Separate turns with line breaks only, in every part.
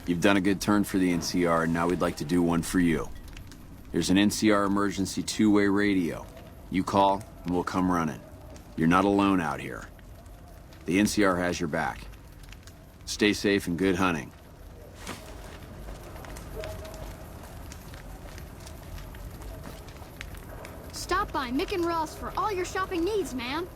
You've done a good turn for the NCR, and now we'd like to do one for you. There's an NCR emergency two-way radio. You call, and we'll come running. You're not alone out here. The NCR has your back. Stay safe and good hunting.
Stop by Mick and Ross for all your shopping needs, ma'am.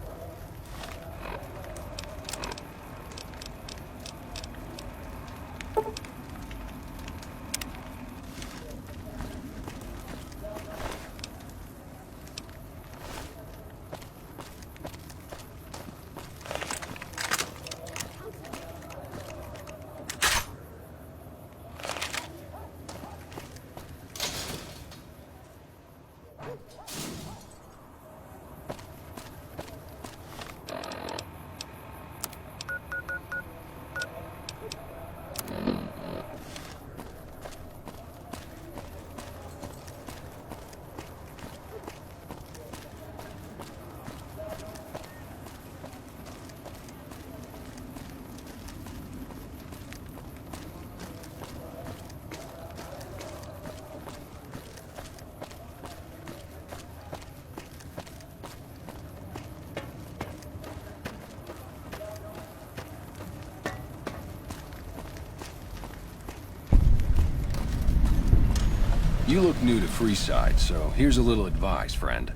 You look new to Freeside, so here's a little advice, friend.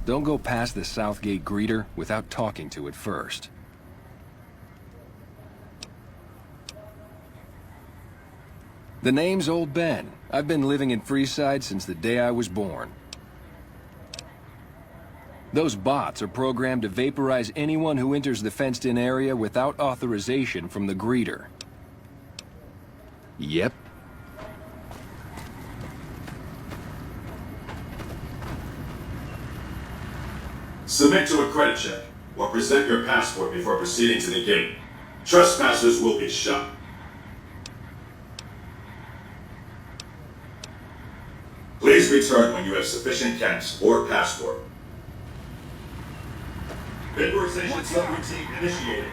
Don't go past the Southgate greeter without talking to it first. The name's Old Ben. I've been living in Freeside since the day I was born. Those bots are programmed to vaporize anyone who enters the fenced-in area without authorization from the greeter. Yep.
Submit to a credit check, or present your passport before proceeding to the gate. Trespassers will be shot. Please return when you have sufficient cash or passport. Vaporization subroutine initiated.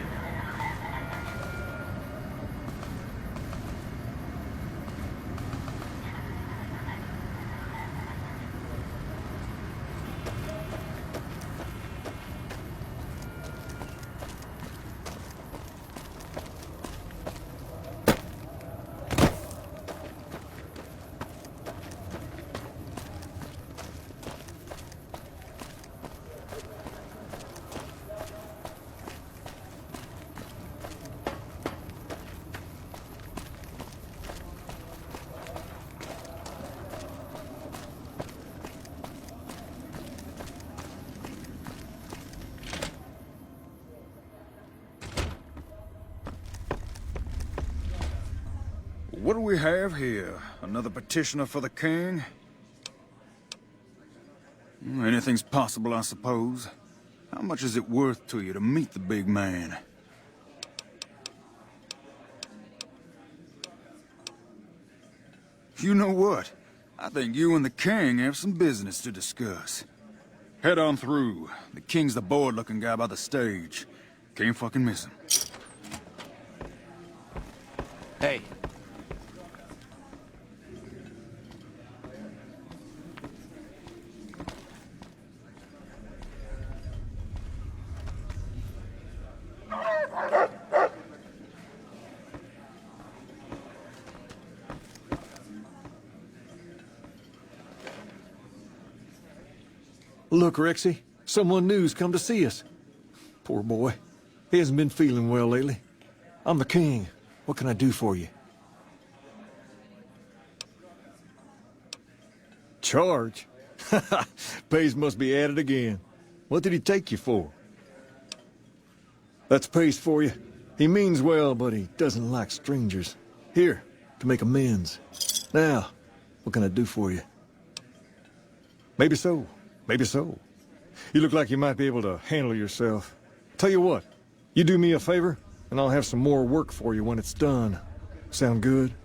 What do we have here? Another petitioner for the king? Anything's possible, I suppose. How much is it worth to you to meet the big man? You know what? I think you and the king have some business to discuss. Head on through. The king's the bored-looking guy by the stage. Can't fucking miss him.
Hey.
Look, Rexy, someone new's come to see us. Poor boy. He hasn't been feeling well lately. I'm the king. What can I do for you? Charge? Pays must be at it again. What did he take you for? That's Pace for you. He means well, but he doesn't like strangers. Here, to make amends. Now, what can I do for you? Maybe so. Maybe so. You look like you might be able to handle yourself. Tell you what, you do me a favor, and I'll have some more work for you when it's done. Sound good?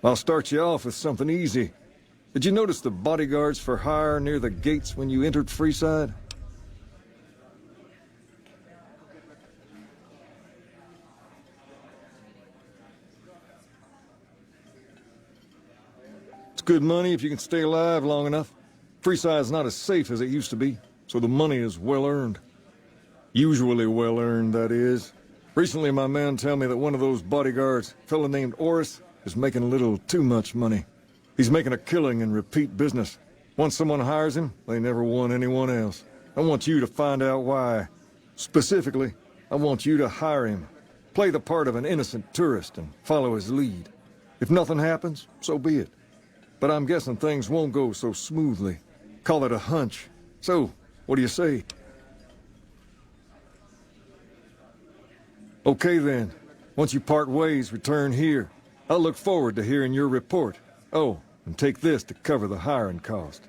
I'll start you off with something easy. Did you notice the bodyguards for hire near the gates when you entered Freeside? good money if you can stay alive long enough. Freeside's not as safe as it used to be, so the money is well earned. Usually well earned, that is. Recently, my man tell me that one of those bodyguards, a fella named Oris, is making a little too much money. He's making a killing in repeat business. Once someone hires him, they never want anyone else. I want you to find out why. Specifically, I want you to hire him. Play the part of an innocent tourist and follow his lead. If nothing happens, so be it. But I'm guessing things won't go so smoothly. Call it a hunch. So, what do you say? Okay then. Once you part ways, return here. I'll look forward to hearing your report. Oh, and take this to cover the hiring cost.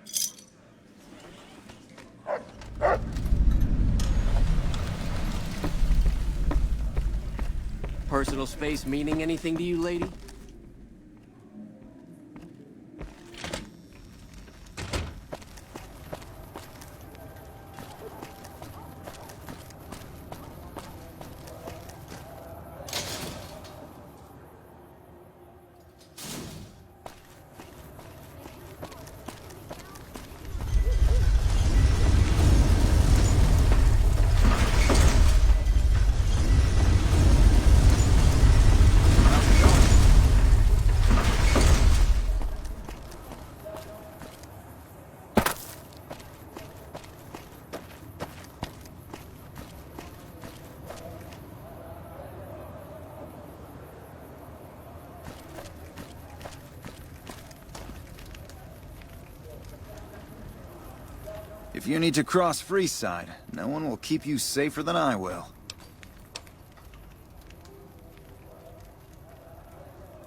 Personal space meaning anything to you, lady?
If you need to cross Freeside, no one will keep you safer than I will.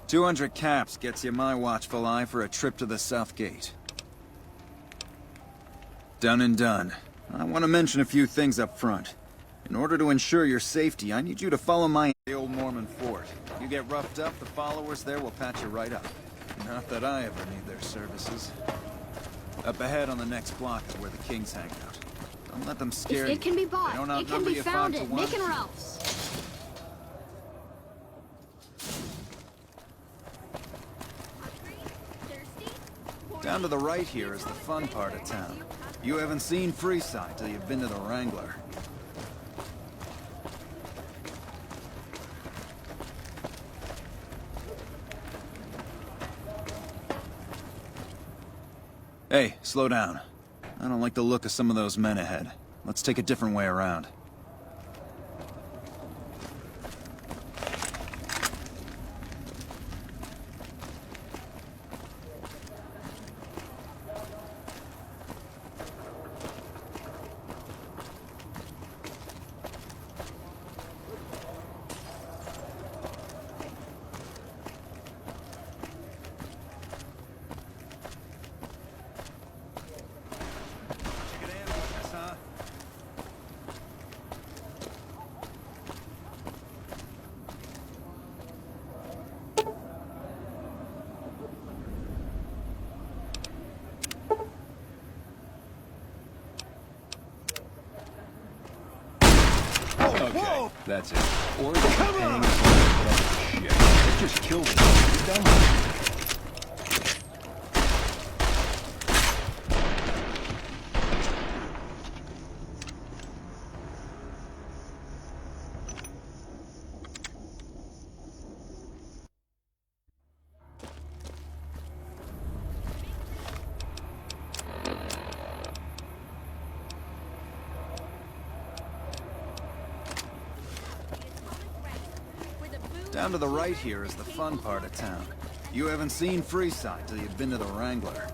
200 caps gets you my watchful eye for a trip to the South Gate. Done and done. I want to mention a few things up front. In order to ensure your safety, I need you to follow my the old Mormon fort. You get roughed up, the followers there will patch you right up. Not that I ever need their services. Up ahead on the next block is where the Kings hang out. Don't let them scare you.
It can be bought.
They don't
It can
outnumber
be
you
found
5 to
at
1.
Nick and Ralph's.
Down to the right here is the fun part of town. You haven't seen Freeside till you've been to the Wrangler. Hey, slow down. I don't like the look of some of those men ahead. Let's take a different way around.
Okay, that's it. Or hang shit. They just killed him. You're done.
Down to the right here is the fun part of town. You haven't seen Freeside till you've been to the Wrangler.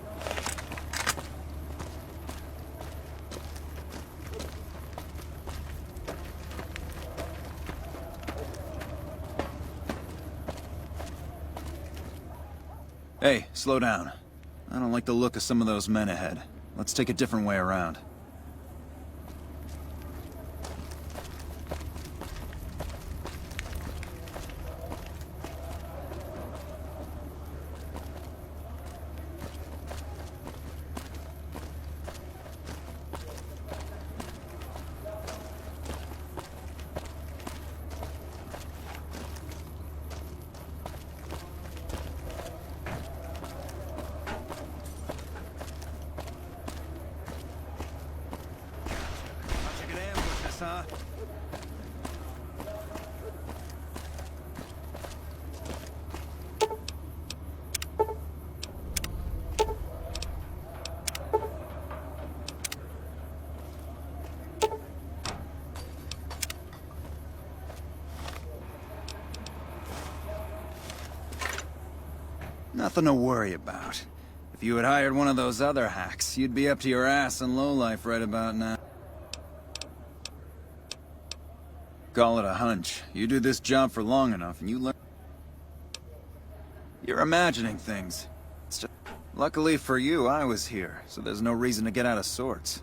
Hey, slow down. I don't like the look of some of those men ahead. Let's take a different way around. Nothing to worry about. If you had hired one of those other hacks, you'd be up to your ass in lowlife right about now. Call it a hunch. You do this job for long enough and you learn... You're imagining things. It's just... Luckily for you, I was here, so there's no reason to get out of sorts.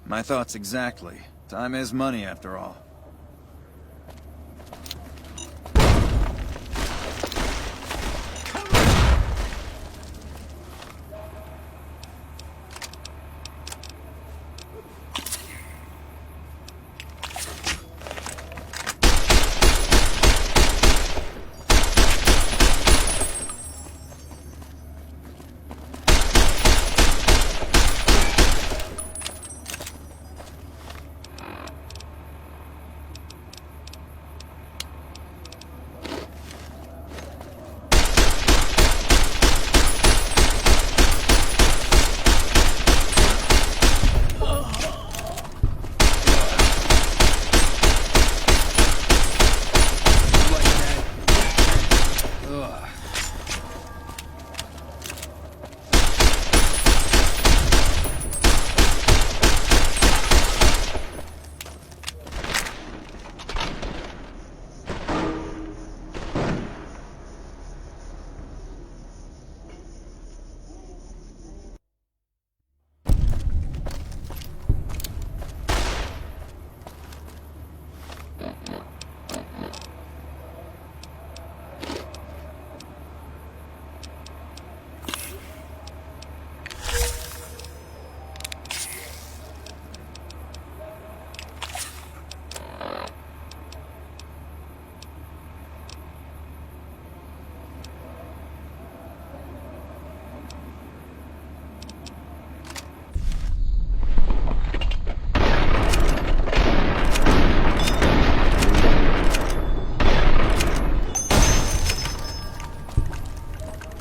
My thoughts exactly. Time is money, after all.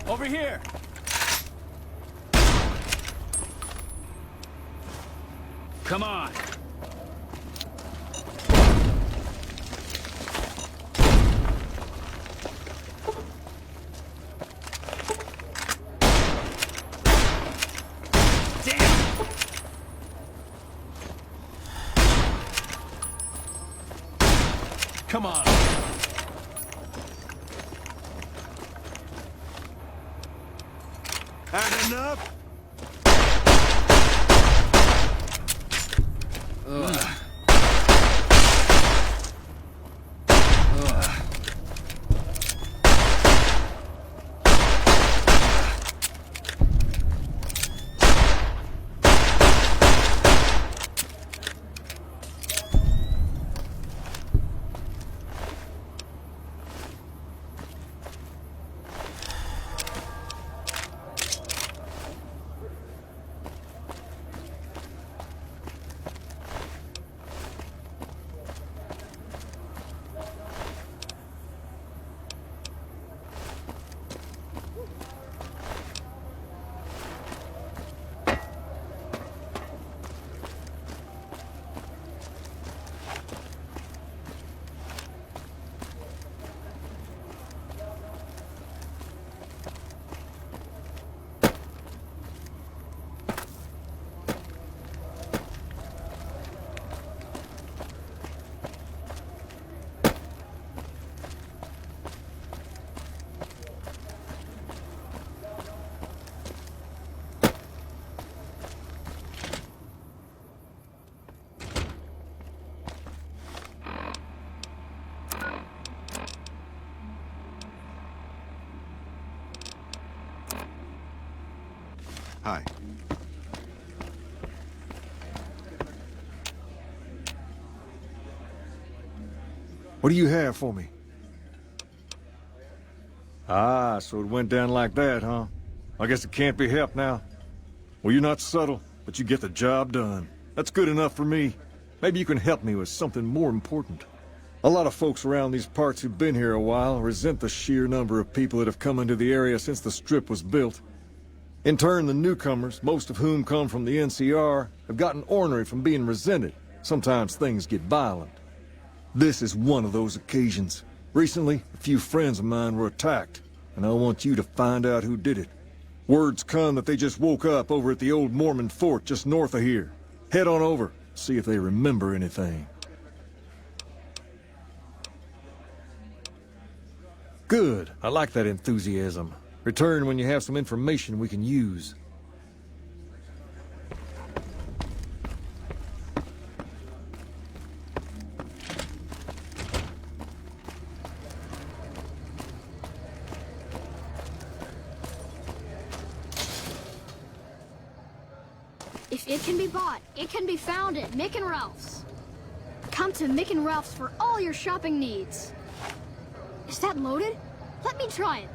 Over here! Come on! Damn! Come on!
Had enough?
Hi.
What do you have for me? Ah, so it went down like that, huh? I guess it can't be helped now. Well, you're not subtle, but you get the job done. That's good enough for me. Maybe you can help me with something more important. A lot of folks around these parts who've been here a while resent the sheer number of people that have come into the area since the Strip was built. In turn, the newcomers, most of whom come from the NCR, have gotten ornery from being resented. Sometimes things get violent. This is one of those occasions. Recently, a few friends of mine were attacked. and I want you to find out who did it. Word's come that they just woke up over at the old Mormon fort just north of here. Head on over, see if they remember anything. Good. I like that enthusiasm. Return when you have some information we can use.
If it can be bought, it can be found at Mick and Ralph's. Come to Mick and Ralph's for all your shopping needs. Is that loaded? Let me try it.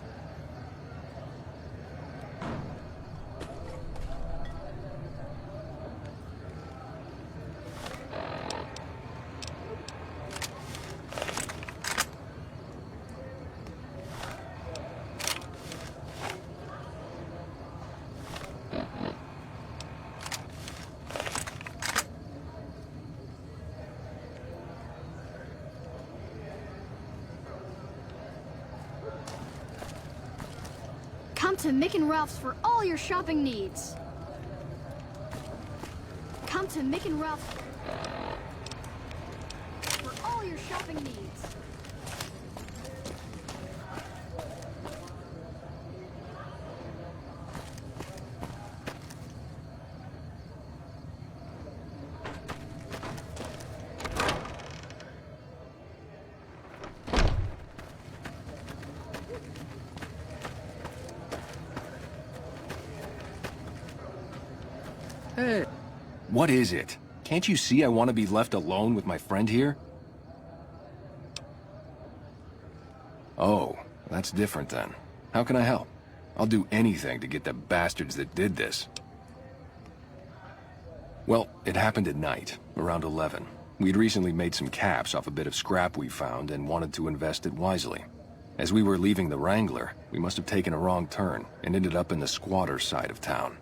Come to Mick and Ralph's for all your shopping needs. Come to Mick and Ralph's for all your shopping needs.
Hey. What is it? Can't you see I want to be left alone with my friend here? Oh, that's different then. How can I help? I'll do anything to get the bastards that did this. Well, it happened at night, around 11. We'd recently made some caps off a bit of scrap we found and wanted to invest it wisely. As we were leaving the Wrangler, we must have taken a wrong turn and ended up in the squatter side of town.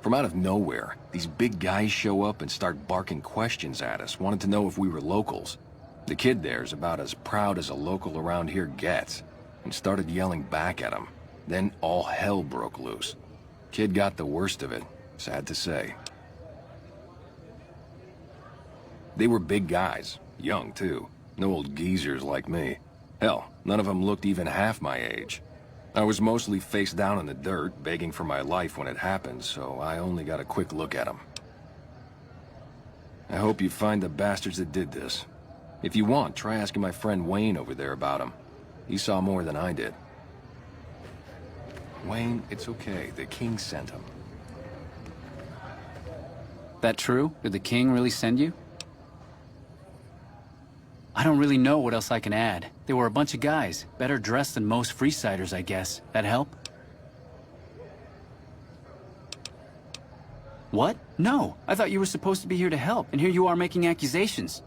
From out of nowhere, these big guys show up and start barking questions at us, wanted to know if we were locals. The kid there's about as proud as a local around here gets, and started yelling back at him. Then all hell broke loose. Kid got the worst of it, sad to say. They were big guys, young too, no old geezers like me. Hell, none of them looked even half my age. I was mostly face down in the dirt, begging for my life when it happened, so I only got a quick look at them. I hope you find the bastards that did this. If you want, try asking my friend Wayne over there about him. He saw more than I did. Wayne, it's okay. The king sent him.
That true? Did the king really send you? I don't really know what else I can add. They were a bunch of guys, better dressed than most Freesiders, I guess. That help? What? No, I thought you were supposed to be here to help, and here you are making accusations.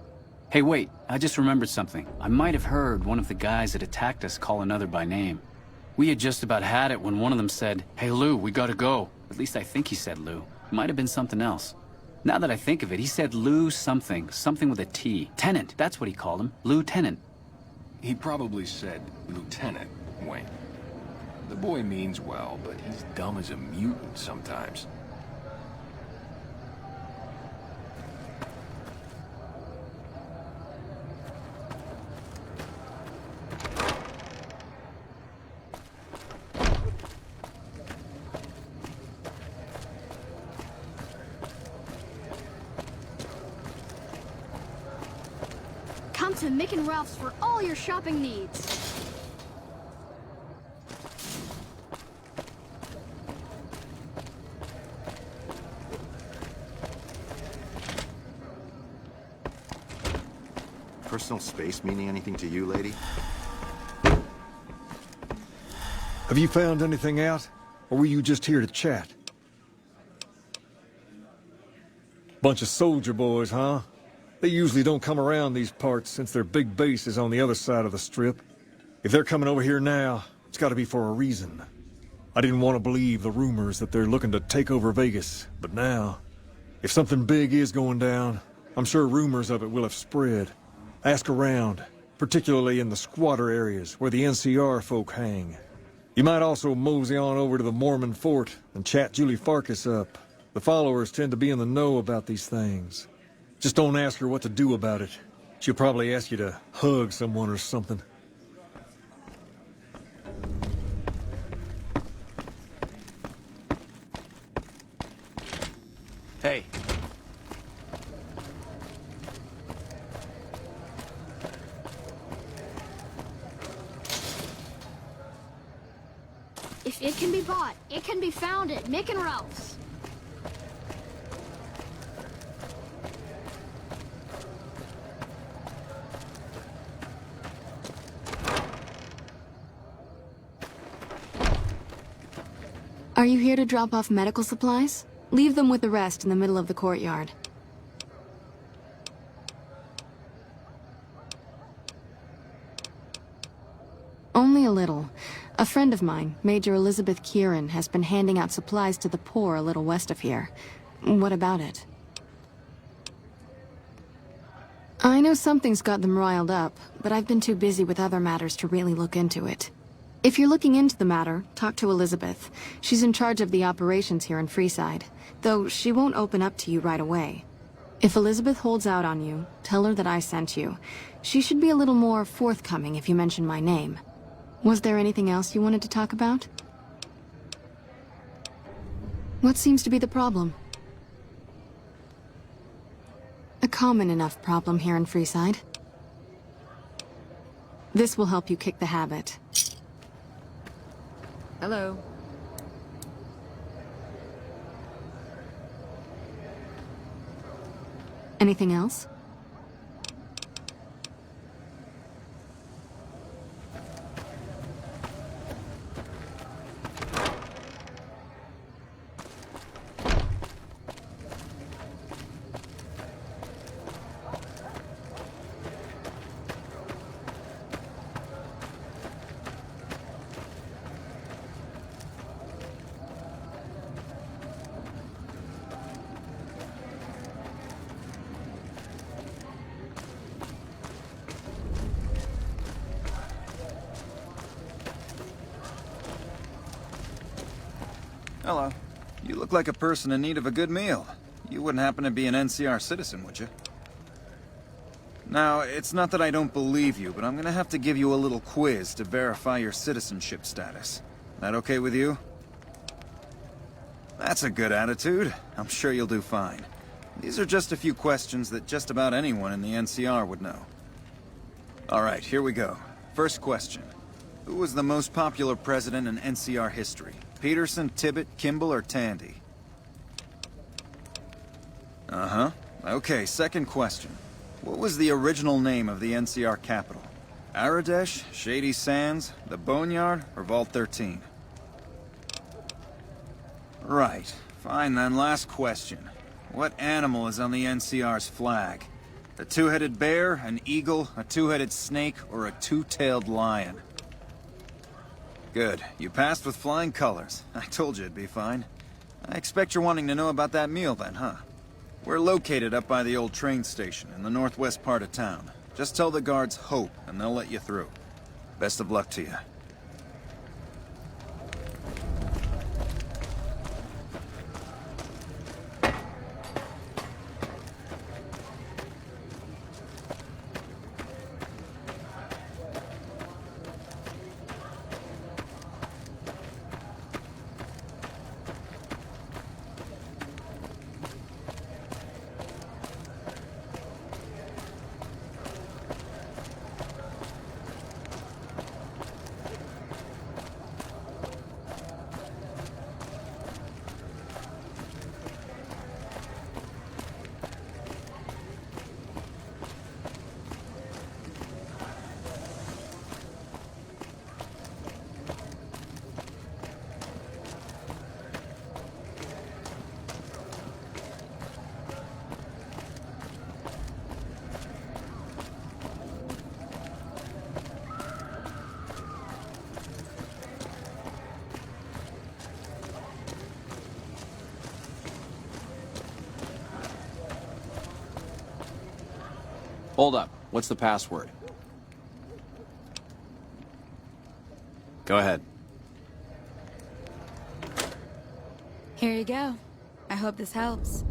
Hey, wait, I just remembered something. I might have heard one of the guys that attacked us call another by name. We had just about had it when one of them said, "Hey, Lou, we gotta go." At least I think he said Lou. It might have been something else. Now that I think of it, he said Lou something with a T. Tenant, that's what he called him. Lieutenant.
He probably said Lieutenant, Wayne. The boy means well, but he's dumb as a mutant sometimes.
Come to Mick and Ralph's for all your shopping needs.
Personal space meaning anything to you, lady?
Have you found anything out? Or were you just here to chat? Bunch of soldier boys, huh? They usually don't come around these parts since their big base is on the other side of the strip. If they're coming over here now, it's gotta be for a reason. I didn't want to believe the rumors that they're looking to take over Vegas, but now, if something big is going down, I'm sure rumors of it will have spread. Ask around, particularly in the squatter areas where the NCR folk hang. You might also mosey on over to the Mormon fort and chat Julie Farkas up. The followers tend to be in the know about these things. Just don't ask her what to do about it. She'll probably ask you to hug someone or something.
Hey.
If it can be bought, it can be found at Mick and Ralph's.
Are you here to drop off medical supplies? Leave them with the rest in the middle of the courtyard. Only a little. A friend of mine, Major Elizabeth Kieran, has been handing out supplies to the poor a little west of here. What about it? I know something's got them riled up, but I've been too busy with other matters to really look into it. If you're looking into the matter, talk to Elizabeth. She's in charge of the operations here in Freeside, though she won't open up to you right away. If Elizabeth holds out on you, tell her that I sent you. She should be a little more forthcoming if you mention my name. Was there anything else you wanted to talk about? What seems to be the problem? A common enough problem here in Freeside. This will help you kick the habit. Hello. Anything else?
Hello. You look like a person in need of a good meal. You wouldn't happen to be an NCR citizen, would you? Now, it's not that I don't believe you, but I'm gonna have to give you a little quiz to verify your citizenship status. That okay with you? That's a good attitude. I'm sure you'll do fine. These are just a few questions that just about anyone in the NCR would know. Alright, here we go. First question. Who was the most popular president in NCR history? Peterson, Tibbet, Kimball, or Tandy? Uh-huh. Okay, second question. What was the original name of the NCR capital? Aradesh, Shady Sands, the Boneyard, or Vault 13? Right. Fine then, last question. What animal is on the NCR's flag? A two-headed bear, an eagle, a two-headed snake, or a two-tailed lion? Good. You passed with flying colors. I told you it'd be fine. I expect you're wanting to know about that meal then, huh? We're located up by the old train station in the northwest part of town. Just tell the guards Hope, and they'll let you through. Best of luck to you.
Hold up. What's the password? Go ahead.
Here you go. I hope this helps.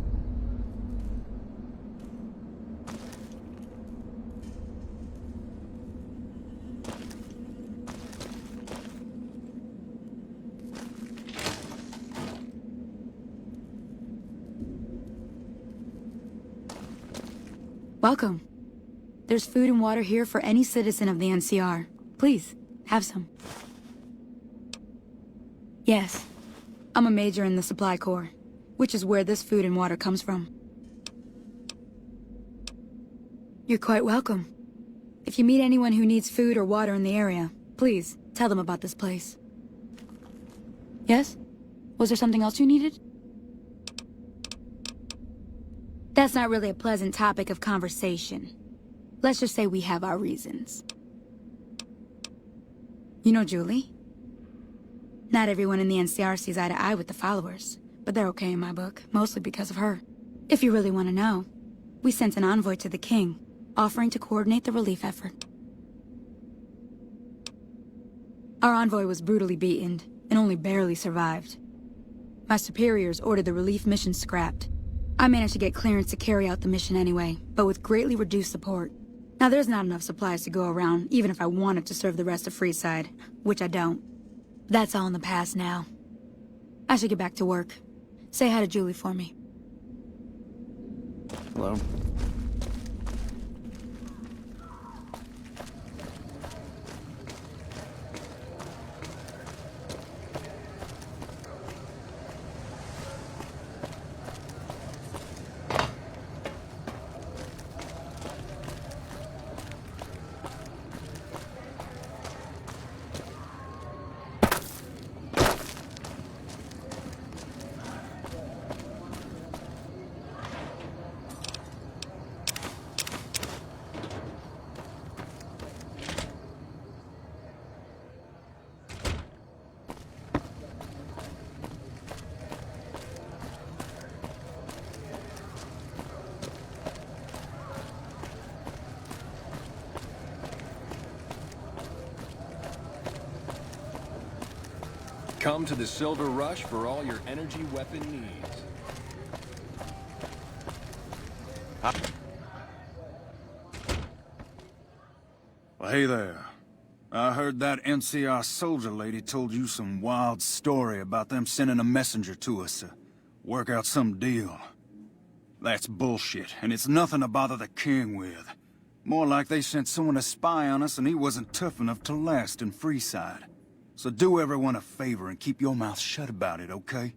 Welcome. There's food and water here for any citizen of the NCR. Please, have some. Yes, I'm a major in the Supply Corps, which is where this food and water comes from. You're quite welcome. If you meet anyone who needs food or water in the area, please, tell them about this place. Yes? Was there something else you needed? That's not really a pleasant topic of conversation. Let's just say we have our reasons. You know Julie? Not everyone in the NCR sees eye to eye with the followers, but they're okay in my book, mostly because of her. If you really want to know, we sent an envoy to the king, offering to coordinate the relief effort. Our envoy was brutally beaten, and only barely survived. My superiors ordered the relief mission scrapped. I managed to get clearance to carry out the mission anyway, but with greatly reduced support. Now there's not enough supplies to go around, even if I wanted to serve the rest of Freeside, which I don't. That's all in the past now. I should get back to work. Say hi to Julie for me.
Hello?
Come to the Silver Rush for all your energy weapon needs.
Well, hey there. I heard that NCR soldier lady told you some wild story about them sending a messenger to us to work out some deal. That's bullshit, and it's nothing to bother the king with. More like they sent someone to spy on us and he wasn't tough enough to last in Freeside. So do everyone a favor and keep your mouth shut about it, okay?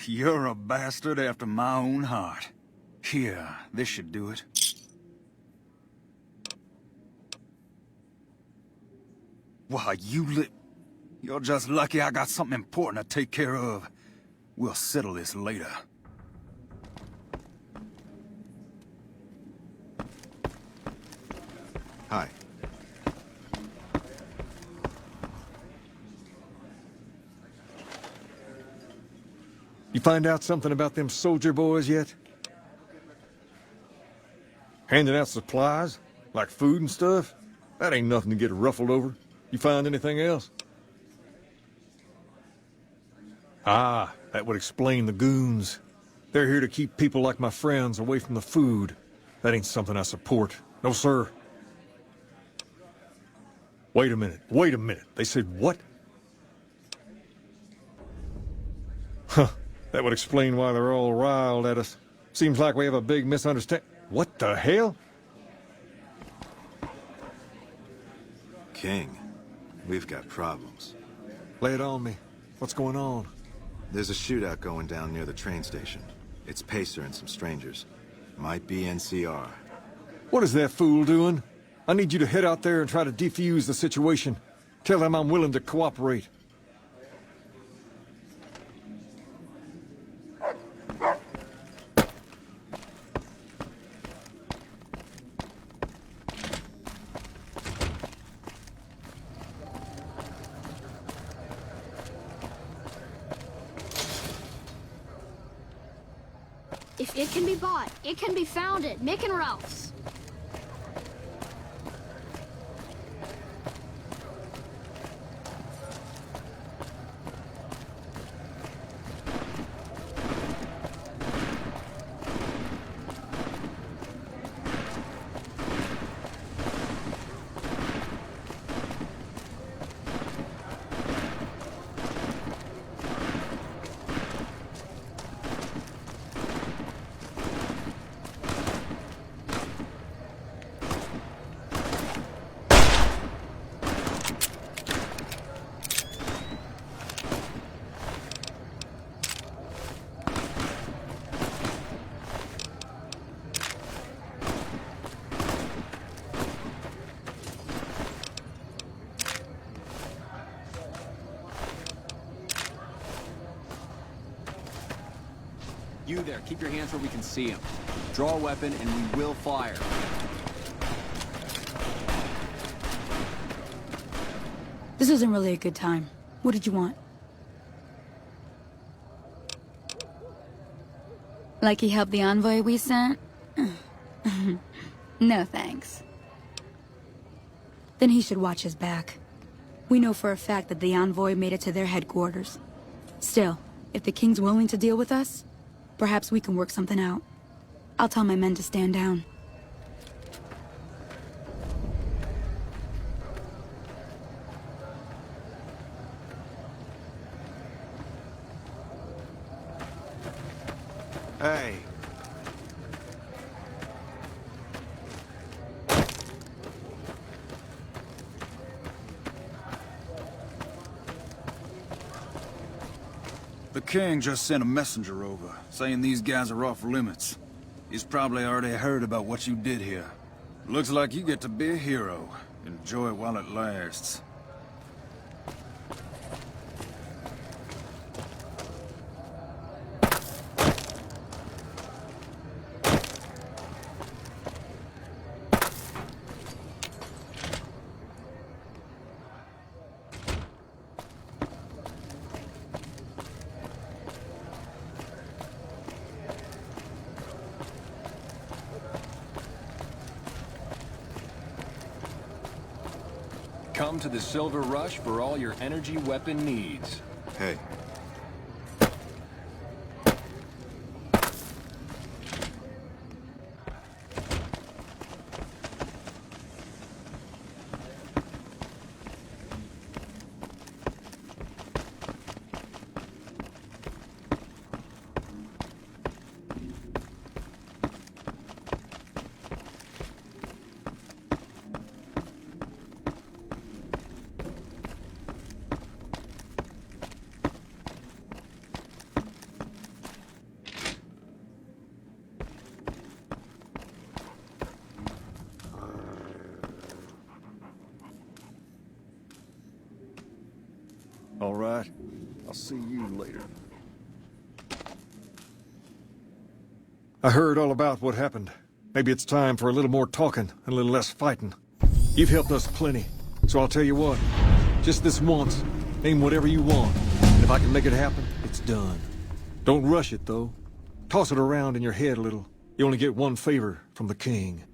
You're a bastard after my own heart. Here, this should do it. Why, you're just lucky I got something important to take care of. We'll settle this later.
Hi.
You find out something about them soldier boys yet? Handing out supplies? Like food and stuff? That ain't nothing to get ruffled over. You find anything else? Ah, that would explain the goons. They're here to keep people like my friends away from the food. That ain't something I support. No, sir. Wait a minute. They said what? Huh. That would explain why they're all riled at us. Seems like we have a big misunderstanding. What the hell?
King, we've got problems.
Lay it on me. What's going on?
There's a shootout going down near the train station. It's Pacer and some strangers. Might be NCR.
What is that fool doing? I need you to head out there and try to defuse the situation. Tell them I'm willing to cooperate.
If it can be bought, it can be found at Mick and Ralph's.
You there, keep your hands where we can see him. Draw a weapon and we will fire.
This isn't really a good time. What did you want? Like he helped the envoy we sent? No thanks. Then he should watch his back. We know for a fact that the envoy made it to their headquarters. Still, if the king's willing to deal with us, perhaps we can work something out. I'll tell my men to stand down.
Hey.
The king just sent a messenger over, saying these guys are off limits. He's probably already heard about what you did here. Looks like you get to be a hero. Enjoy it while it lasts.
Come to the Silver Rush for all your energy weapon needs.
Hey.
All right. I'll see you later. I heard all about what happened. Maybe it's time for a little more talking and a little less fighting. You've helped us plenty, so I'll tell you what. Just this once, aim whatever you want. And if I can make it happen, it's done. Don't rush it, though. Toss it around in your head a little. You only get one favor from the king.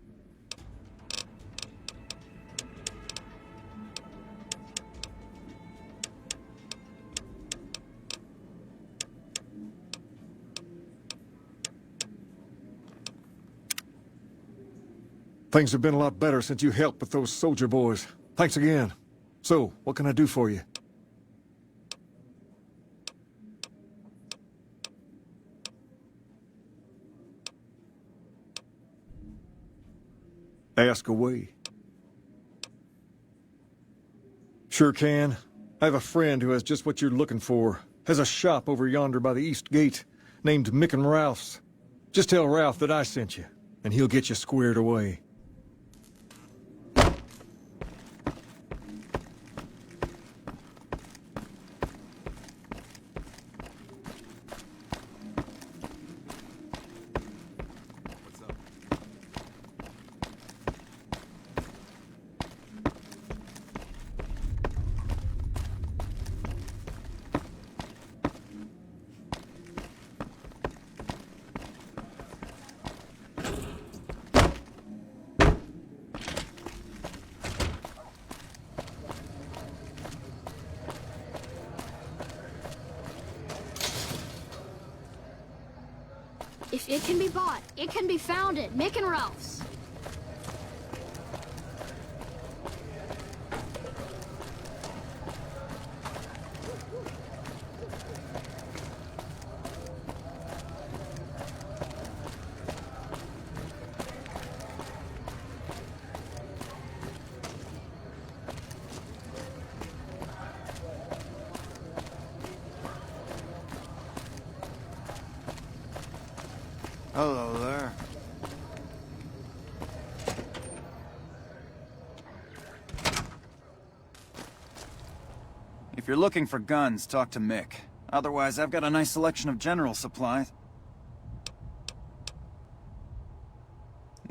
Things have been a lot better since you helped with those soldier boys. Thanks again. So, what can I do for you? Ask away. Sure can. I have a friend who has just what you're looking for. Has a shop over yonder by the East Gate, named Mick and Ralph's. Just tell Ralph that I sent you, and he'll get you squared away.
If it can be bought, it can be found at Mick and Ralph's.
Hello there. If you're looking for guns, talk to Mick. Otherwise, I've got a nice selection of general supplies.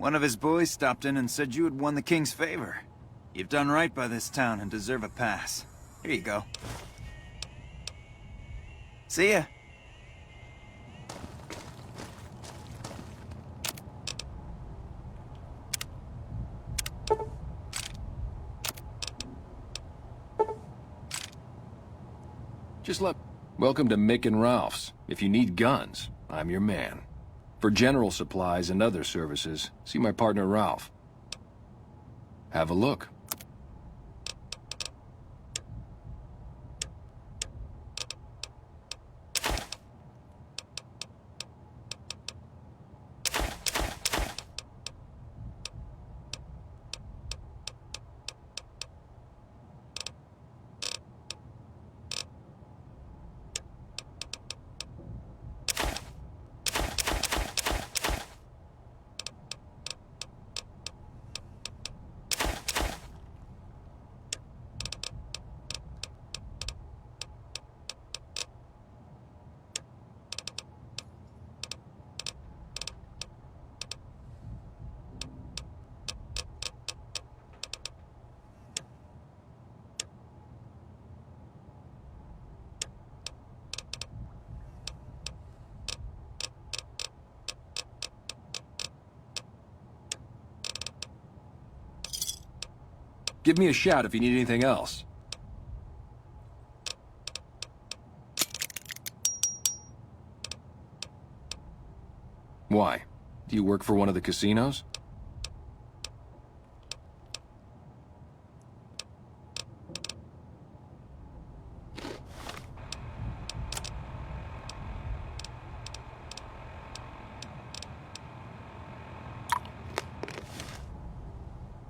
One of his boys stopped in and said you had won the king's favor. You've done right by this town and deserve a pass. Here you go. See ya.
Welcome to Mick and Ralph's. If you need guns, I'm your man. For general supplies and other services, see my partner Ralph. Have a look. Give me a shout if you need anything else. Why? Do you work for one of the casinos?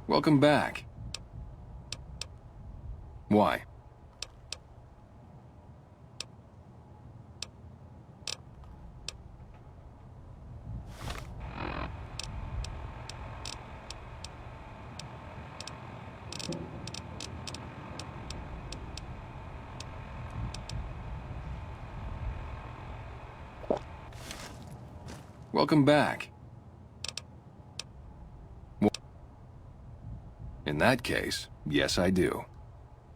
Welcome back. Why? Welcome back. In that case, yes, I do.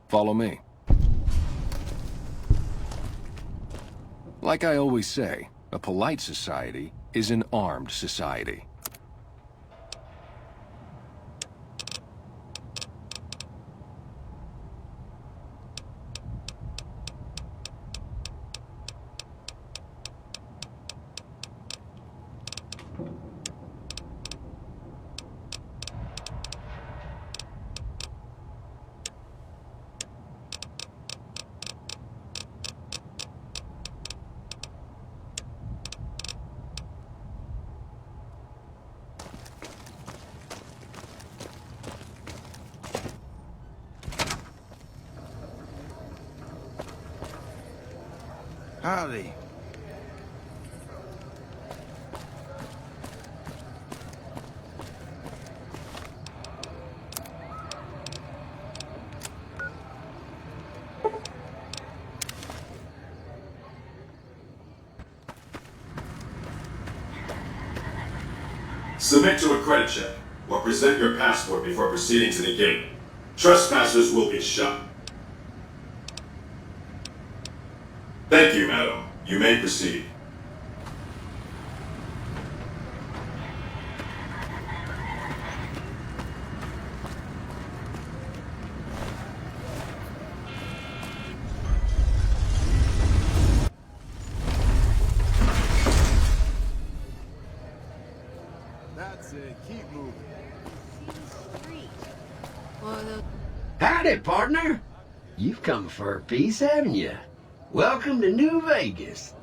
Follow me. Like I always say, a polite society is an armed society.
Howdy.
Submit to a credit check, or present your passport before proceeding to the gate. Trespassers will be shot. Thank you, madam. You may proceed.
That's it. Keep moving.
Howdy, partner. You've come for a piece, haven't you? Welcome to New Vegas.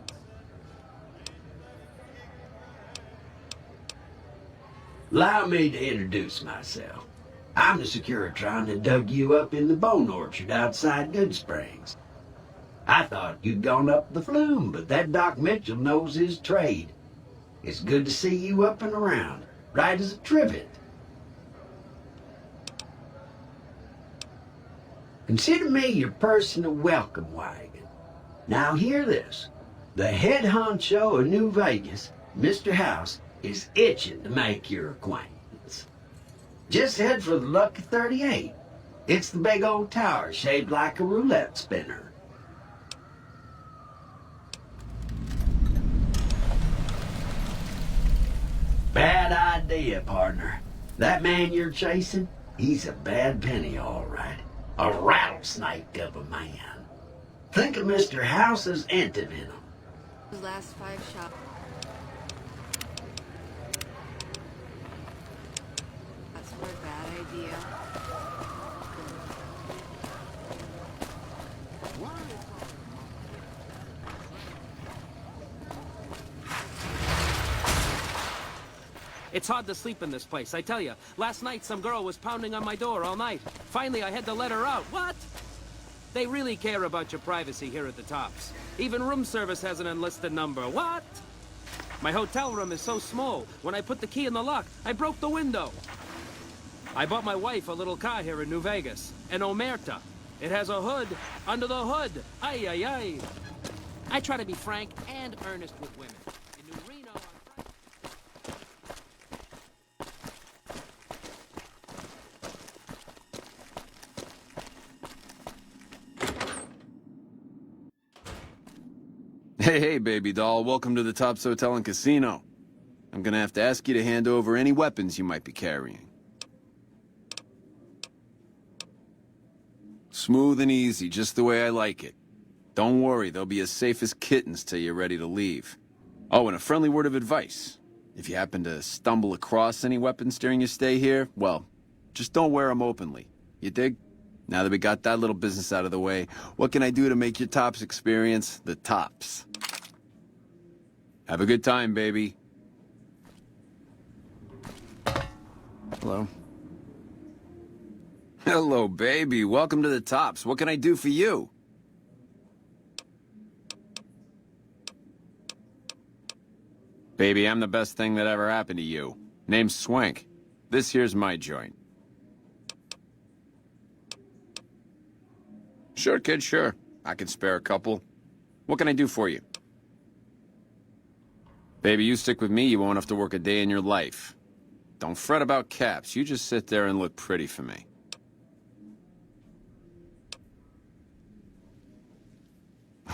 Allow me to introduce myself. I'm the Securitron that dug you up in the bone orchard outside Good Springs. I thought you'd gone up the flume, but that Doc Mitchell knows his trade. It's good to see you up and around, right as a trivet. Consider me your personal welcome wagon. Now hear this. The head honcho of New Vegas, Mr. House, is itching to make your acquaintance. Just head for the Lucky 38. It's the big old tower shaped like a roulette spinner. Bad idea, partner. That man you're chasing, he's a bad penny, all right. A rattlesnake of a man. Think of Mr. House's antivenom.
Last 5 shots. That's a bad idea.
It's hard to sleep in this place, I tell you. Last night, some girl was pounding on my door all night. Finally, I had to let her out. What? They really care about your privacy here at the Tops. Even room service has an enlisted number. What? My hotel room is so small. When I put the key in the lock, I broke the window. I bought my wife a little car here in New Vegas. An Omerta. It has a hood under the hood. Ay, ay, ay. I try to be frank and earnest with women. In New Reno,
Hey, baby doll. Welcome to the Tops Hotel and Casino. I'm gonna have to ask you to hand over any weapons you might be carrying. Smooth and easy, just the way I like it. Don't worry, they'll be as safe as kittens till you're ready to leave. Oh, and a friendly word of advice. If you happen to stumble across any weapons during your stay here, well, just don't wear them openly. You dig? Now that we got that little business out of the way, what can I do to make your Tops experience the Tops? Have a good time, baby. Hello. Hello, baby. Welcome to the Tops. What can I do for you? Baby, I'm the best thing that ever happened to you. Name's Swank. This here's my joint. Sure, kid, sure. I can spare a couple. What can I do for you? Baby, you stick with me, you won't have to work a day in your life. Don't fret about caps. You just sit there and look pretty for me.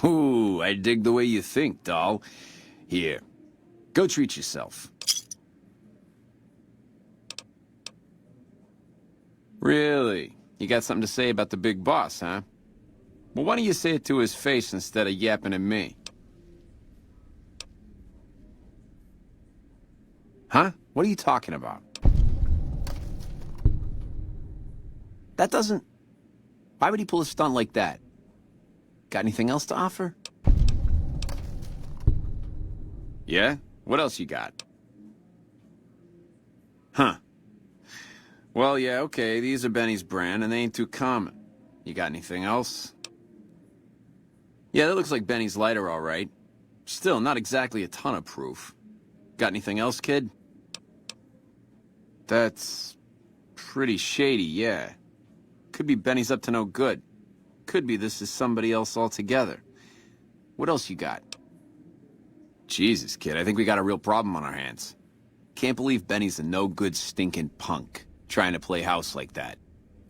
Ooh, I dig the way you think, doll. Here, go treat yourself. Really? You got something to say about the big boss, huh? Well, why don't you say it to his face instead of yapping at me? Huh? What are you talking about? That doesn't... Why would he pull a stunt like that? Got anything else to offer? Yeah? What else you got? Huh. Well, yeah, okay, these are Benny's brand, and they ain't too common. You got anything else? Yeah, that looks like Benny's lighter, all right. Still, not exactly a ton of proof. Got anything else, kid? That's... pretty shady, yeah. Could be Benny's up to no good. Could be this is somebody else altogether. What else you got? Jesus, kid, I think we got a real problem on our hands. Can't believe Benny's a no-good stinking punk, trying to play house like that.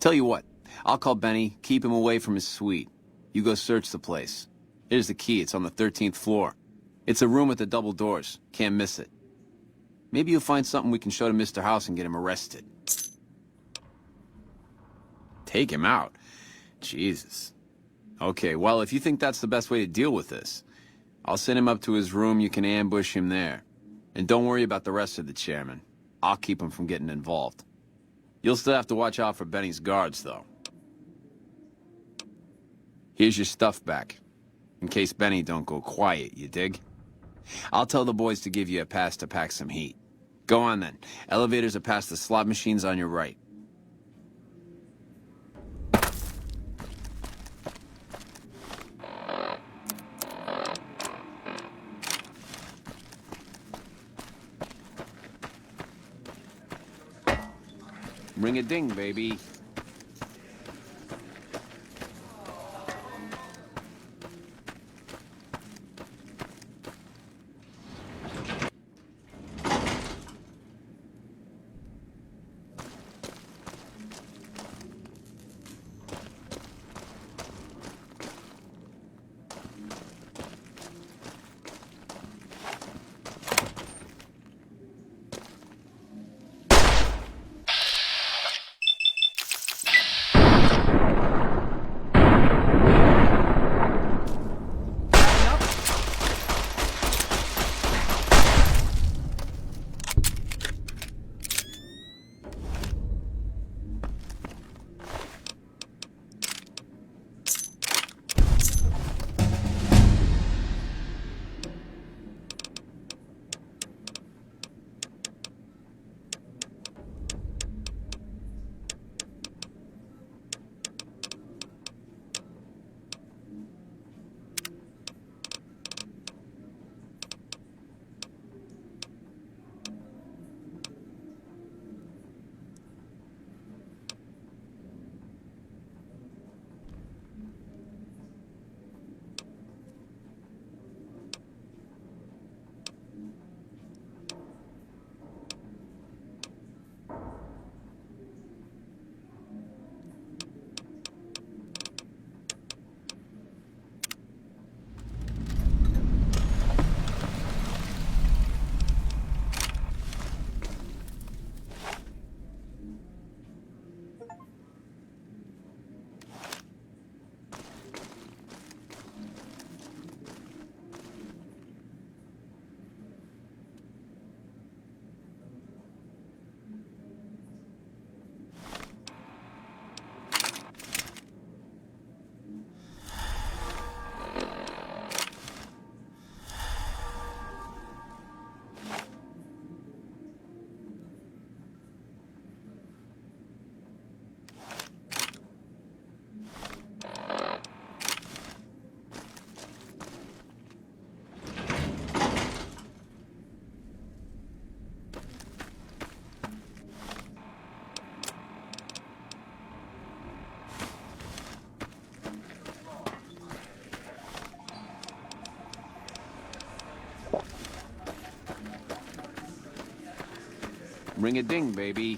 Tell you what, I'll call Benny, keep him away from his suite. You go search the place. Here's the key, it's on the 13th floor. It's a room with the double doors, can't miss it. Maybe you'll find something we can show to Mr. House and get him arrested. Take him out? Jesus. Okay, well, if you think that's the best way to deal with this, I'll send him up to his room, you can ambush him there. And don't worry about the rest of the chairman. I'll keep him from getting involved. You'll still have to watch out for Benny's guards, though. Here's your stuff back. In case Benny don't go quiet, you dig? I'll tell the boys to give you a pass to pack some heat. Go on then. Elevators are past the slot machines on your right. Ring a ding, baby. Ring a ding, baby.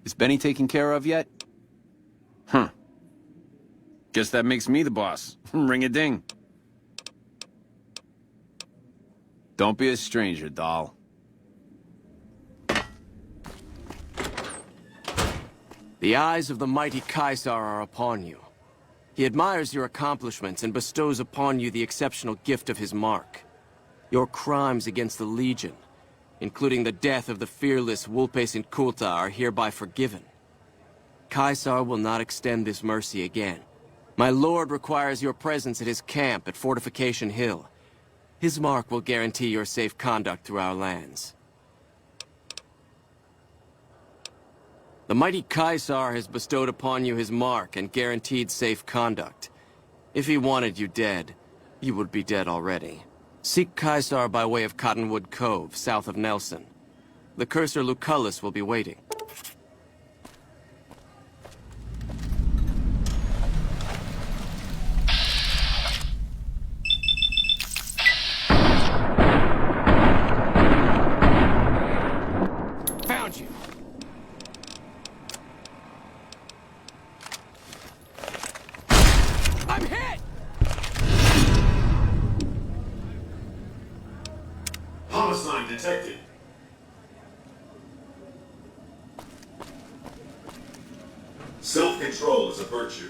Is Benny taken care of yet? Huh. Guess that makes me the boss. Ring a ding. Don't be a stranger, doll.
The eyes of the mighty Caesar are upon you. He admires your accomplishments and bestows upon you the exceptional gift of his mark. Your crimes against the Legion, including the death of the fearless Vulpes Inculta, are hereby forgiven. Caesar will not extend this mercy again. My lord requires your presence at his camp at Fortification Hill. His mark will guarantee your safe conduct through our lands. The mighty Caesar has bestowed upon you his mark and guaranteed safe conduct. If he wanted you dead, you would be dead already. Seek Caesar by way of Cottonwood Cove, south of Nelson. The cursor Lucullus will be waiting. Found you! I'm hit!
Homicide detected. Self-control is a virtue.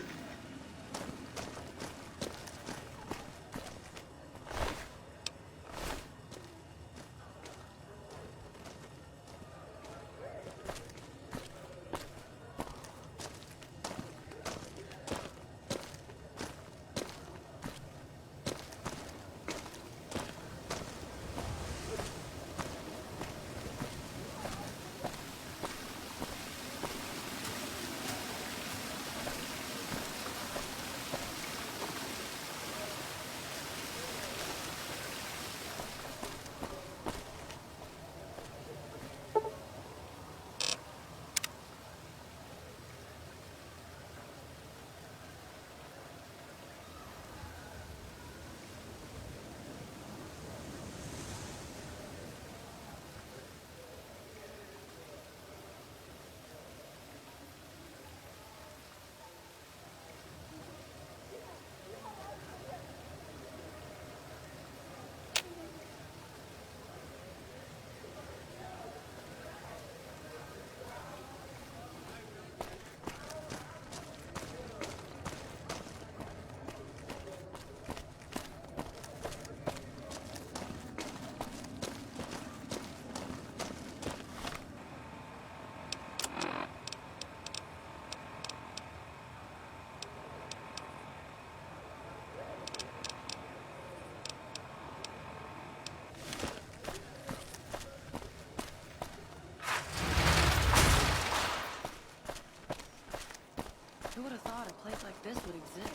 Who would have thought a place like this would exist?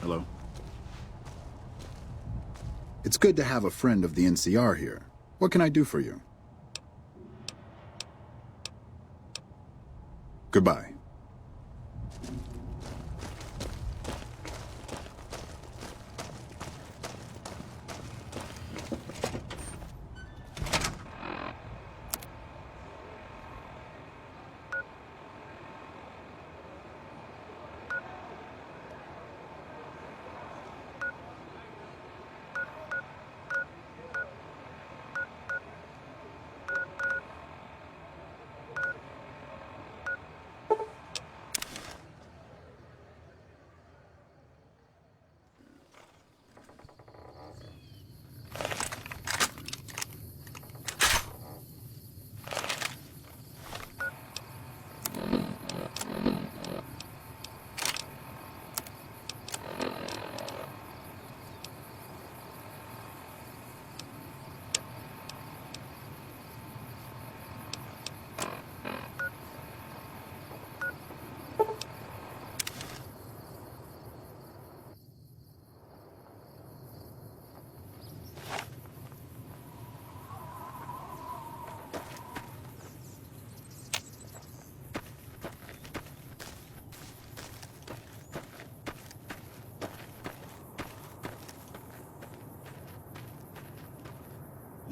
Hello? It's good to have a friend of the NCR here. What can I do for you? Goodbye.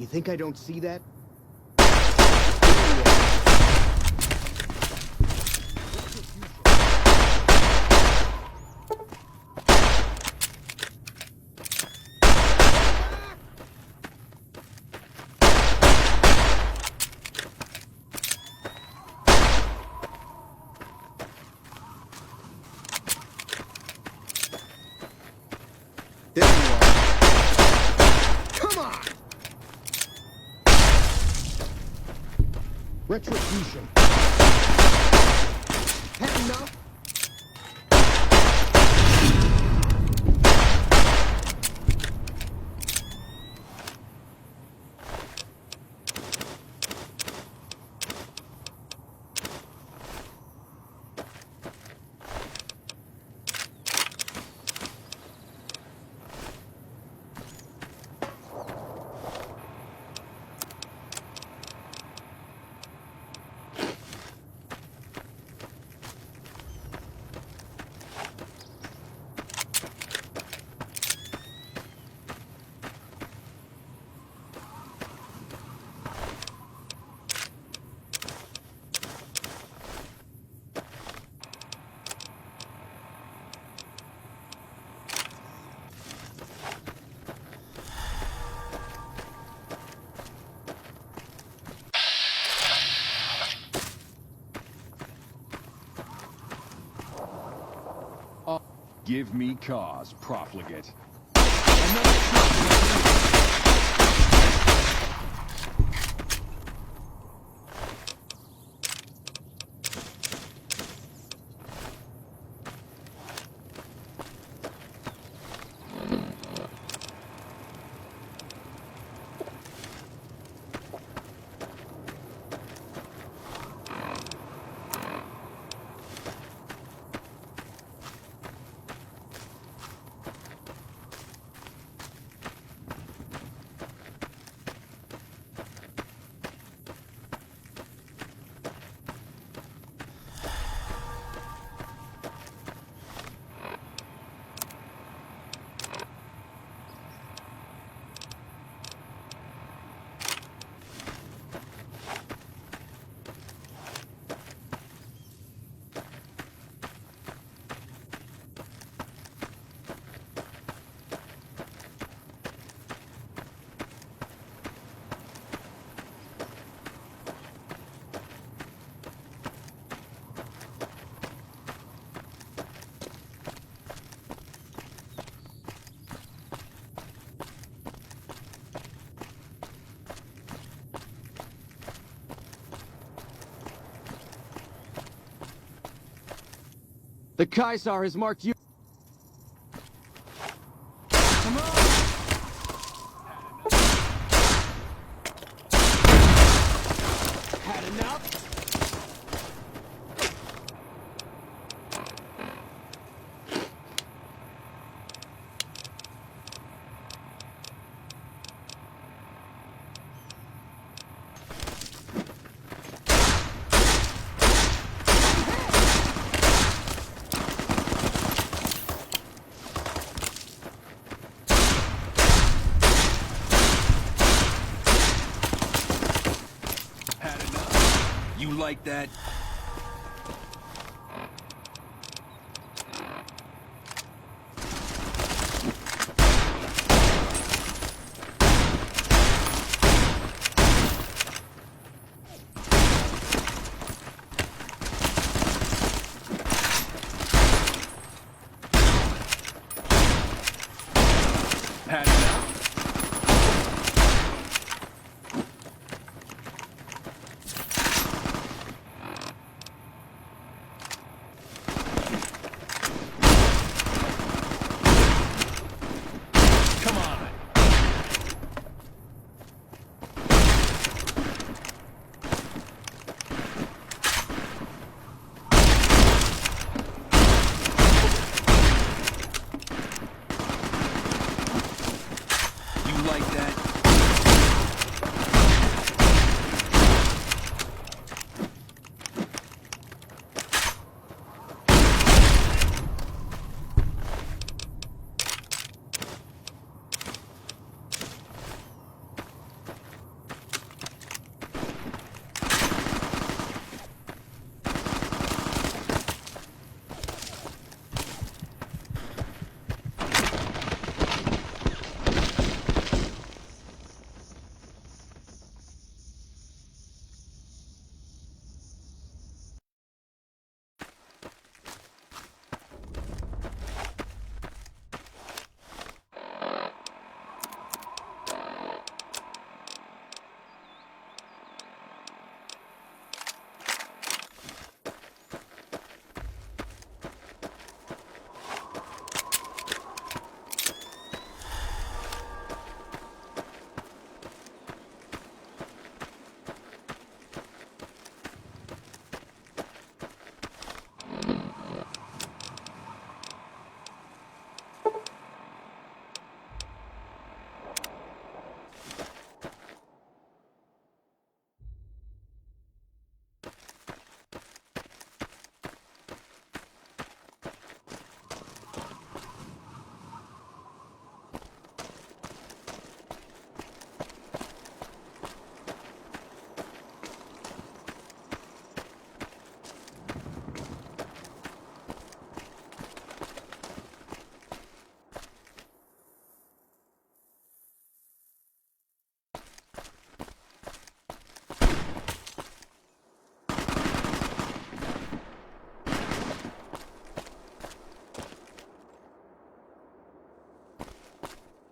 You think I don't see that?
There you are.
Come on! Retribution. Had enough?
Give me cause, profligate.
The Kaiser has marked you. Had enough?
You like that? Had enough?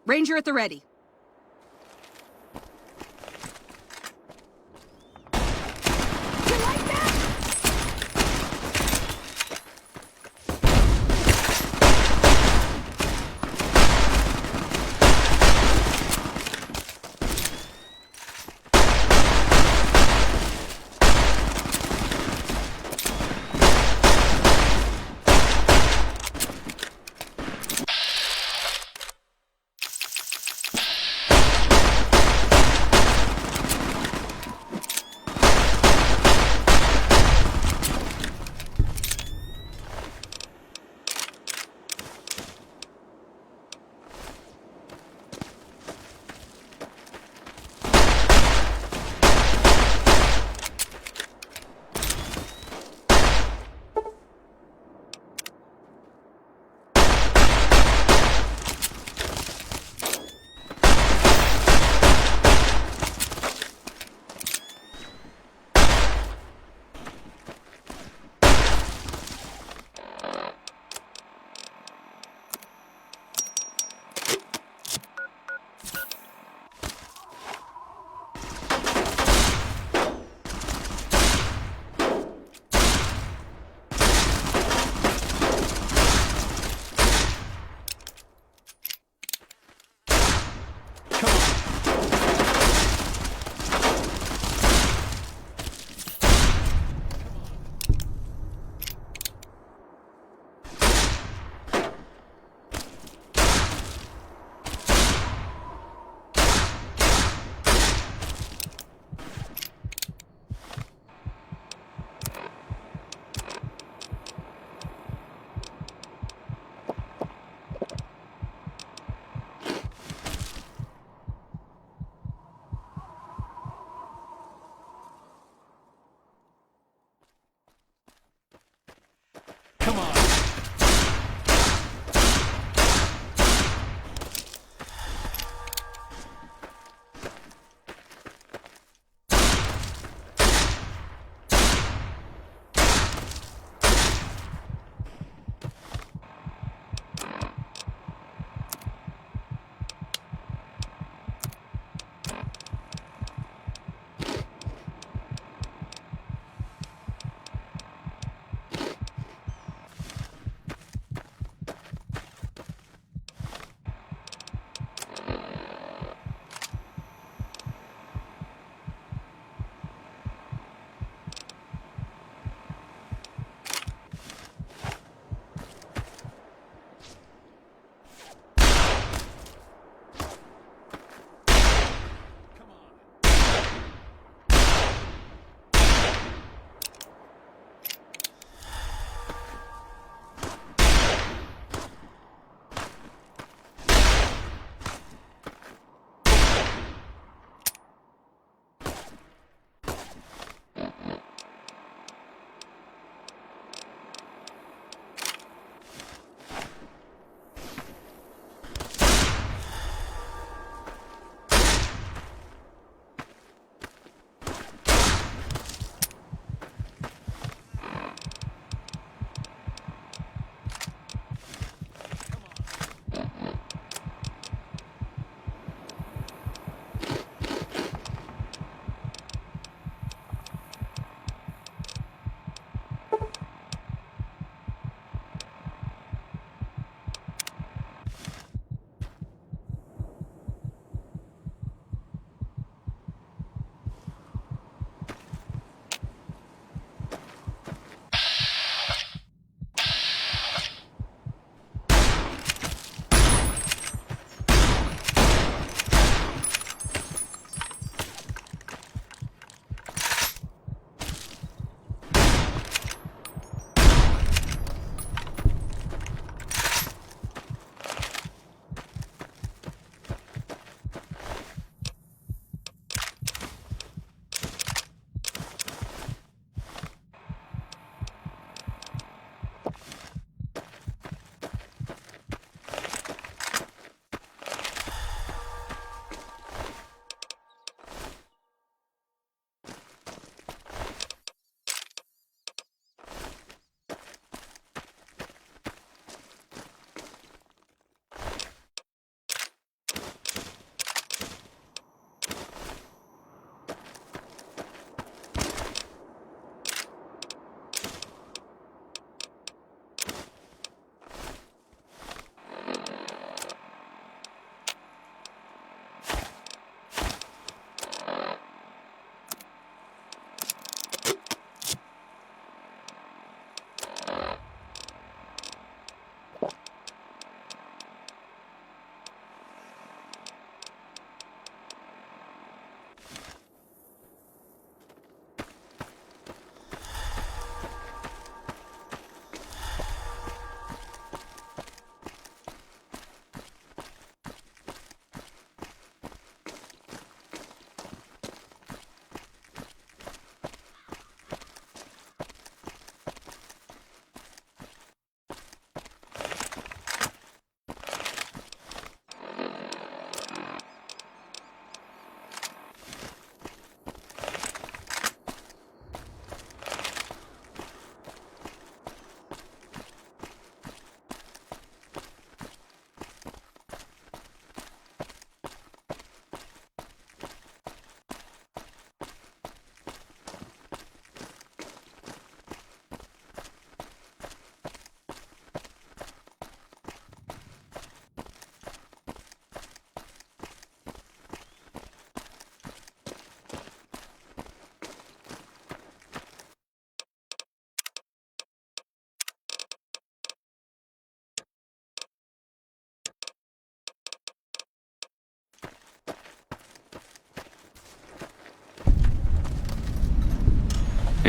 Ranger at the ready.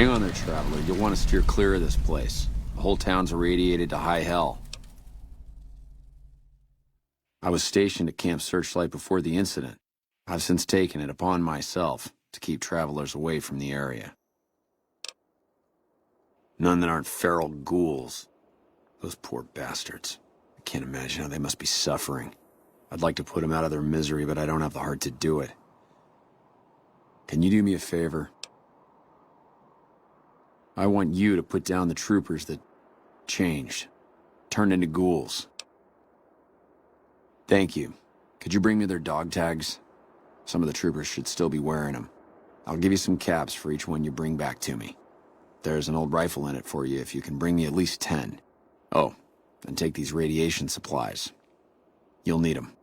Hang on there, traveler. You'll want to steer clear of this place. The whole town's irradiated to high hell. I was stationed at Camp Searchlight before the incident. I've since taken it upon myself to keep travelers away from the area. None that aren't feral ghouls. Those poor bastards. I can't imagine how they must be suffering. I'd like to put them out of their misery, but I don't have the heart to do it. Can you do me a favor? I want you to put down the troopers that changed, turned into ghouls. Thank you. Could you bring me their dog tags? Some of the troopers should still be wearing them. I'll give you some caps for each one you bring back to me. There's an old rifle in it for you if you can bring me at least 10. Oh, and take these radiation supplies. You'll need them.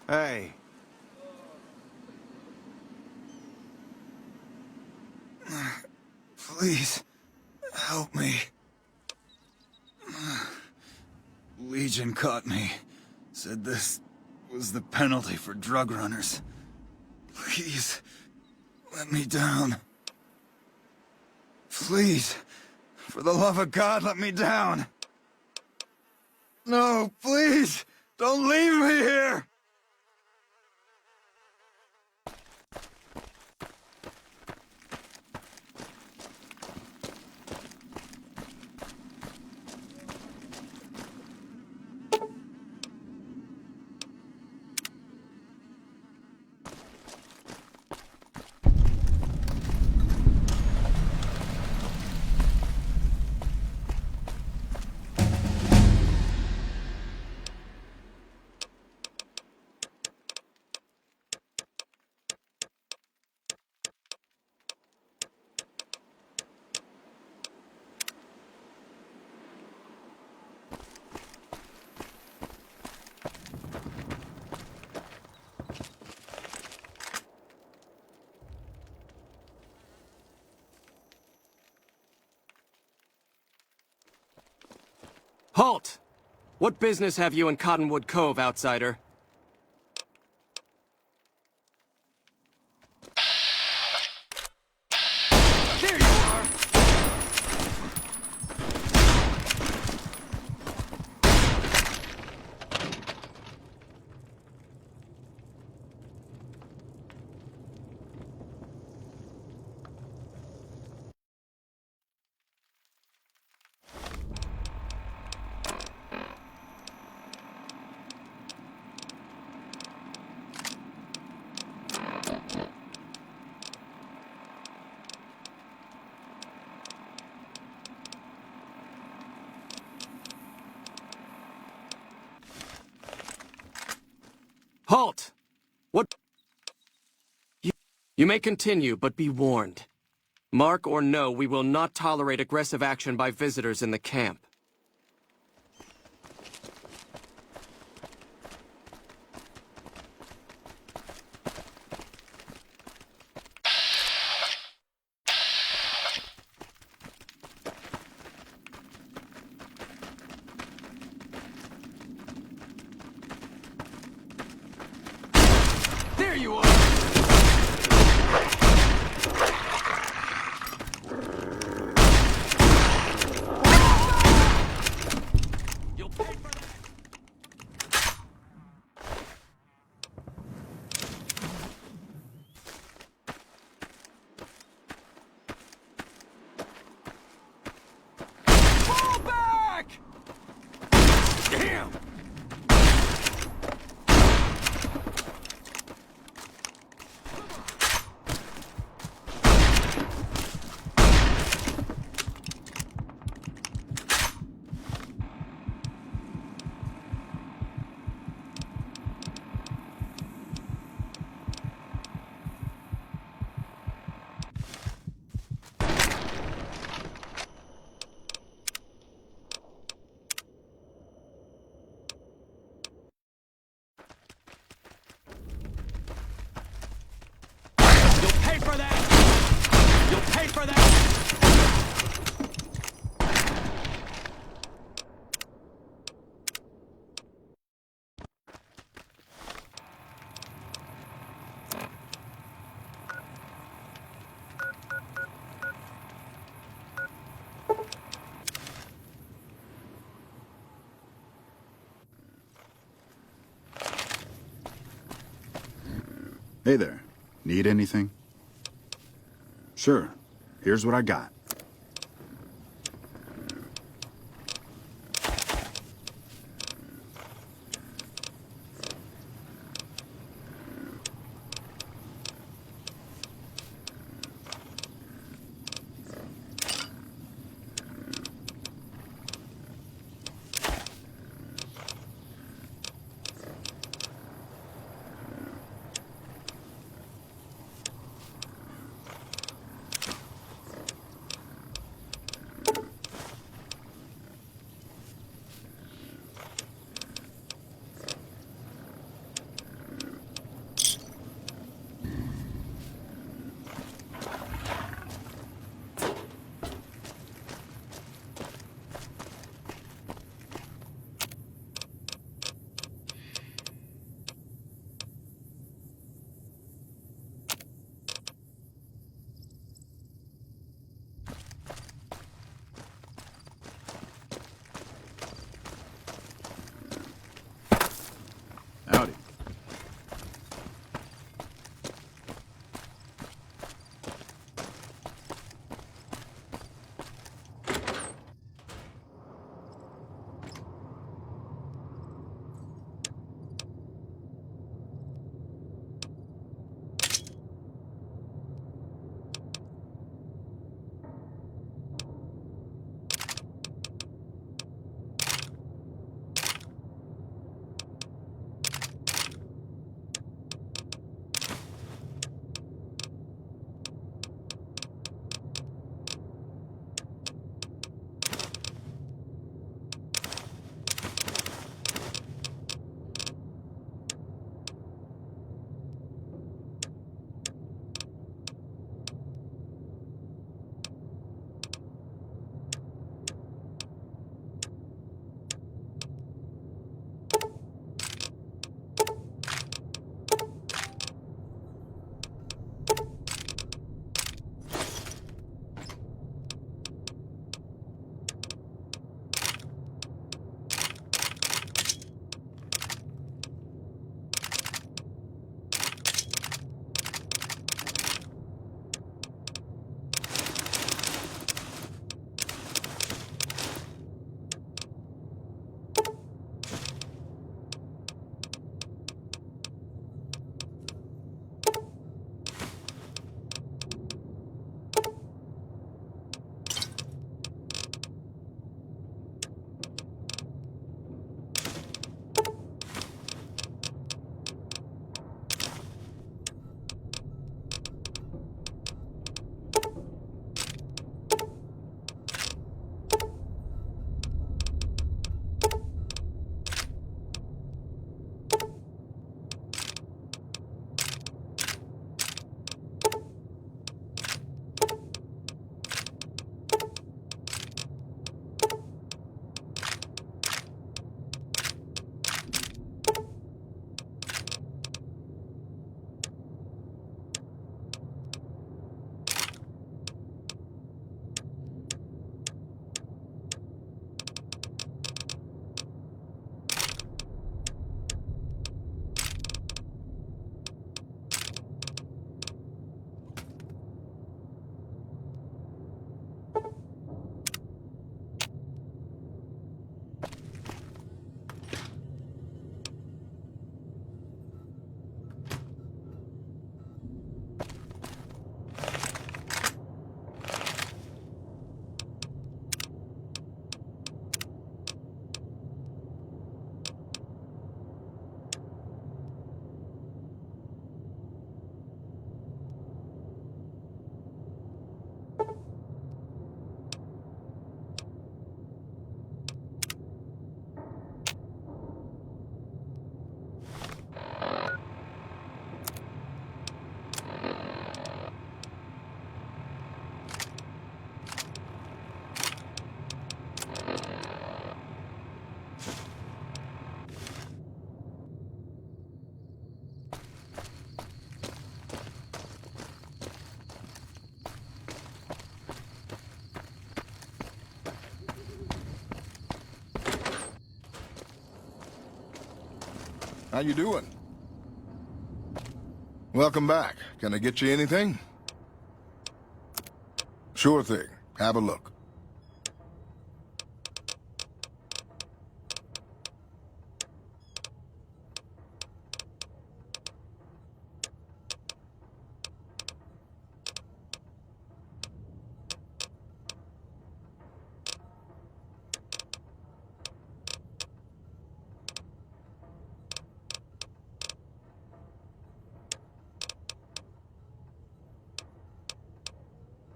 Hey. Please, help me. Legion caught me. Said this was the penalty for drug runners. Please, let me down. Please, for the love of God, let me down. No, please, don't leave me here.
Halt! What business have you in Cottonwood Cove, outsider? There you are! Halt! What? You may continue, but be warned. Mark or no, we will not tolerate aggressive action by visitors in the camp. There you are! You'll pay for that! Fall back! Damn! You'll pay for that! You'll pay for that!
Hey there. Need anything? Sure. Here's what I got.
How you doing? Welcome back. Can I get you anything? Sure thing. Have a look.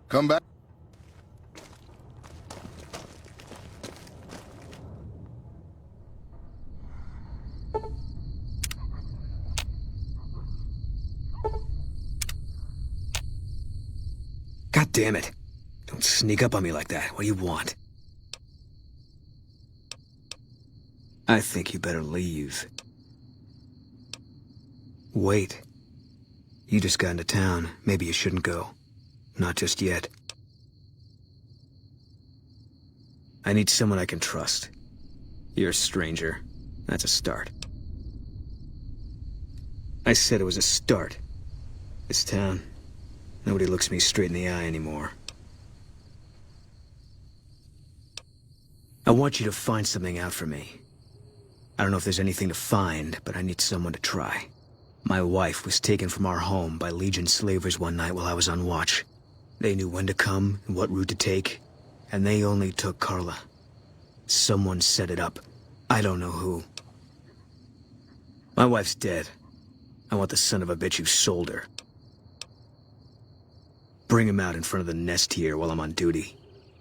Come back.
God damn it. Don't sneak up on me like that. What do you want? I think you better leave. Wait. You just got into town. Maybe you shouldn't go. Not just yet. I need someone I can trust. You're a stranger. That's a start. I said it was a start. This town, nobody looks me straight in the eye anymore. I want you to find something out for me. I don't know if there's anything to find, but I need someone to try. My wife was taken from our home by Legion slavers one night while I was on watch. They knew when to come and what route to take, and they only took Carla. Someone set it up. I don't know who. My wife's dead. I want the son of a bitch who sold her. Bring him out in front of the nest here while I'm on duty.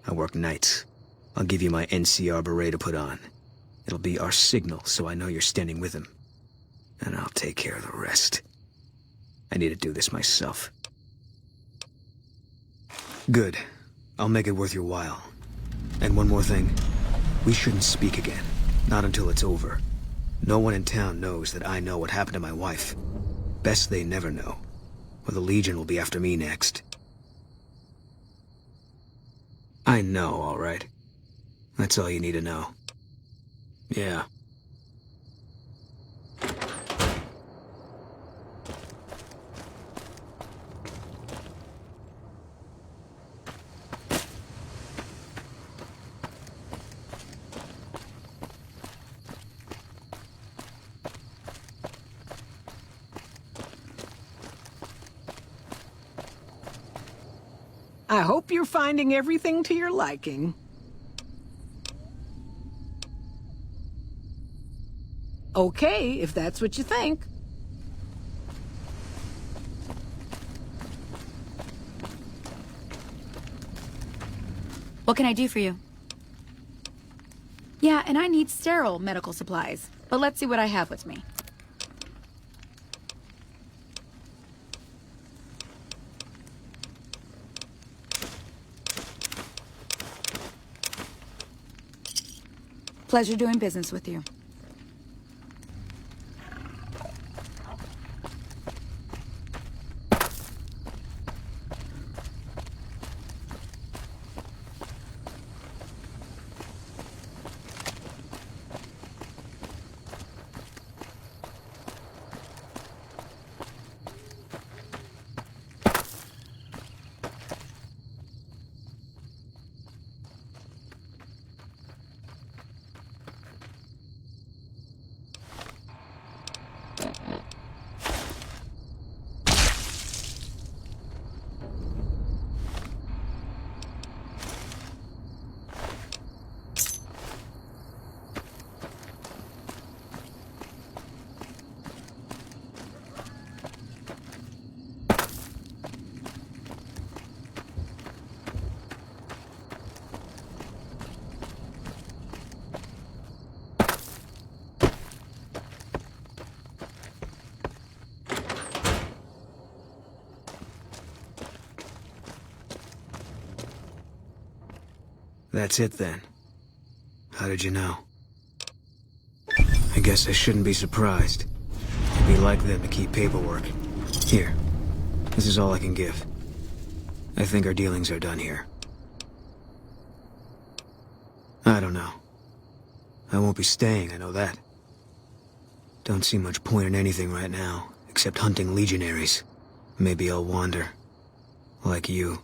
I work nights. I'll give you my NCR beret to put on. It'll be our signal so I know you're standing with him. And I'll take care of the rest. I need to do this myself. Good. I'll make it worth your while. And one more thing. We shouldn't speak again. Not until it's over. No one in town knows that I know what happened to my wife. Best they never know. Or the Legion will be after me next. I know, all right. That's all you need to know. Yeah.
I hope you're finding everything to your liking. Okay, if that's what you think.
What can I do for you? Yeah, and I need sterile medical supplies. But let's see what I have with me. Pleasure doing business with you.
That's it then. How did you know? I guess I shouldn't be surprised. It'd be like them to keep paperwork. Here. This is all I can give. I think our dealings are done here. I don't know. I won't be staying, I know that. Don't see much point in anything right now, except hunting legionaries. Maybe I'll wander. Like you.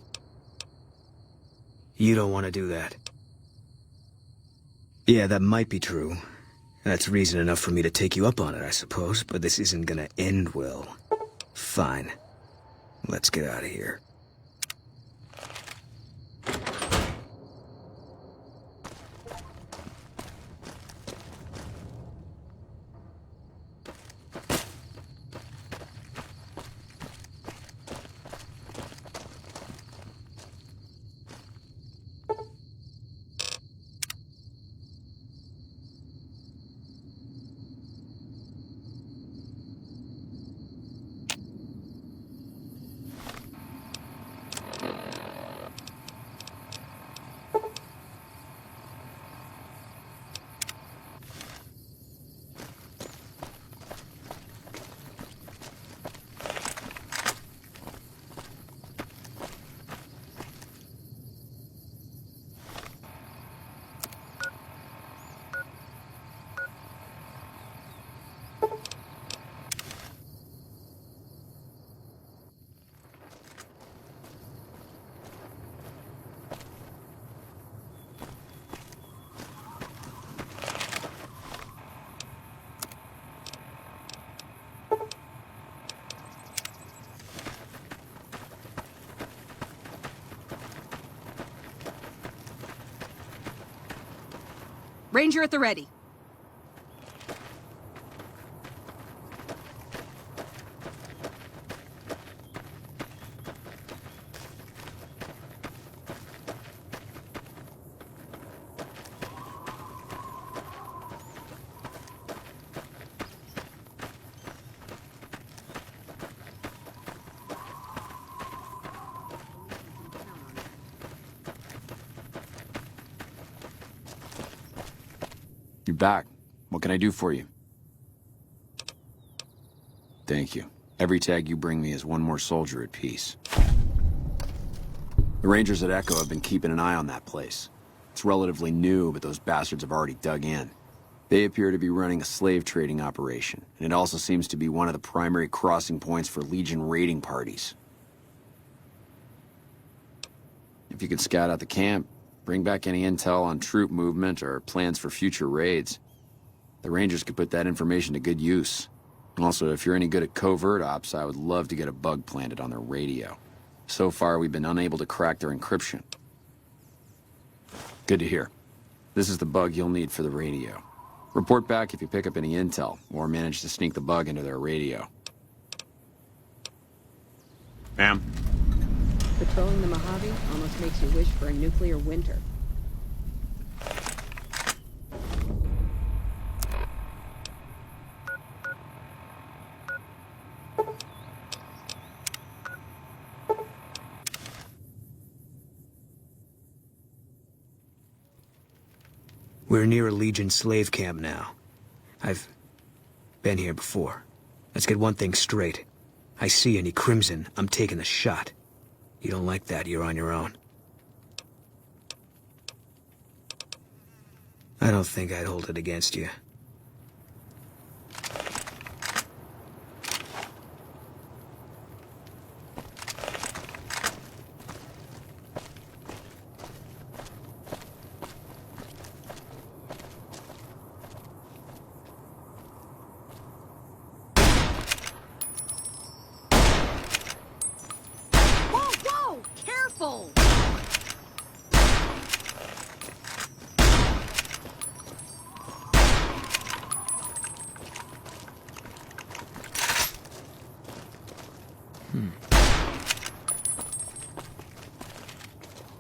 You don't want to do that. Yeah, that might be true. That's reason enough for me to take you up on it, I suppose, but this isn't gonna end well. Fine. Let's get out of here.
Ranger at the ready.
You're back. What can I do for you? Thank you. Every tag you bring me is one more soldier at peace. The Rangers at Echo have been keeping an eye on that place. It's relatively new, but those bastards have already dug in. They appear to be running a slave trading operation, and it also seems to be one of the primary crossing points for Legion raiding parties. If you could scout out the camp, bring back any intel on troop movement or plans for future raids, the Rangers could put that information to good use. Also, if you're any good at covert ops, I would love to get a bug planted on their radio. So far, we've been unable to crack their encryption. Good to hear. This is the bug you'll need for the radio. Report back if you pick up any intel, or manage to sneak the bug into their radio. Ma'am?
Patrolling the Mojave almost makes you wish for a nuclear winter.
We're near a Legion slave camp now. I've been here before. Let's get one thing straight. I see any crimson, I'm taking the shot. You don't like that, you're on your own. I don't think I'd hold it against you.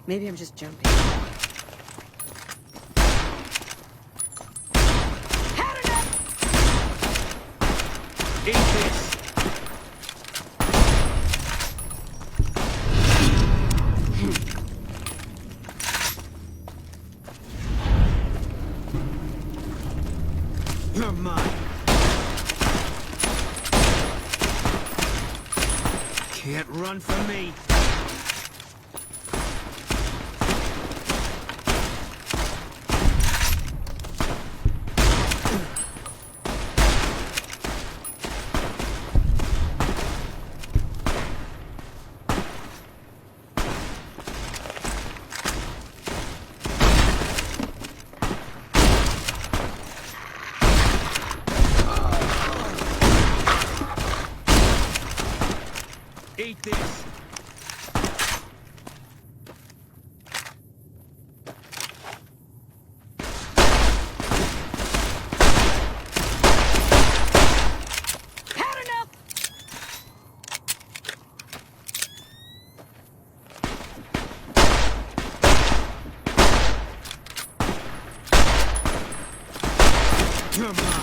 Maybe I'm just jumping.
Eat this!
You're mine. Can't run from me.
this.
You're mine.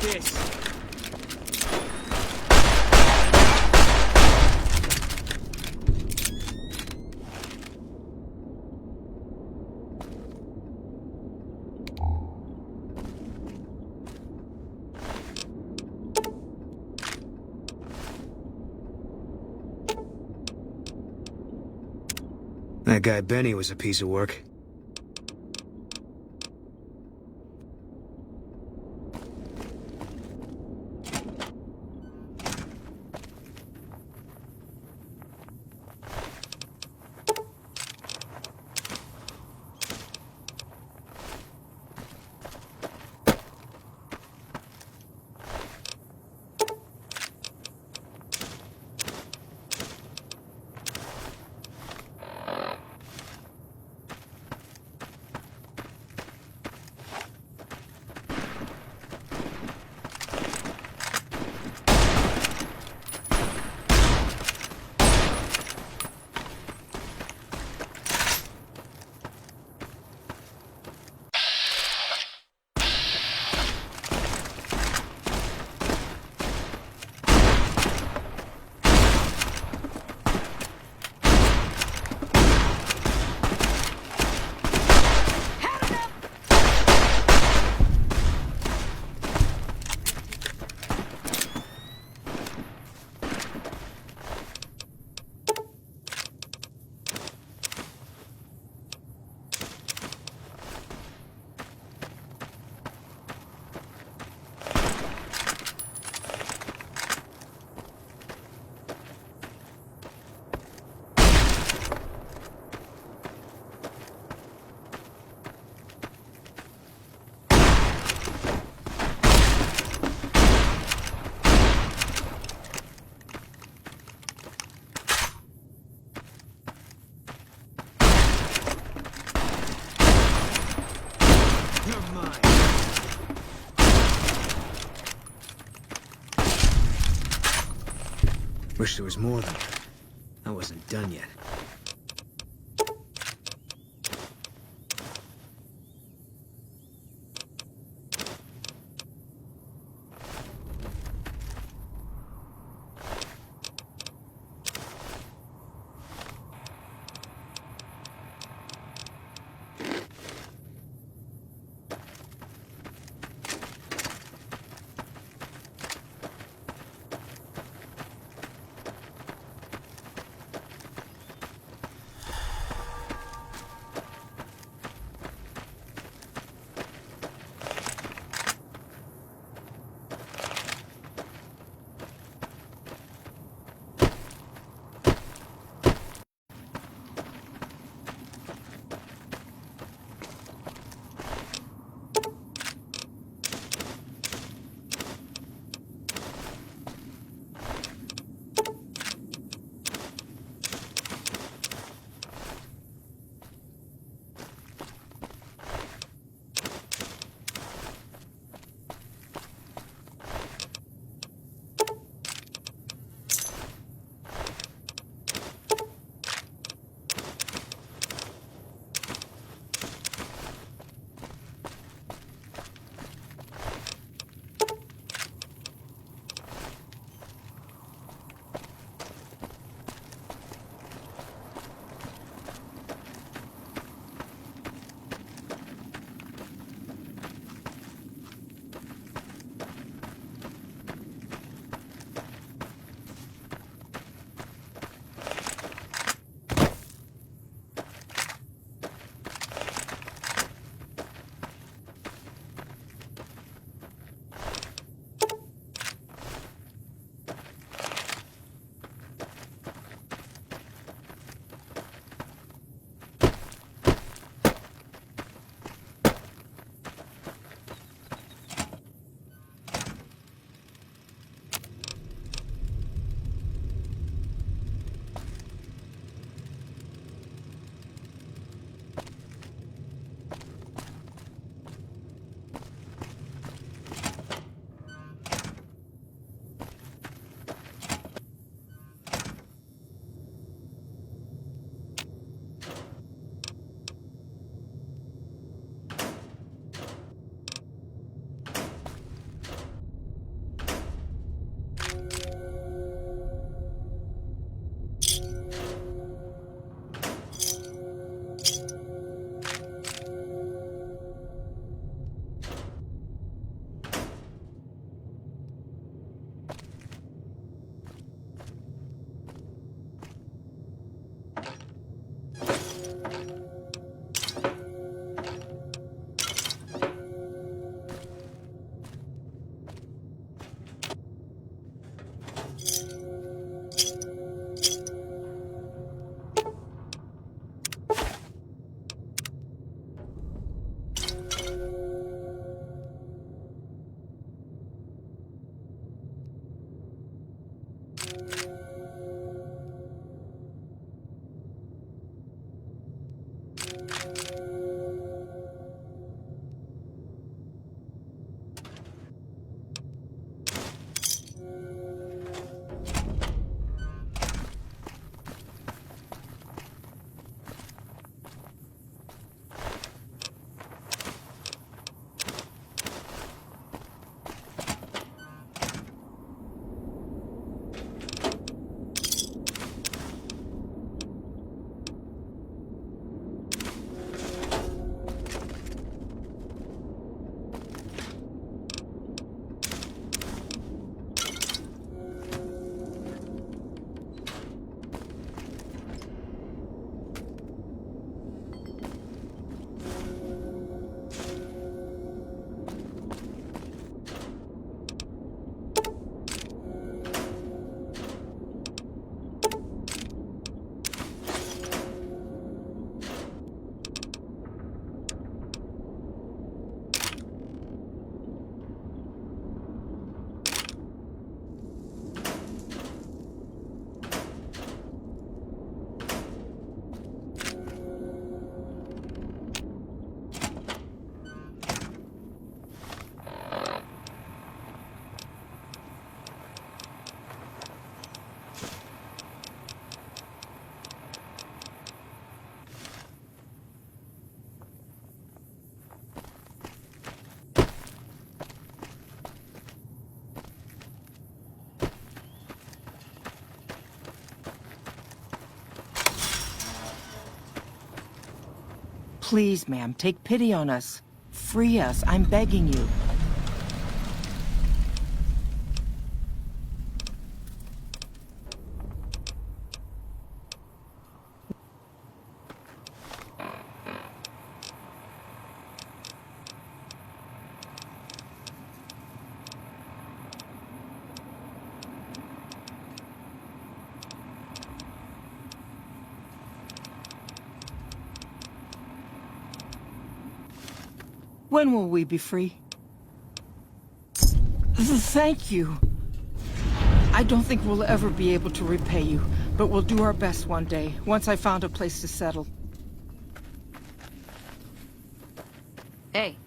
This.
That guy Benny was a piece of work. Wish there was more of them. I wasn't done yet.
Please, ma'am, take pity on us. Free us, I'm begging you. When will we be free? Thank you. I don't think we'll ever be able to repay you, but we'll do our best one day, once I found a place to settle.
Hey.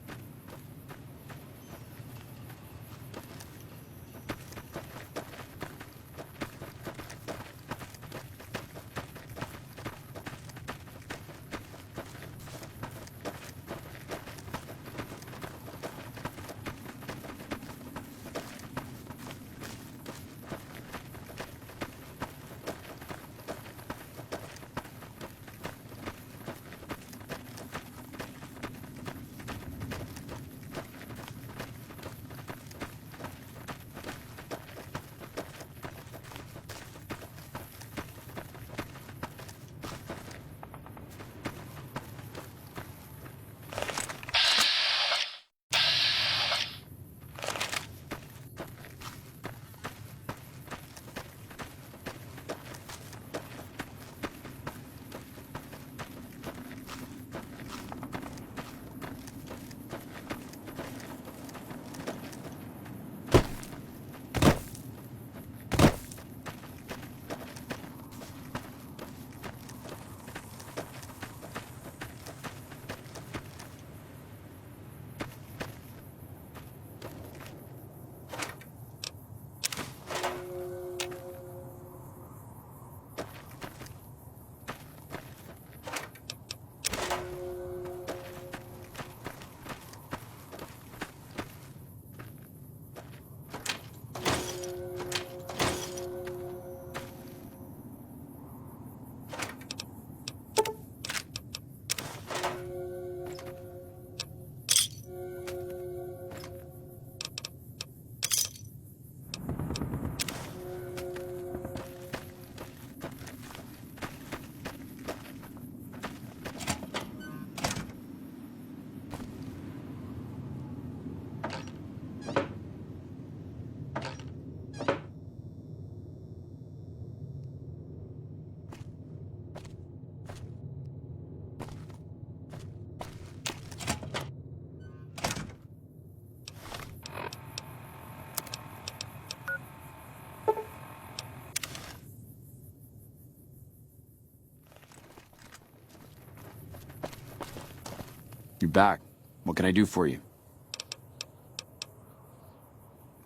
You're back. What can I do for you?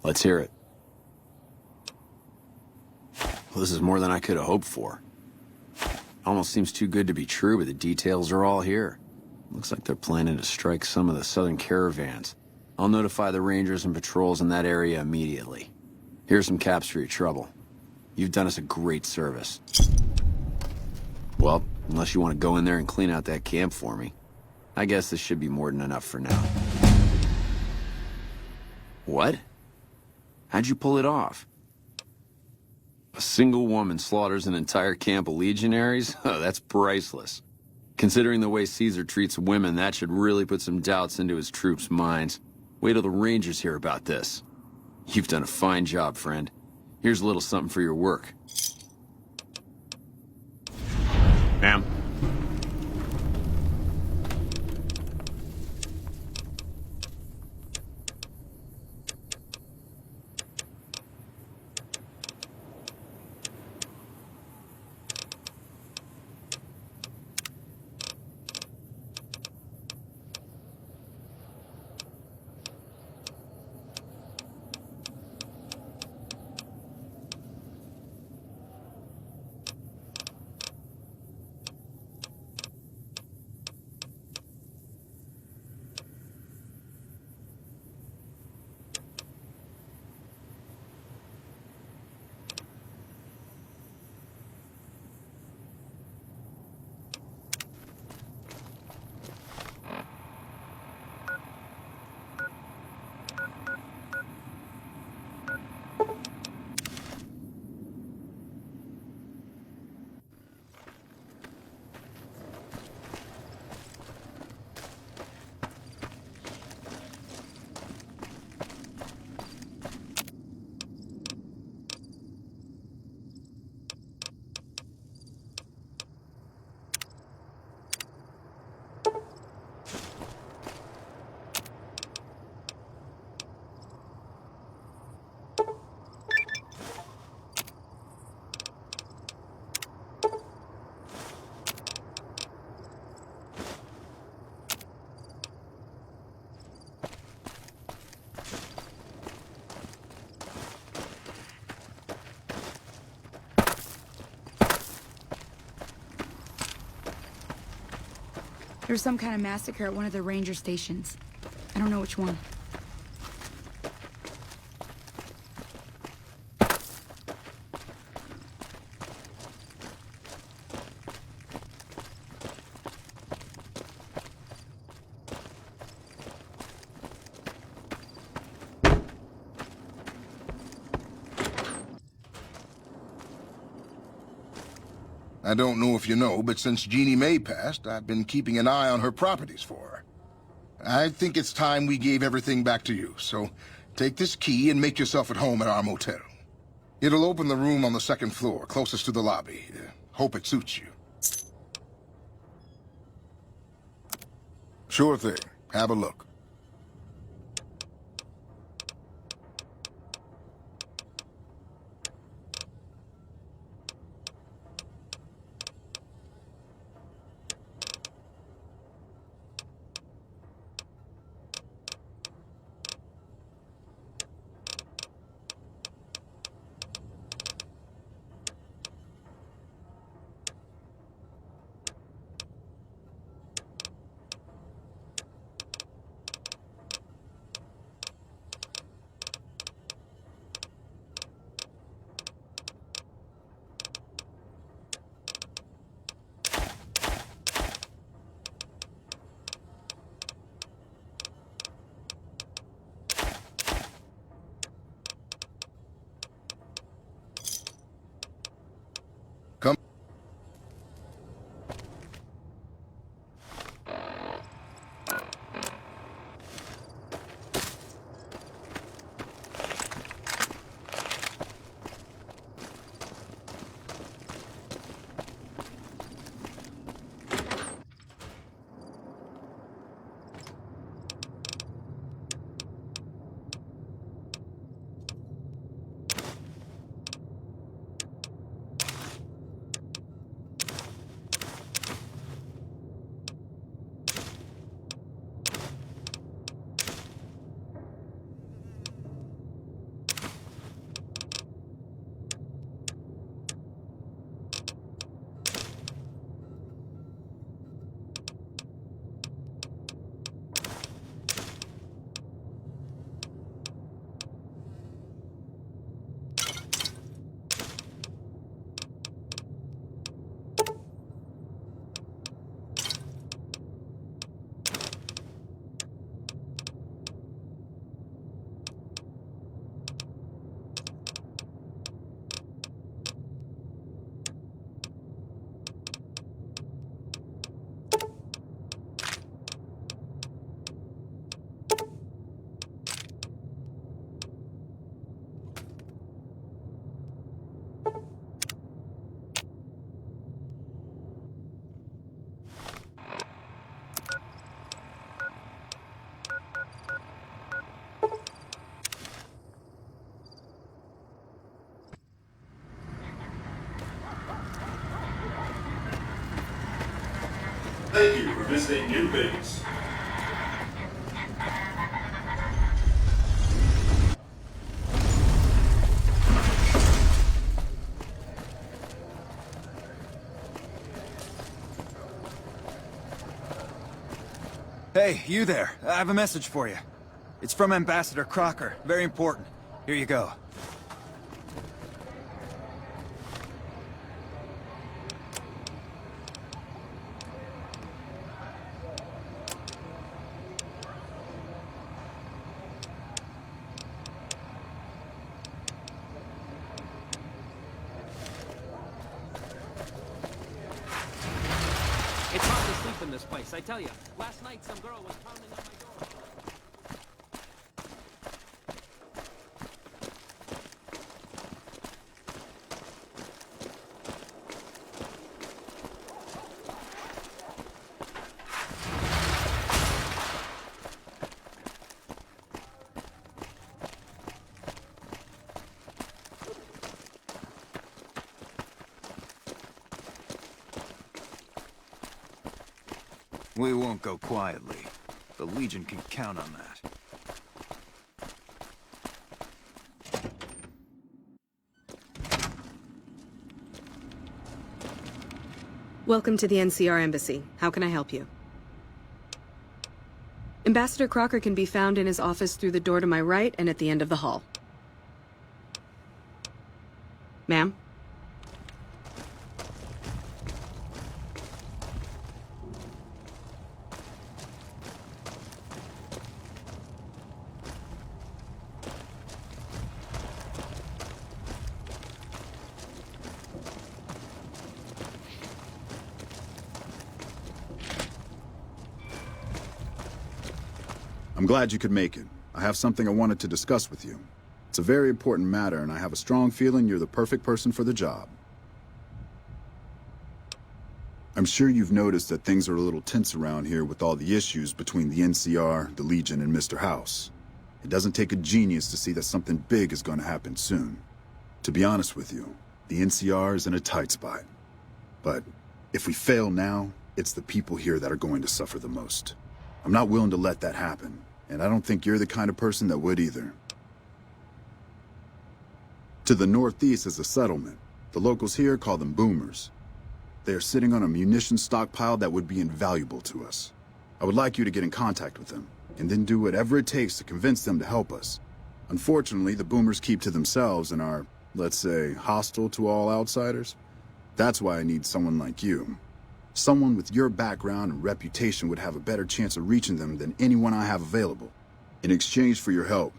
Let's hear it. Well, this is more than I could have hoped for. Almost seems too good to be true, but the details are all here. Looks like they're planning to strike some of the southern caravans. I'll notify the rangers and patrols in that area immediately. Here's some caps for your trouble. You've done us a great service. Well, unless you want to go in there and clean out that camp for me, I guess this should be more than enough for now. What? How'd you pull it off? A single woman slaughters an entire camp of legionaries? Oh, that's priceless. Considering the way Caesar treats women, that should really put some doubts into his troops' minds. Wait till the Rangers hear about this. You've done a fine job, friend. Here's a little something for your work. Ma'am?
There was some kind of massacre at one of the ranger stations. I don't know which one.
I don't know if you know, but since Jeannie Mae passed, I've been keeping an eye on her properties for her. I think it's time we gave everything back to you, so take this key and make yourself at home at our motel. It'll open the room on the second floor, closest to the lobby. Hope it suits you. Sure thing. Have a look. Come.
Thank you for visiting New Vegas.
Hey, you there. I have a message for you. It's from Ambassador Crocker. Very important. Here you go.
It's hard to sleep in this place, I tell you. Last night, some girl was pounding on my door.
We won't go quietly. The Legion can count on that.
Welcome to the NCR Embassy. How can I help you? Ambassador Crocker can be found in his office through the door to my right and at the end of the hall. Ma'am?
I'm glad you could make it. I have something I wanted to discuss with you. It's a very important matter, and I have a strong feeling you're the perfect person for the job. I'm sure you've noticed that things are a little tense around here with all the issues between the NCR, the Legion, and Mr. House. It doesn't take a genius to see that something big is going to happen soon. To be honest with you, the NCR is in a tight spot. But if we fail now, it's the people here that are going to suffer the most. I'm not willing to let that happen, and I don't think you're the kind of person that would either. To the northeast is a settlement. The locals here call them boomers. They are sitting on a munitions stockpile that would be invaluable to us. I would like you to get in contact with them, and then do whatever it takes to convince them to help us. Unfortunately, the boomers keep to themselves and are, let's say, hostile to all outsiders. That's why I need someone like you. Someone with your background and reputation would have a better chance of reaching them than anyone I have available. In exchange for your help,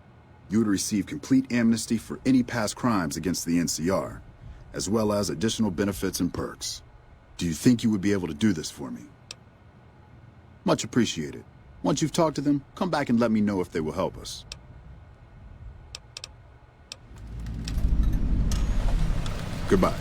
you would receive complete amnesty for any past crimes against the NCR, as well as additional benefits and perks. Do you think you would be able to do this for me? Much appreciated. Once you've talked to them, come back and let me know if they will help us. Goodbye.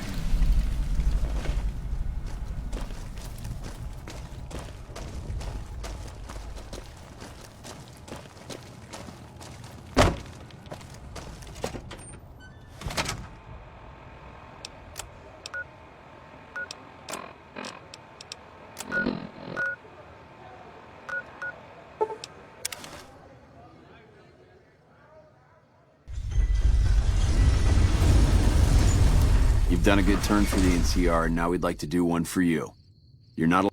You've done a good turn for the NCR, and now we'd like to do one for you. You're not al-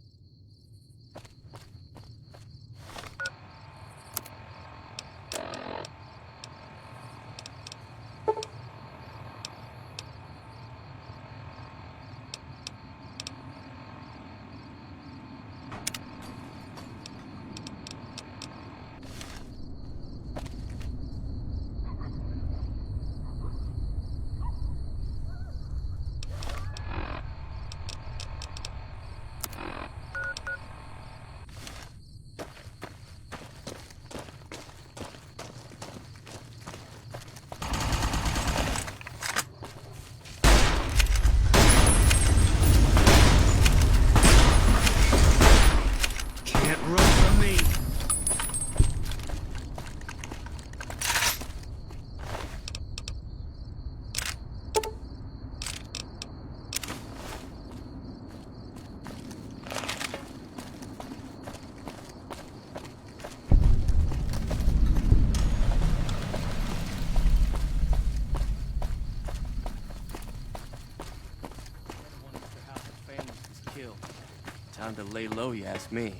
Time to lay low, you ask me.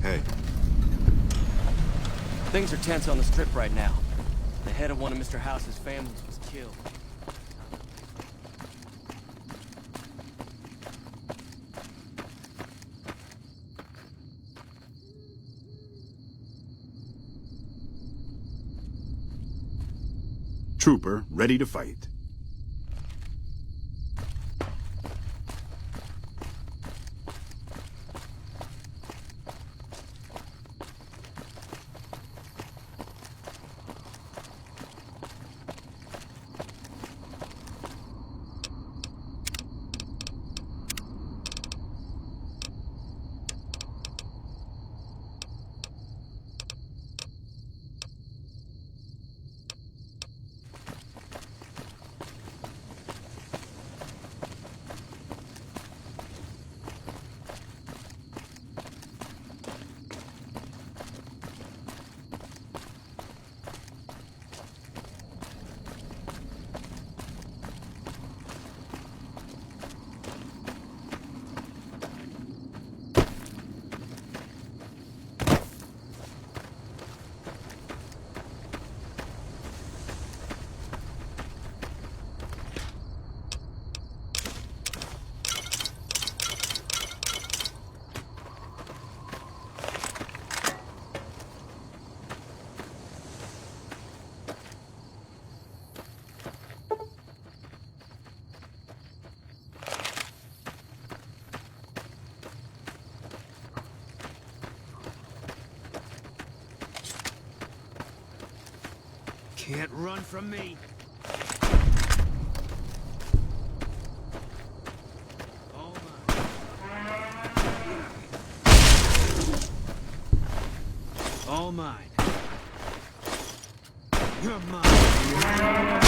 Hey.
Things are tense on the strip right now. The head of one of Mr. House's families was killed.
Trooper, ready to fight.
can't run from me. All mine. You're mine.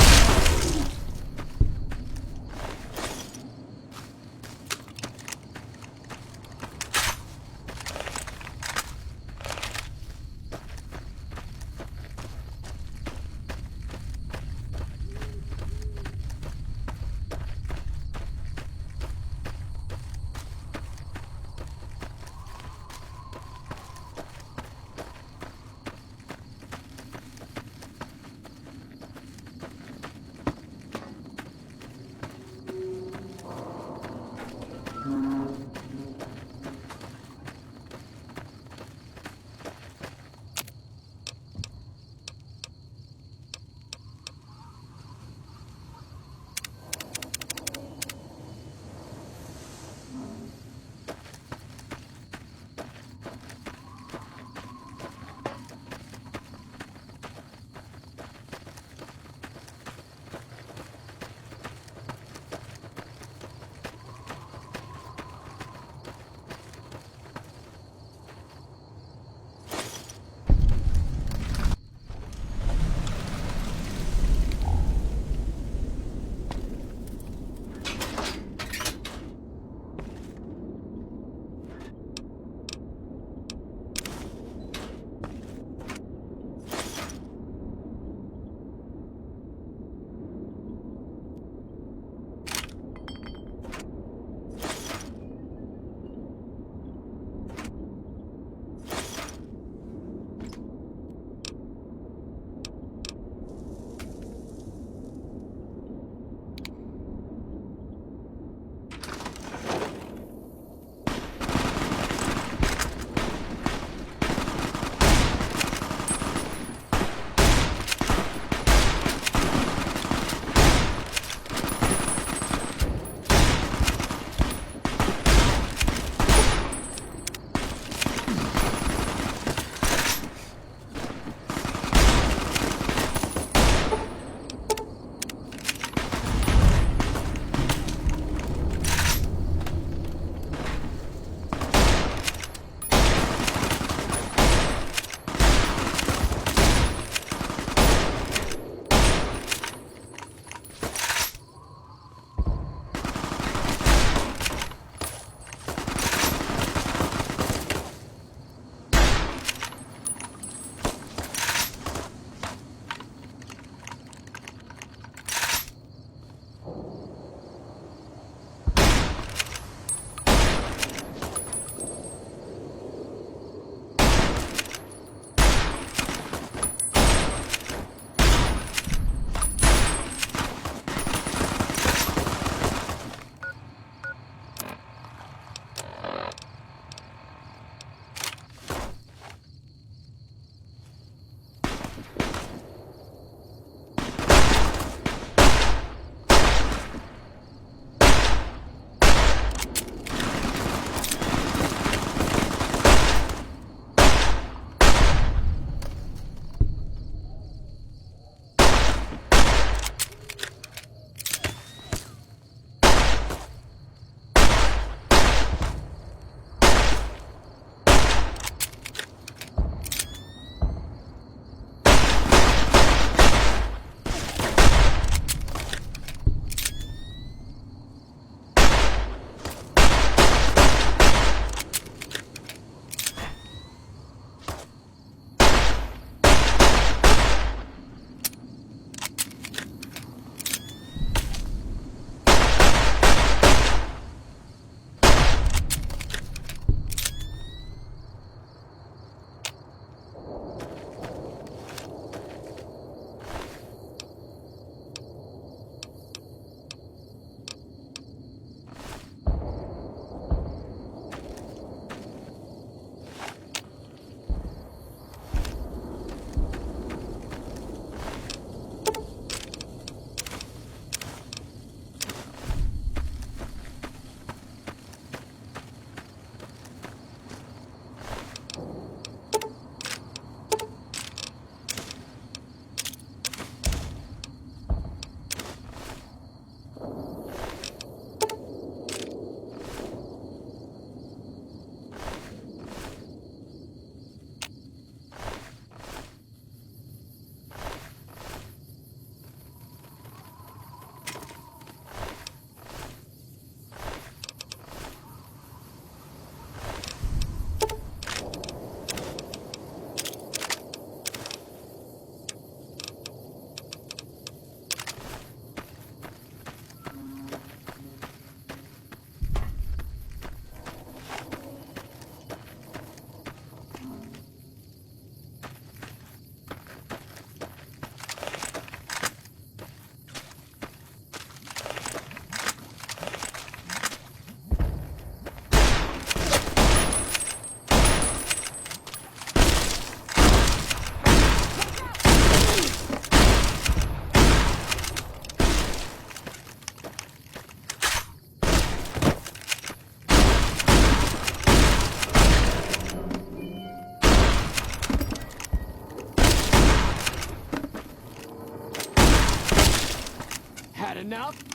Had enough?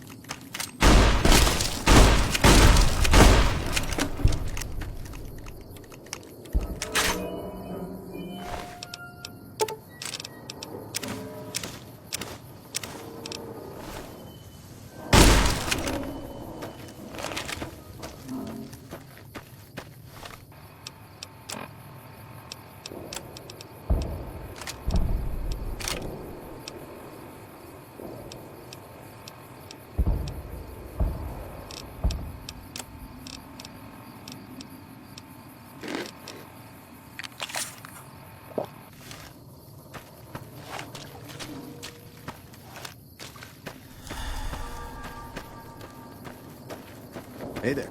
Hey there.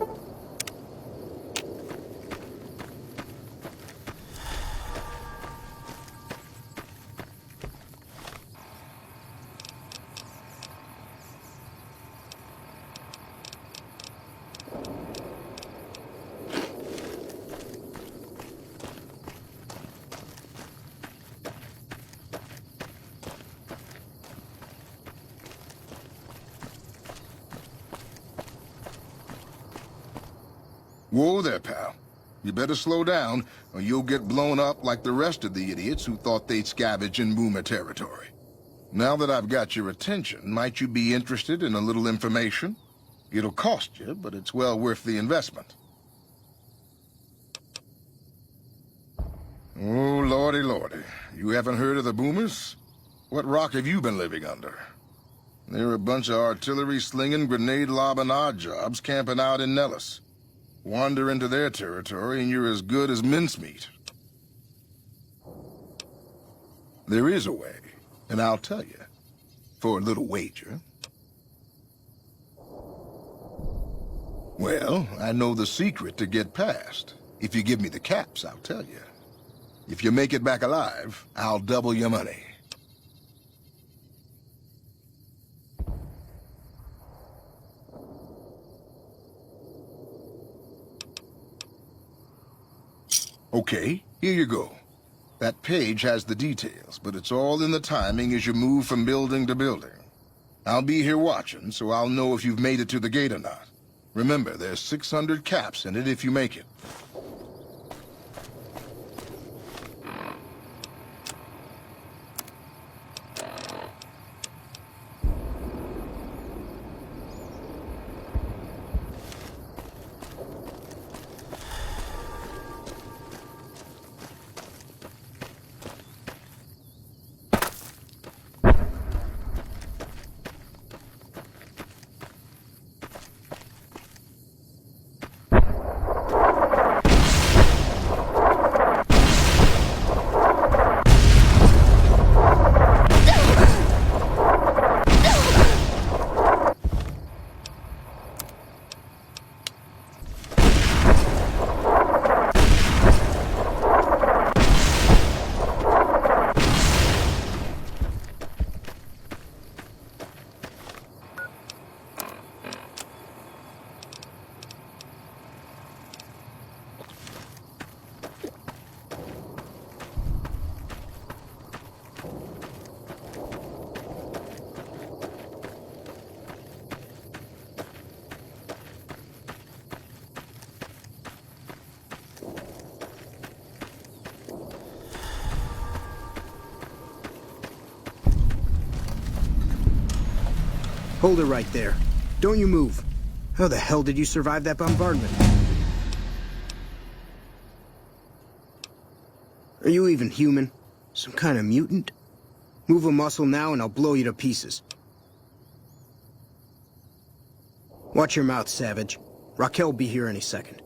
Whoa there, pal. You better slow down, or you'll get blown up like the rest of the idiots who thought they'd scavenge in Boomer territory. Now that I've got your attention, might you be interested in a little information? It'll cost you, but it's well worth the investment. Oh, lordy, lordy. You haven't heard of the Boomers? What rock have you been living under? They're a bunch of artillery-slinging, grenade-lobbing odd jobs camping out in Nellis. Wander into their territory and you're as good as mincemeat. There is a way, and I'll tell you. For a little wager. Well, I know the secret to get past. If you give me the caps, I'll tell you. If you make it back alive, I'll double your money. Okay, here you go. That page has the details, but it's all in the timing as you move from building to building. I'll be here watching, so I'll know if you've made it to the gate or not. Remember, there's 600 caps in it if you make it.
Hold it right there. Don't you move. How the hell did you survive that bombardment? Are you even human? Some kind of mutant? Move a muscle now and I'll blow you to pieces. Watch your mouth, Savage. Raquel will be here any second.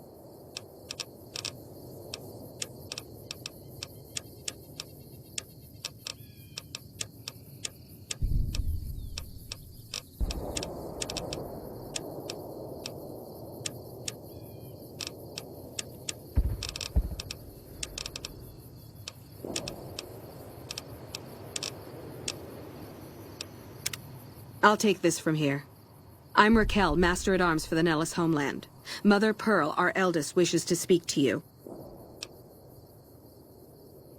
I'll take this from here. I'm Raquel, Master-at-Arms for the Nellis homeland. Mother Pearl, our eldest, wishes to speak to you.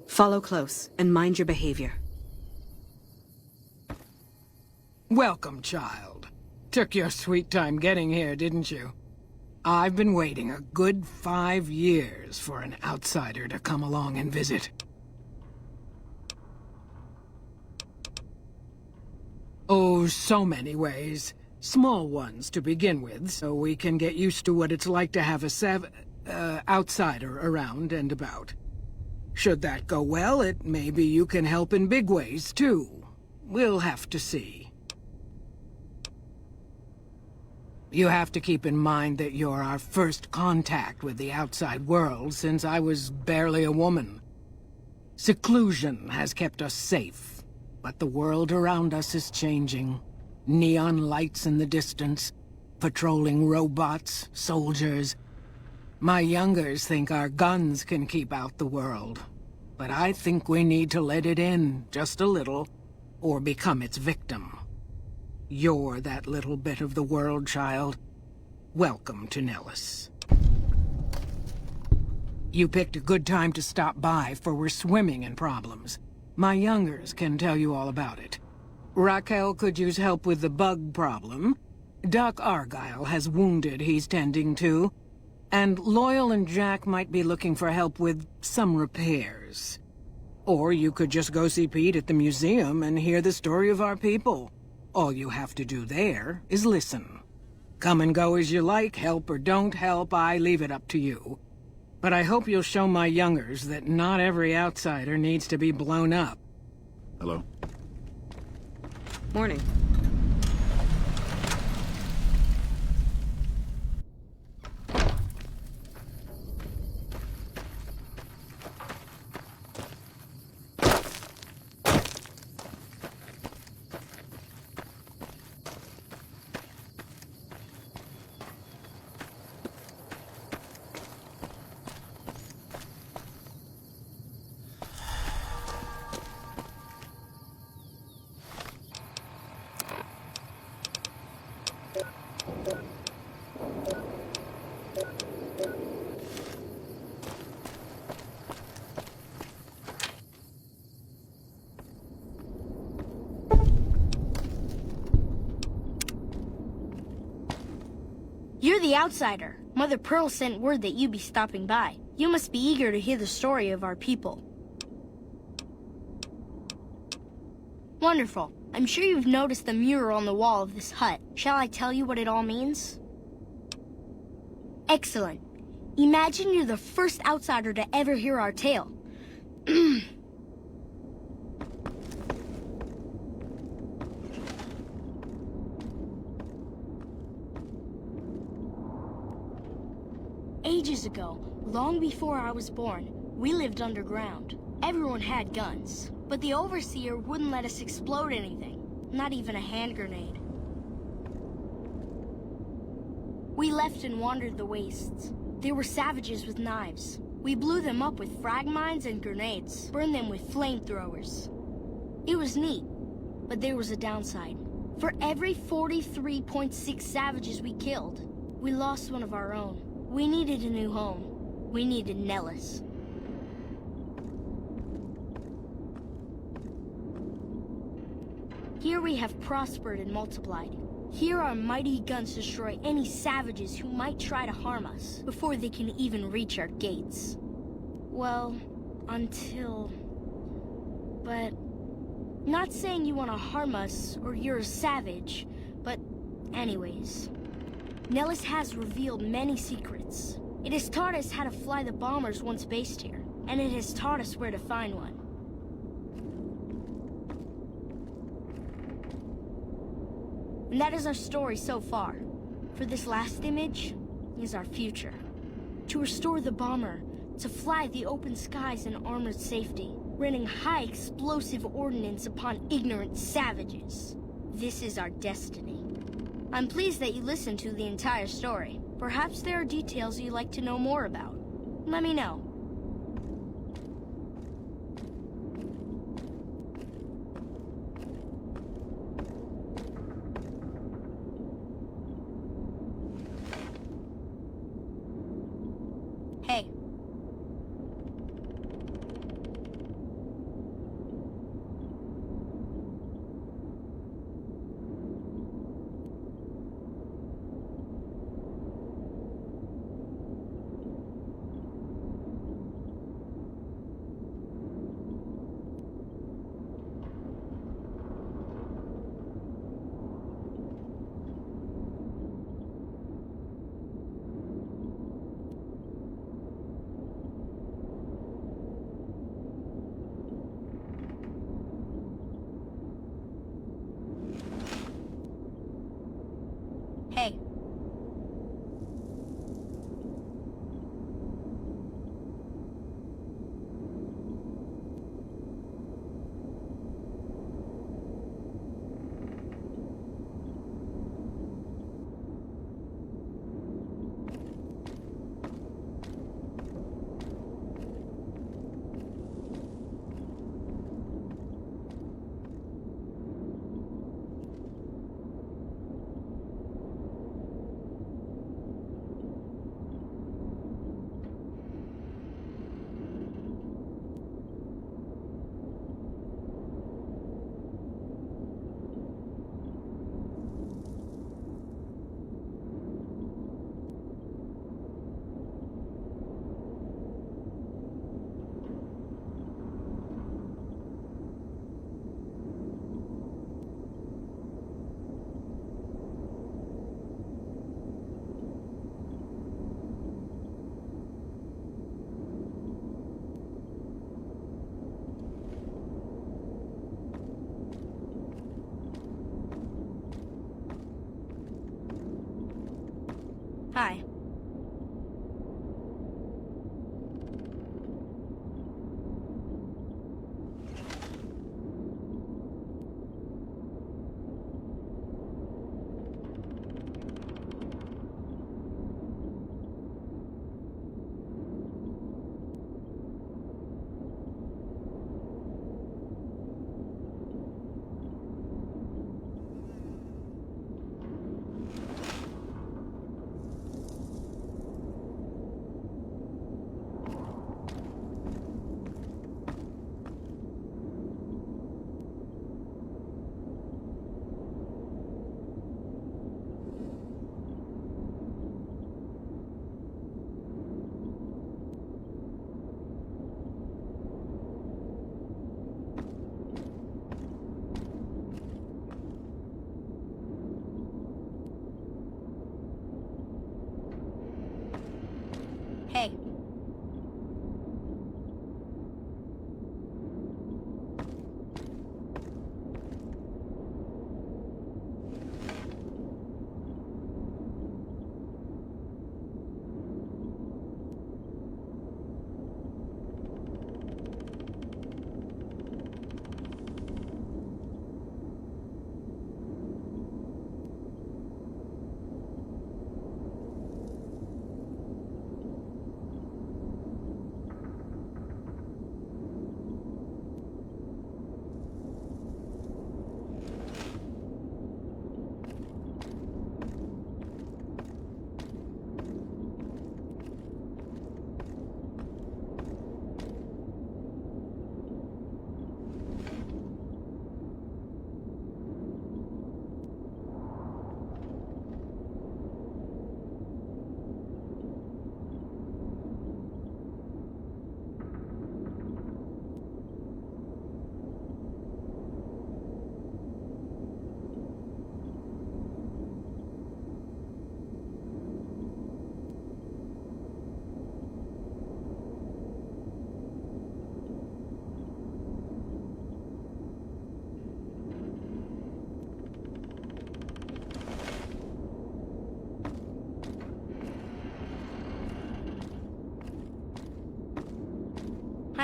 Follow close and mind your behavior.
Welcome, child. Took your sweet time getting here, didn't you? I've been waiting a good 5 years for an outsider to come along and visit. Oh, so many ways. Small ones to begin with, so we can get used to what it's like to have a outsider around and about. Should that go well, maybe you can help in big ways, too. We'll have to see. You have to keep in mind that you're our first contact with the outside world since I was barely a woman. Seclusion has kept us safe, but the world around us is changing. Neon lights in the distance, patrolling robots, soldiers. My youngers think our guns can keep out the world, but I think we need to let it in just a little, or become its victim. You're that little bit of the world, child. Welcome to Nellis. You picked a good time to stop by, for we're swimming in problems. My youngers can tell you all about it. Raquel could use help with the bug problem. Doc Argyle has wounded he's tending to. And Loyal and Jack might be looking for help with some repairs. Or you could just go see Pete at the museum and hear the story of our people. All you have to do there is listen. Come and go as you like, help or don't help, I leave it up to you. But I hope you'll show my youngers that not every outsider needs to be blown up.
Hello?
Morning.
You're the outsider. Mother Pearl sent word that you'd be stopping by. You must be eager to hear the story of our people. Wonderful. I'm sure you've noticed the mural on the wall of this hut. Shall I tell you what it all means? Excellent. Imagine you're the first outsider to ever hear our tale. Ages ago, long before I was born, we lived underground. Everyone had guns, but the Overseer wouldn't let us explode anything, not even a hand grenade. We left and wandered the wastes. There were savages with knives. We blew them up with frag mines and grenades, burned them with flamethrowers. It was neat, but there was a downside. For every 43.6 savages we killed, we lost one of our own. We needed a new home. We needed Nellis. Here we have prospered and multiplied. Here our mighty guns destroy any savages who might try to harm us before they can even reach our gates. Well, until... But... Not saying you want to harm us or you're a savage, but anyways... Nellis has revealed many secrets. It has taught us how to fly the bombers once based here, and it has taught us where to find one. And that is our story so far. For this last image is our future. To restore the bomber, to fly the open skies in armored safety, raining high explosive ordnance upon ignorant savages. This is our destiny. I'm pleased that you listened to the entire story. Perhaps there are details you'd like to know more about. Let me know. Hey.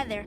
Hi there.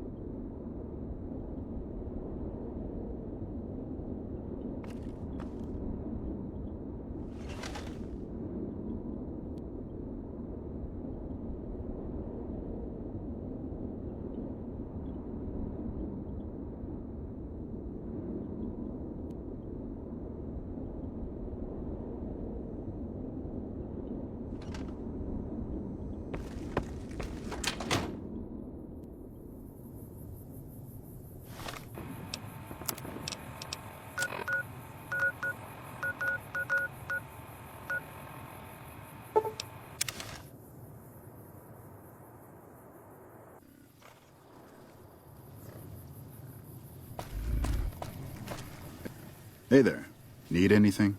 Hey there. Need anything?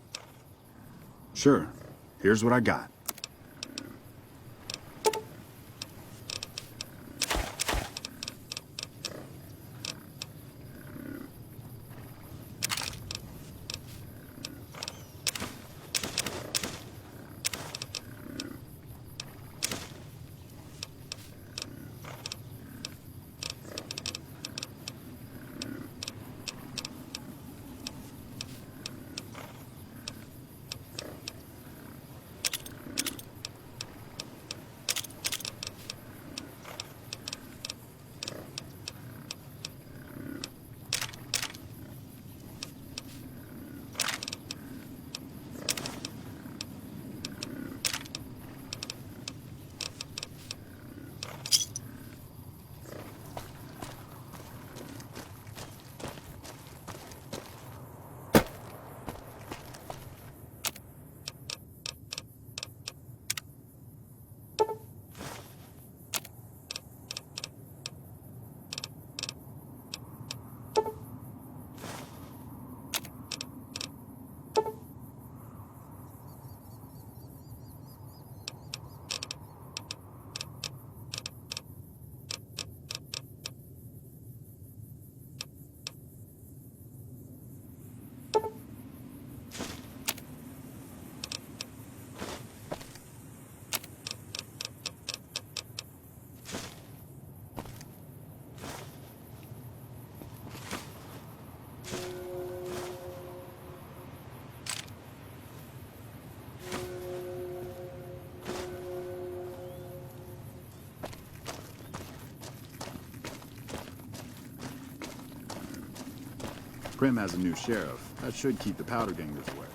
Sure. Here's what I got. Prim has a new sheriff. That should keep the powder gangers away.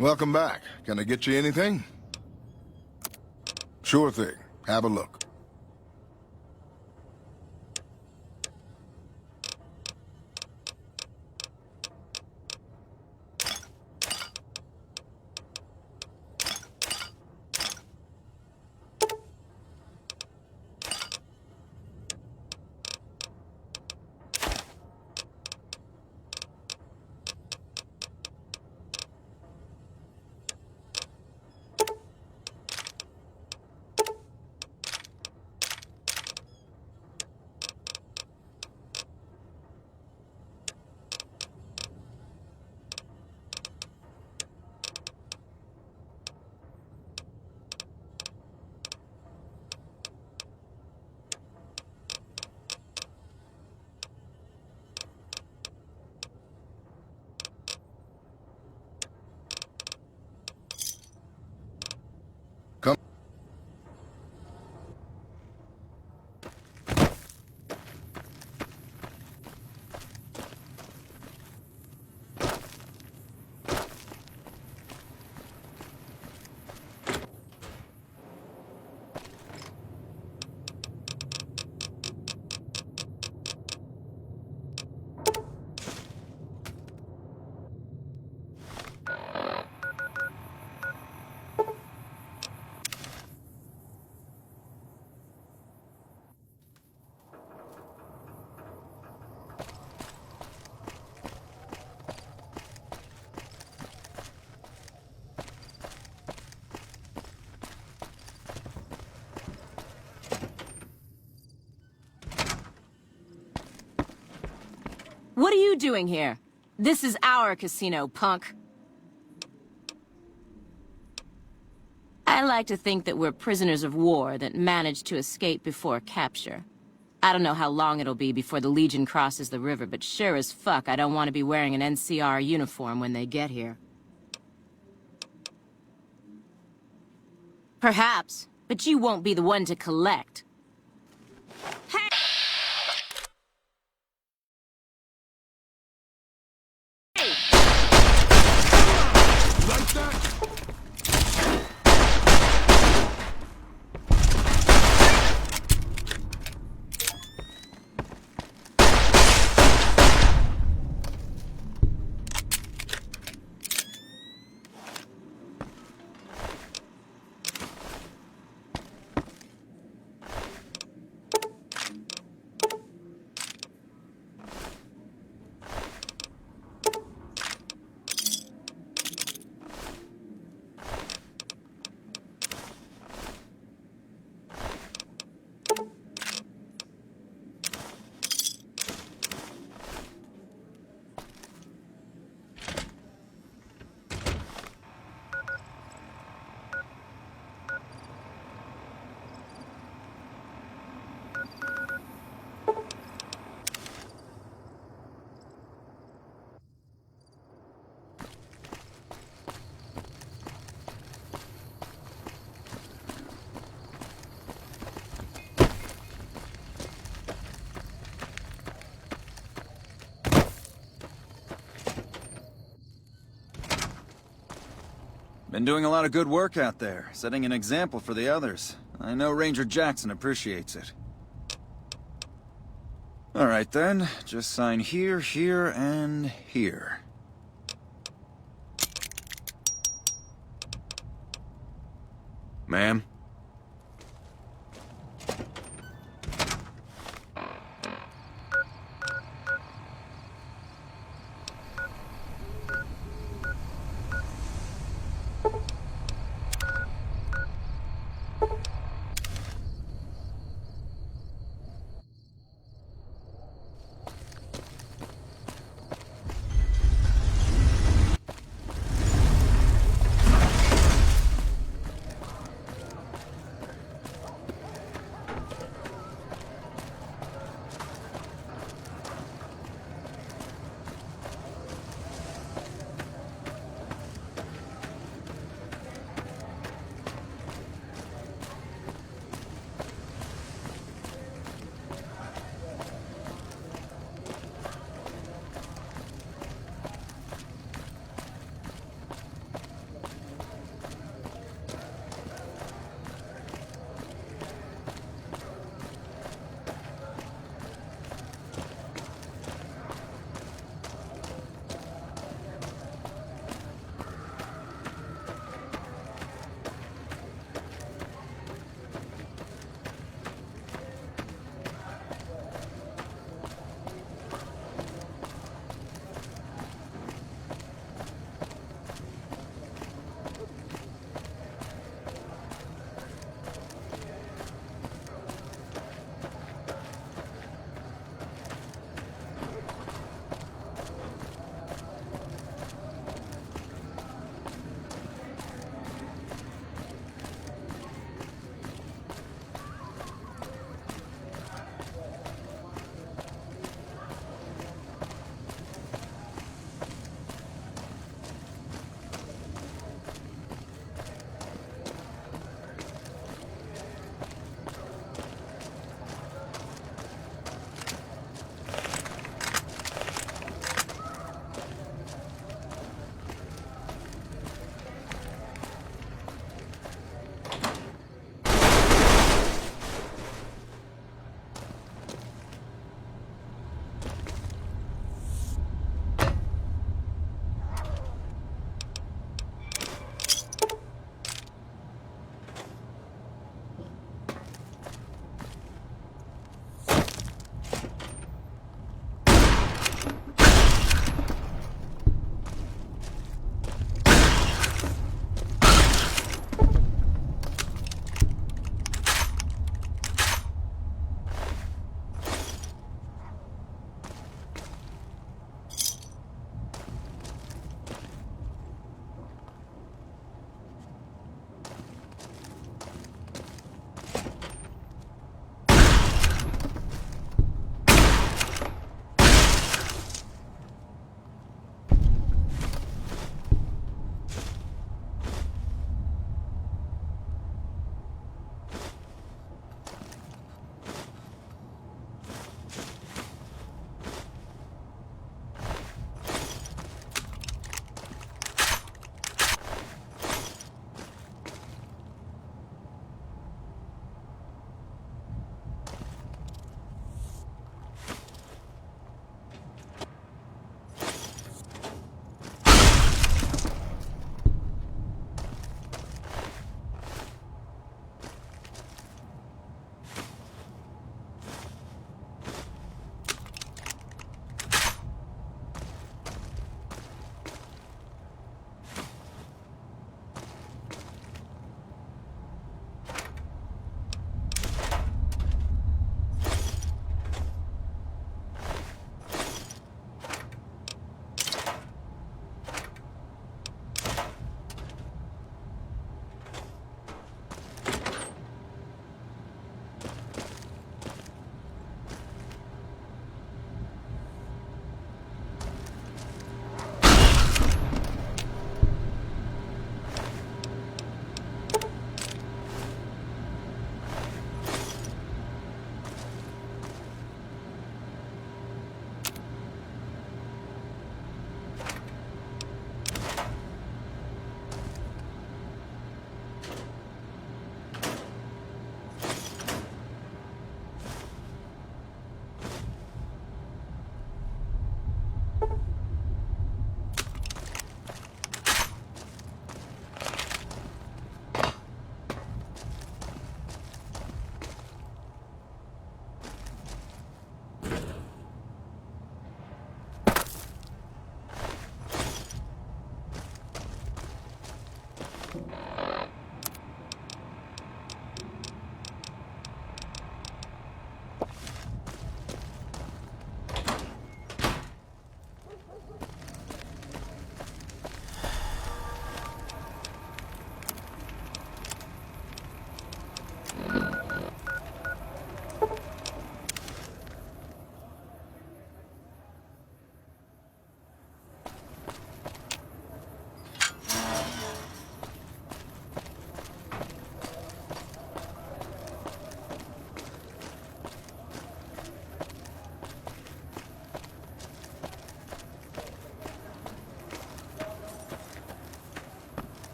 Welcome back. Can I get you anything? Sure thing. Have a look.
What are you doing here? This is our casino, punk. I like to think that we're prisoners of war that managed to escape before capture. I don't know how long it'll be before the Legion crosses the river, but sure as fuck I don't want to be wearing an NCR uniform when they get here. Perhaps, but you won't be the one to collect. Hey!
Like that?
Been doing a lot of good work out there, setting an example for the others. I know Ranger Jackson appreciates it. Alright then, just sign here, here, and here. Ma'am?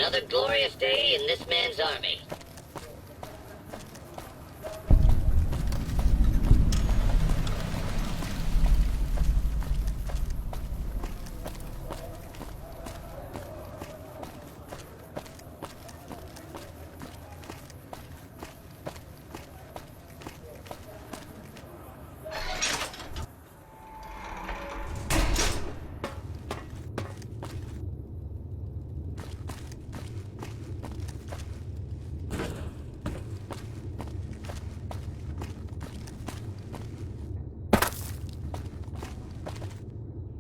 Another glorious day in this man's army.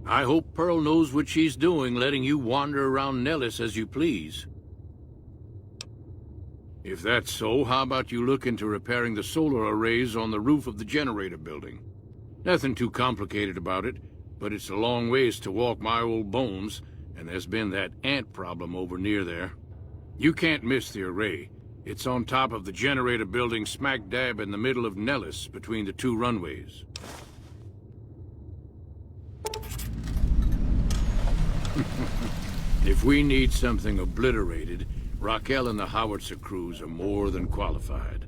I hope Pearl knows what she's doing, letting you wander around Nellis as you please. If that's so, how about you look into repairing the solar arrays on the roof of the generator building? Nothing too complicated about it, but it's a long ways to walk my old bones, and there's been that ant problem over near there. You can't miss the array. It's on top of the generator building smack dab in the middle of Nellis, between the two runways. If we need something obliterated, Raquel and the howitzer crews are more than qualified.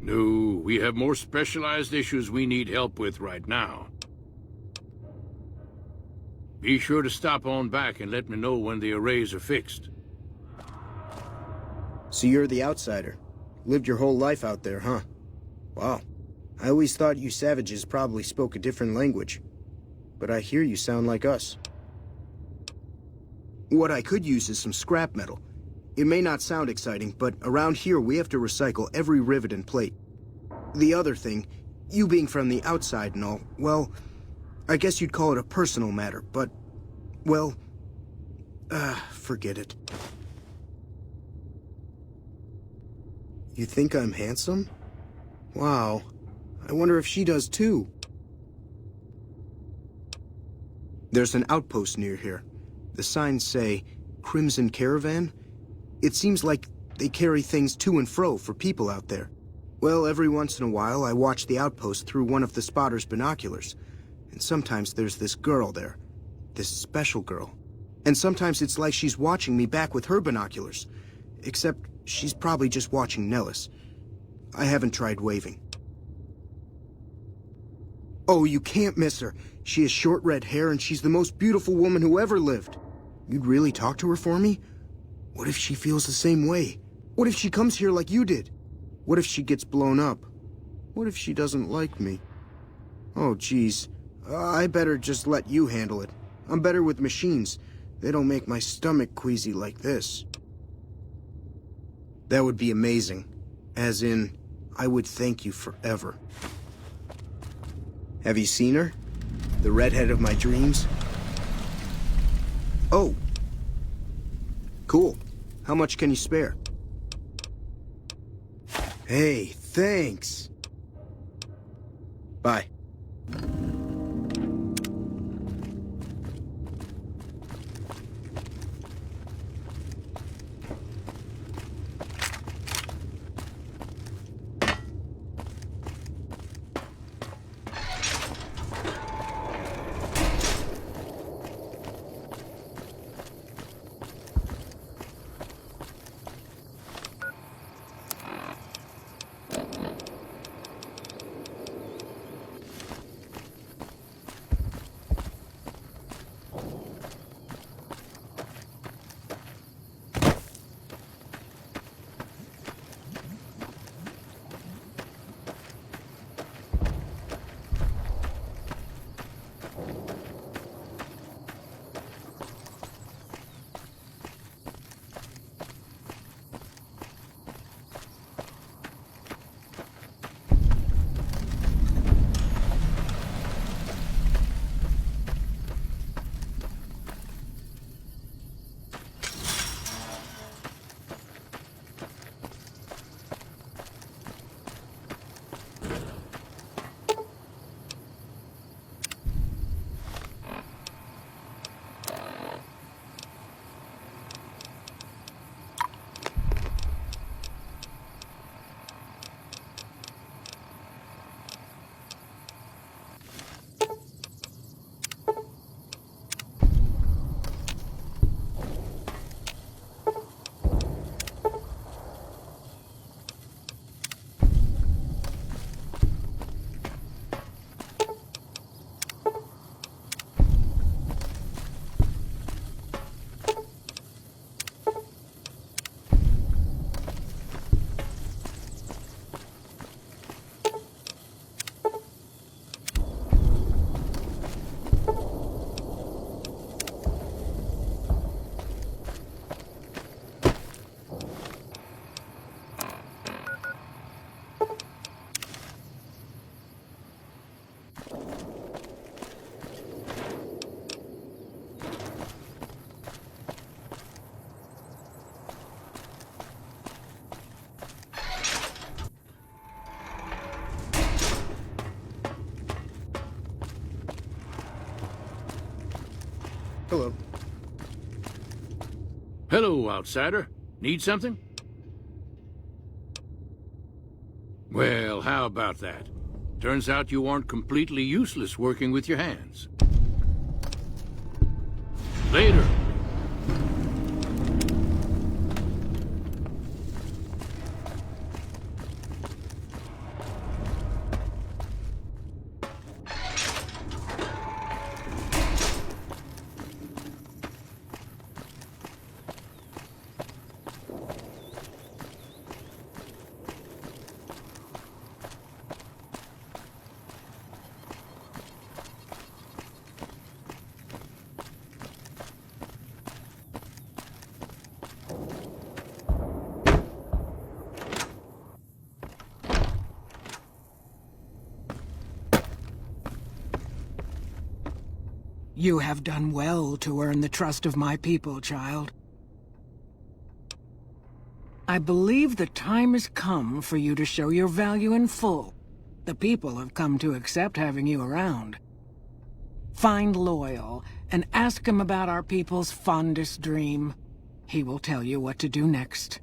No, we have more specialized issues we need help with right now. Be sure to stop on back and let me know when the arrays are fixed.
So you're the outsider. Lived your whole life out there, huh? Wow. I always thought you savages probably spoke a different language. But I hear you sound like us. What I could use is some scrap metal. It may not sound exciting, but around here we have to recycle every rivet and plate. The other thing, you being from the outside and all, well, I guess you'd call it a personal matter, but, well, forget it. You think I'm handsome? Wow. I wonder if she does too. There's an outpost near here. The signs say, Crimson Caravan. It seems like they carry things to and fro for people out there. Well, every once in a while, I watch the outpost through one of the spotter's binoculars. And sometimes there's this girl there. This special girl. And sometimes it's like she's watching me back with her binoculars. Except she's probably just watching Nellis. I haven't tried waving. Oh, you can't miss her. She has short red hair and she's the most beautiful woman who ever lived. You'd really talk to her for me? What if she feels the same way? What if she comes here like you did? What if she gets blown up? What if she doesn't like me? Oh, geez. I better just let you handle it. I'm better with machines. They don't make my stomach queasy like this. That would be amazing. As in, I would thank you forever. Have you seen her? The redhead of my dreams? Oh. Cool. How much can you spare? Hey, thanks. Bye. Hello.
Hello, outsider. Need something? Well, how about that? Turns out you aren't completely useless working with your hands. Later.
You have done well to earn the trust of my people, child. I believe the time has come for you to show your value in full. The people have come to accept having you around. Find Loyal and ask him about our people's fondest dream. He will tell you what to do next.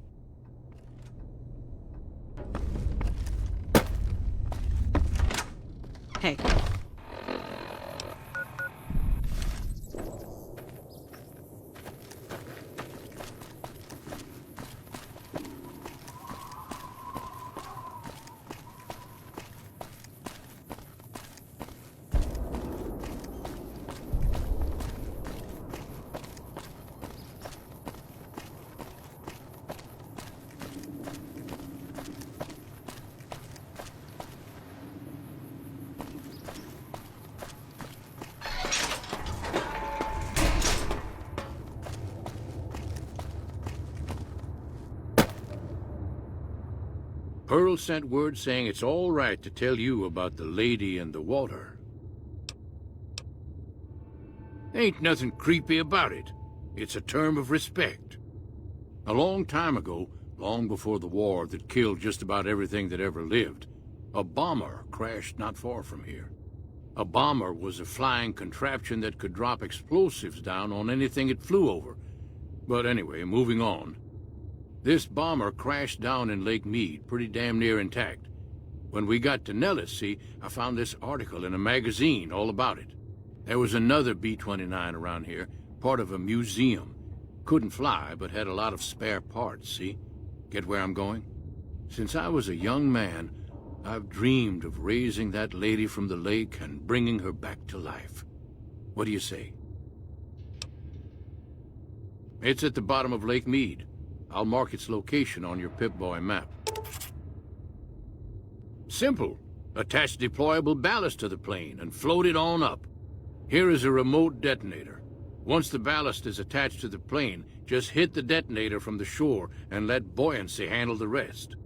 Hey.
Pearl sent word saying it's all right to tell you about the lady in the water. Ain't nothing creepy about it. It's a term of respect. A long time ago, long before the war that killed just about everything that ever lived, a bomber crashed not far from here. A bomber was a flying contraption that could drop explosives down on anything it flew over. But anyway, moving on. This bomber crashed down in Lake Mead, pretty damn near intact. When we got to Nellis, see, I found this article in a magazine all about it. There was another B-29 around here, part of a museum. Couldn't fly, but had a lot of spare parts, see? Get where I'm going? Since I was a young man, I've dreamed of raising that lady from the lake and bringing her back to life. What do you say? It's at the bottom of Lake Mead. I'll mark its location on your Pip-Boy map. Simple. Attach deployable ballast to the plane and float it on up. Here is a remote detonator. Once the ballast is attached to the plane, just hit the detonator from the shore and let buoyancy handle the rest.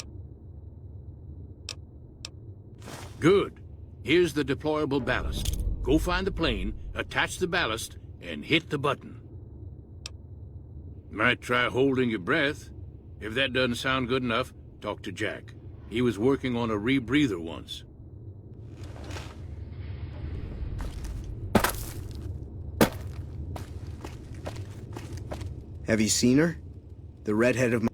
Good. Here's the deployable ballast. Go find the plane, attach the ballast, and hit the button. Might try holding your breath. If that doesn't sound good enough, talk to Jack. He was working on a rebreather once.
Have you seen her? The redhead of my...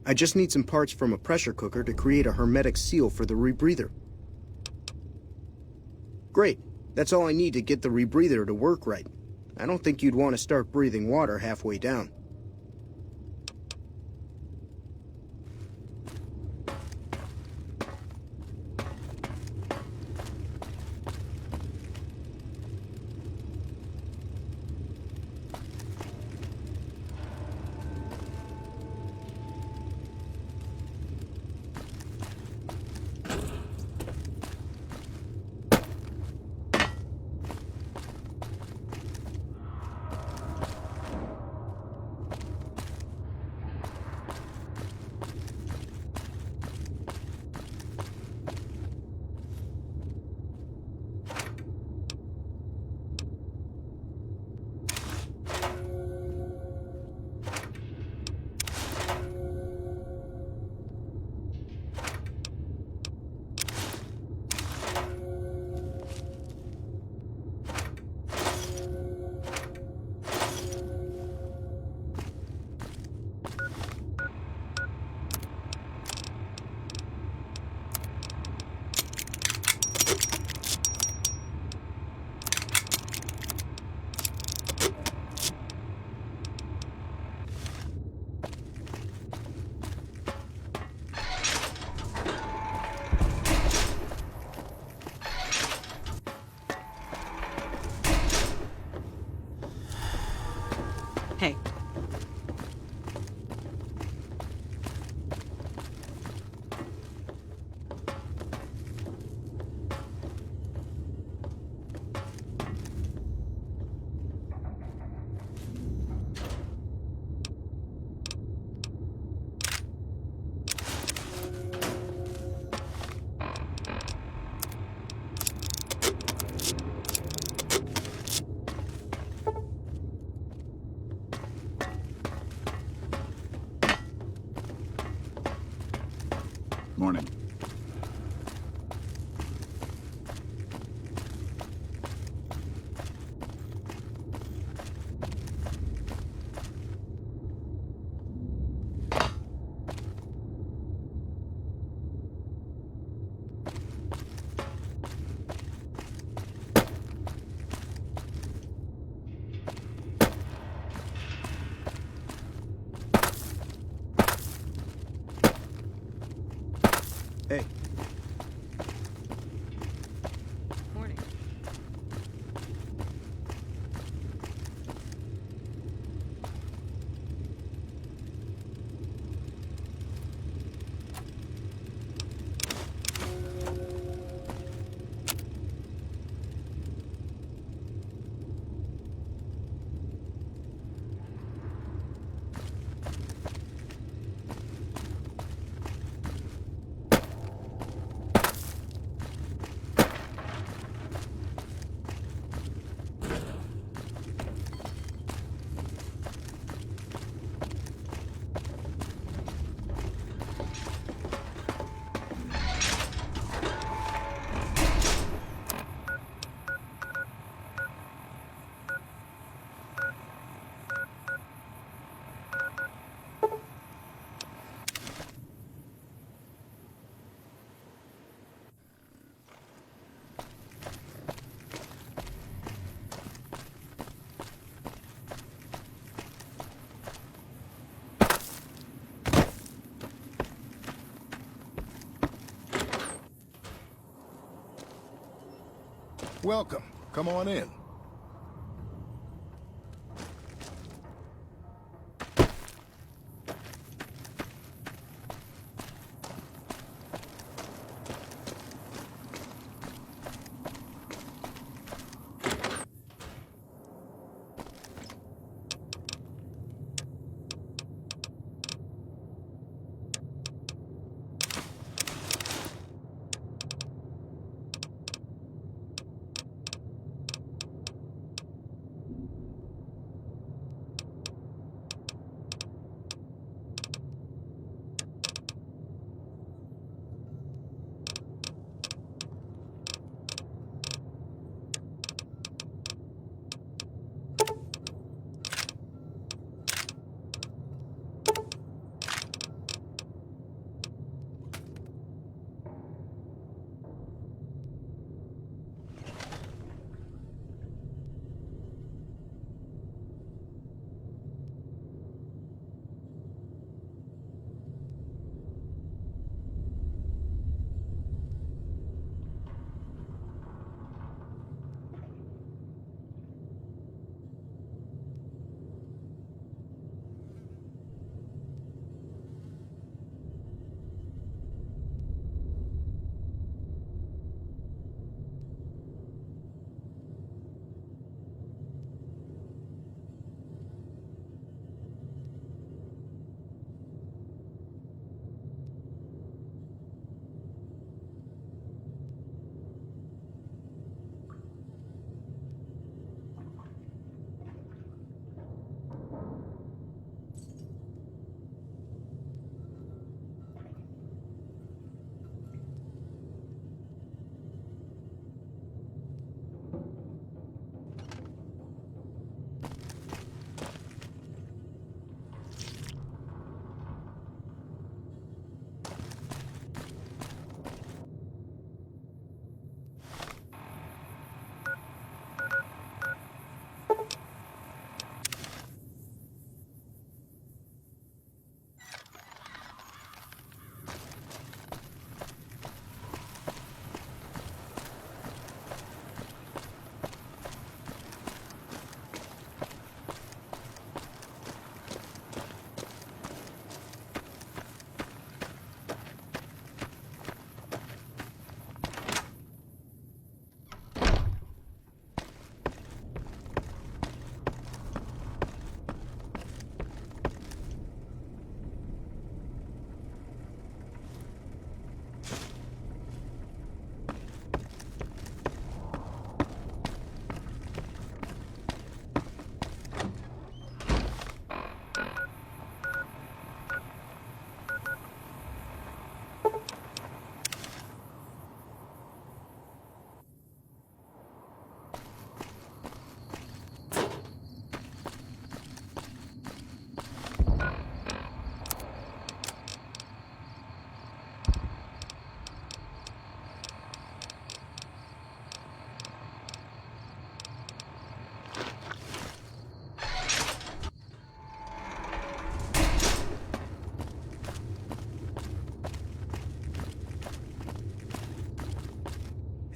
I just need some parts from a pressure cooker to create a hermetic seal for the rebreather. Great. That's all I need to get the rebreather to work right. I don't think you'd want to start breathing water halfway down.
Morning.
Hey.
Morning.
Welcome. Come on in.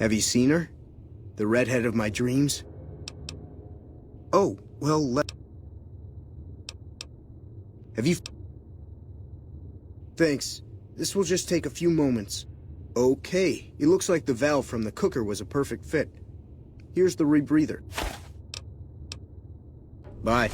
Have you seen her? The redhead of my dreams? Oh, well, Have you... Thanks. This will just take a few moments. Okay, it looks like the valve from the cooker was a perfect fit. Here's the rebreather. Bye.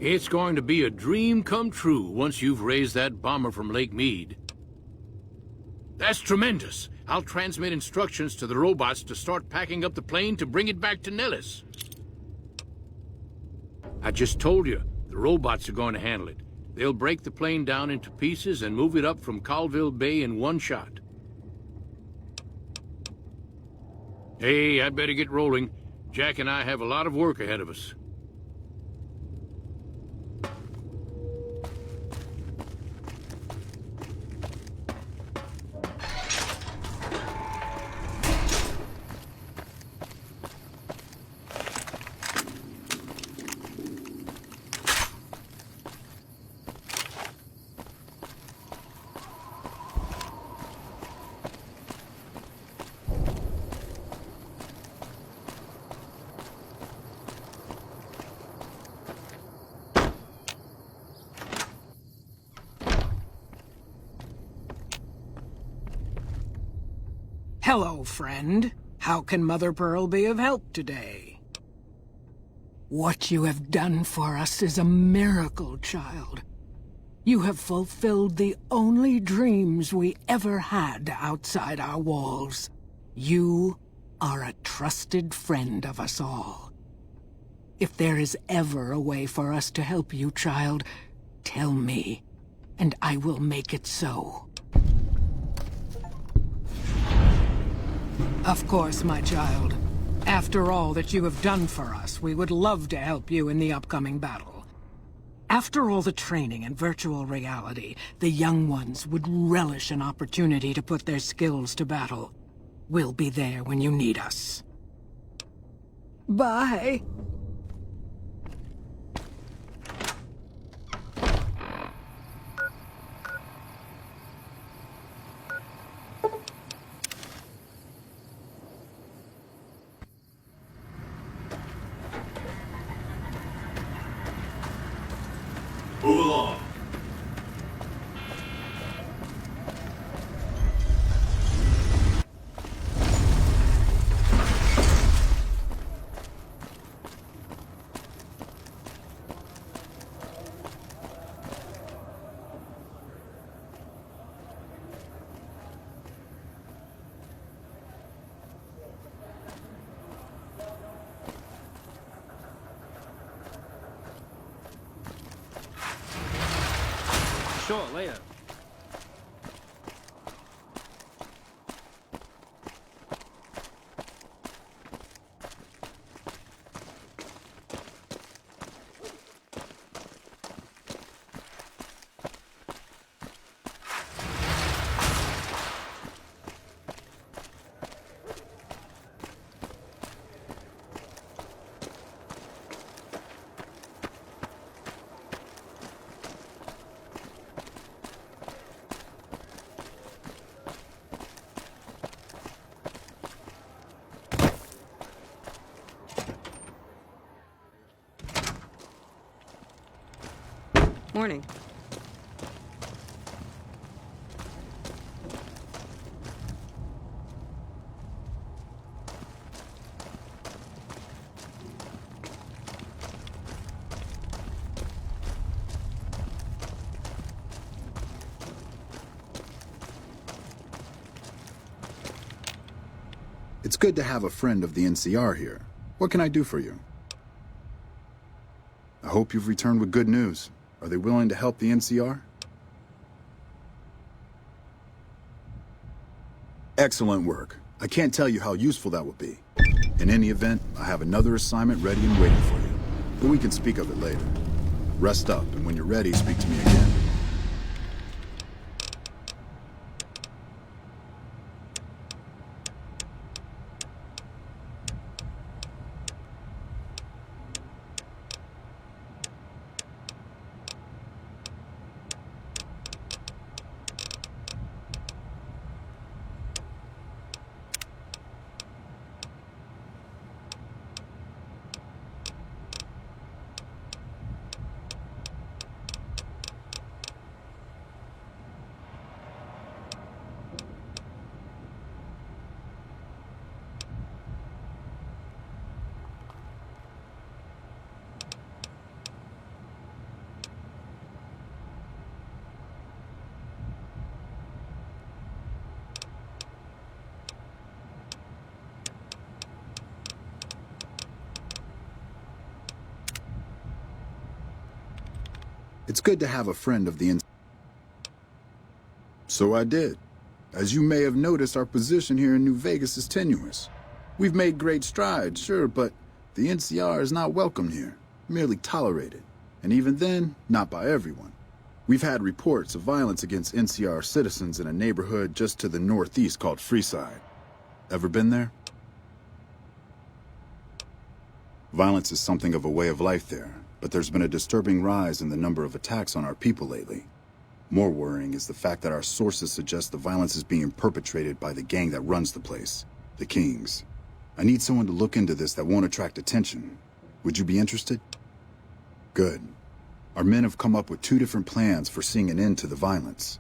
It's going to be a dream come true once you've raised that bomber from Lake Mead. That's tremendous. I'll transmit instructions to the robots to start packing up the plane to bring it back to Nellis. I just told you, the robots are going to handle it. They'll break the plane down into pieces and move it up from Colville Bay in one shot. Hey, I'd better get rolling. Jack and I have a lot of work ahead of us.
Hello, friend. How can Mother Pearl be of help today? What you have done for us is a miracle, child. You have fulfilled the only dreams we ever had outside our walls. You are a trusted friend of us all. If there is ever a way for us to help you, child, tell me, and I will make it so. Of course, my child. After all that you have done for us, we would love to help you in the upcoming battle. After all the training in virtual reality, the young ones would relish an opportunity to put their skills to battle. We'll be there when you need us. Bye.
Move along.
Sure, later.
Morning.
It's good to have a friend of the NCR here. What can I do for you? I hope you've returned with good news. Are they willing to help the NCR? Excellent work. I can't tell you how useful that will be. In any event, I have another assignment ready and waiting for you. But we can speak of it later. Rest up, and when you're ready, speak to me again. It's good to have a friend of the NCR. So I did. As you may have noticed, our position here in New Vegas is tenuous. We've made great strides, sure, but the NCR is not welcome here, merely tolerated. And even then, not by everyone. We've had reports of violence against NCR citizens in a neighborhood just to the northeast called Freeside. Ever been there? Violence is something of a way of life there, but there's been a disturbing rise in the number of attacks on our people lately. More worrying is the fact that our sources suggest the violence is being perpetrated by the gang that runs the place, the Kings. I need someone to look into this that won't attract attention. Would you be interested? Good. Our men have come up with 2 different plans for seeing an end to the violence.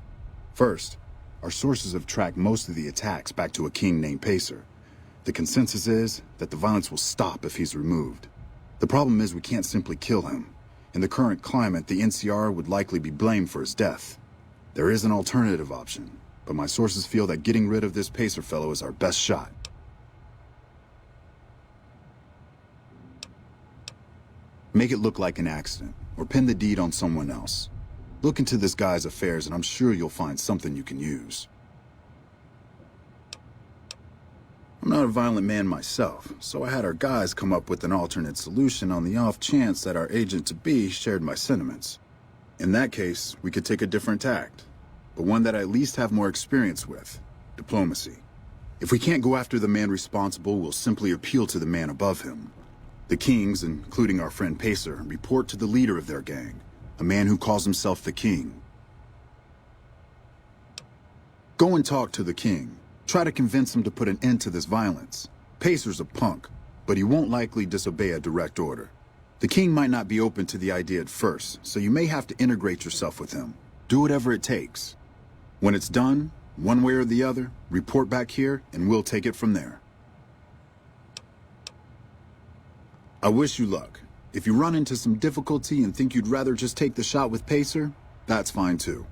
First, our sources have tracked most of the attacks back to a king named Pacer. The consensus is that the violence will stop if he's removed. The problem is we can't simply kill him. In the current climate, the NCR would likely be blamed for his death. There is an alternative option, but my sources feel that getting rid of this Pacer fellow is our best shot. Make it look like an accident, or pin the deed on someone else. Look into this guy's affairs and I'm sure you'll find something you can use. I'm not a violent man myself, so I had our guys come up with an alternate solution on the off chance that our agent-to-be shared my sentiments. In that case, we could take a different tact, but one that I at least have more experience with: diplomacy. If we can't go after the man responsible, we'll simply appeal to the man above him. The Kings, including our friend Pacer, report to the leader of their gang, a man who calls himself the King. Go and talk to the King. Try to convince him to put an end to this violence. Pacer's a punk, but he won't likely disobey a direct order. The King might not be open to the idea at first, so you may have to integrate yourself with him. Do whatever it takes. When it's done, one way or the other, report back here and we'll take it from there. I wish you luck. If you run into some difficulty and think you'd rather just take the shot with Pacer, that's fine too.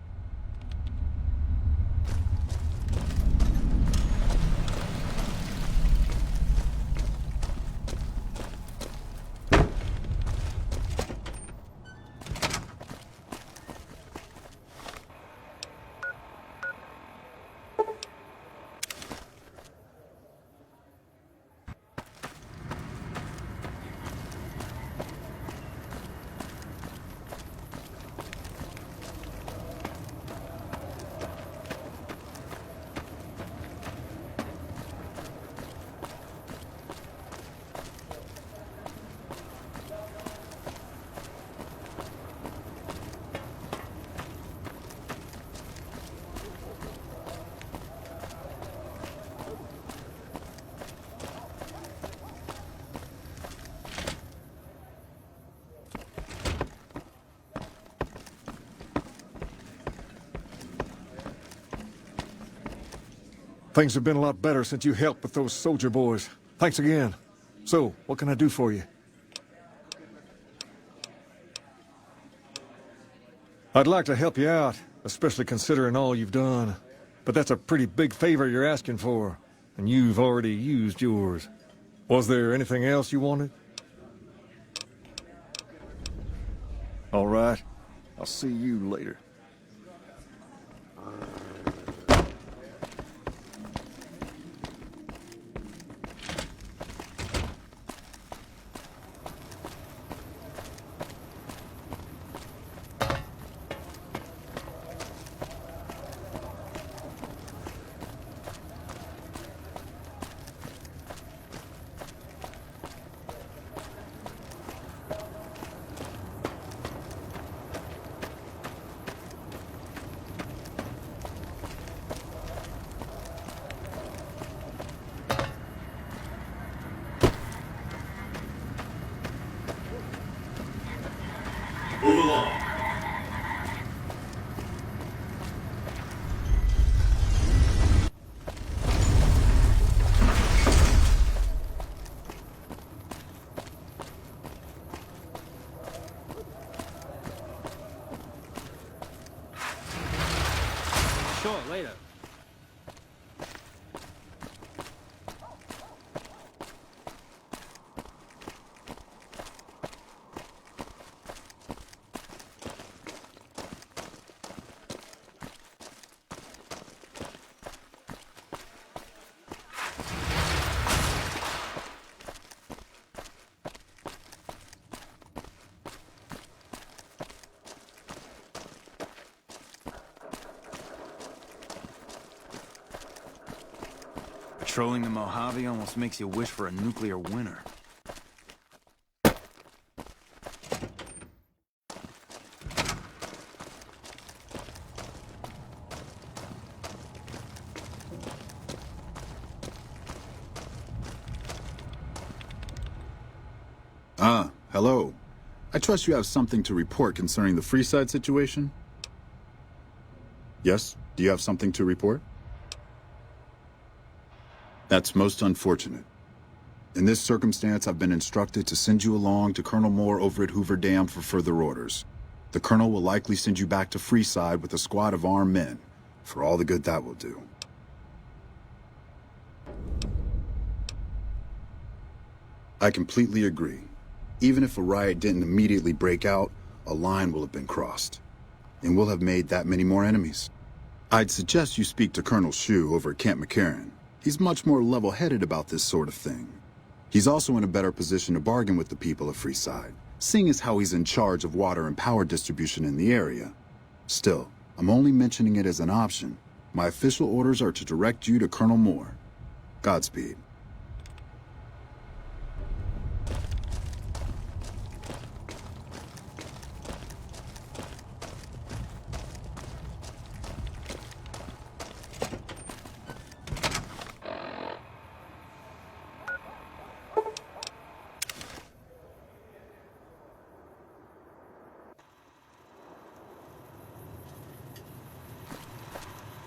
Things have been a lot better since you helped with those soldier boys. Thanks again. So, what can I do for you? I'd like to help you out, especially considering all you've done. But that's a pretty big favor you're asking for, and you've already used yours. Was there anything else you wanted? All right. I'll see you later.
Move along.
Sure, later.
Patrolling the Mojave almost makes you wish for a nuclear winter.
Ah, hello. I trust you have something to report concerning the Freeside situation? Yes? Do you have something to report? That's most unfortunate. In this circumstance, I've been instructed to send you along to Colonel Moore over at Hoover Dam for further orders. The Colonel will likely send you back to Freeside with a squad of armed men, for all the good that will do. I completely agree. Even if a riot didn't immediately break out, a line will have been crossed. And we'll have made that many more enemies. I'd suggest you speak to Colonel Shue over at Camp McCarran. He's much more level-headed about this sort of thing. He's also in a better position to bargain with the people of Freeside, seeing as how he's in charge of water and power distribution in the area. Still, I'm only mentioning it as an option. My official orders are to direct you to Colonel Moore. Godspeed.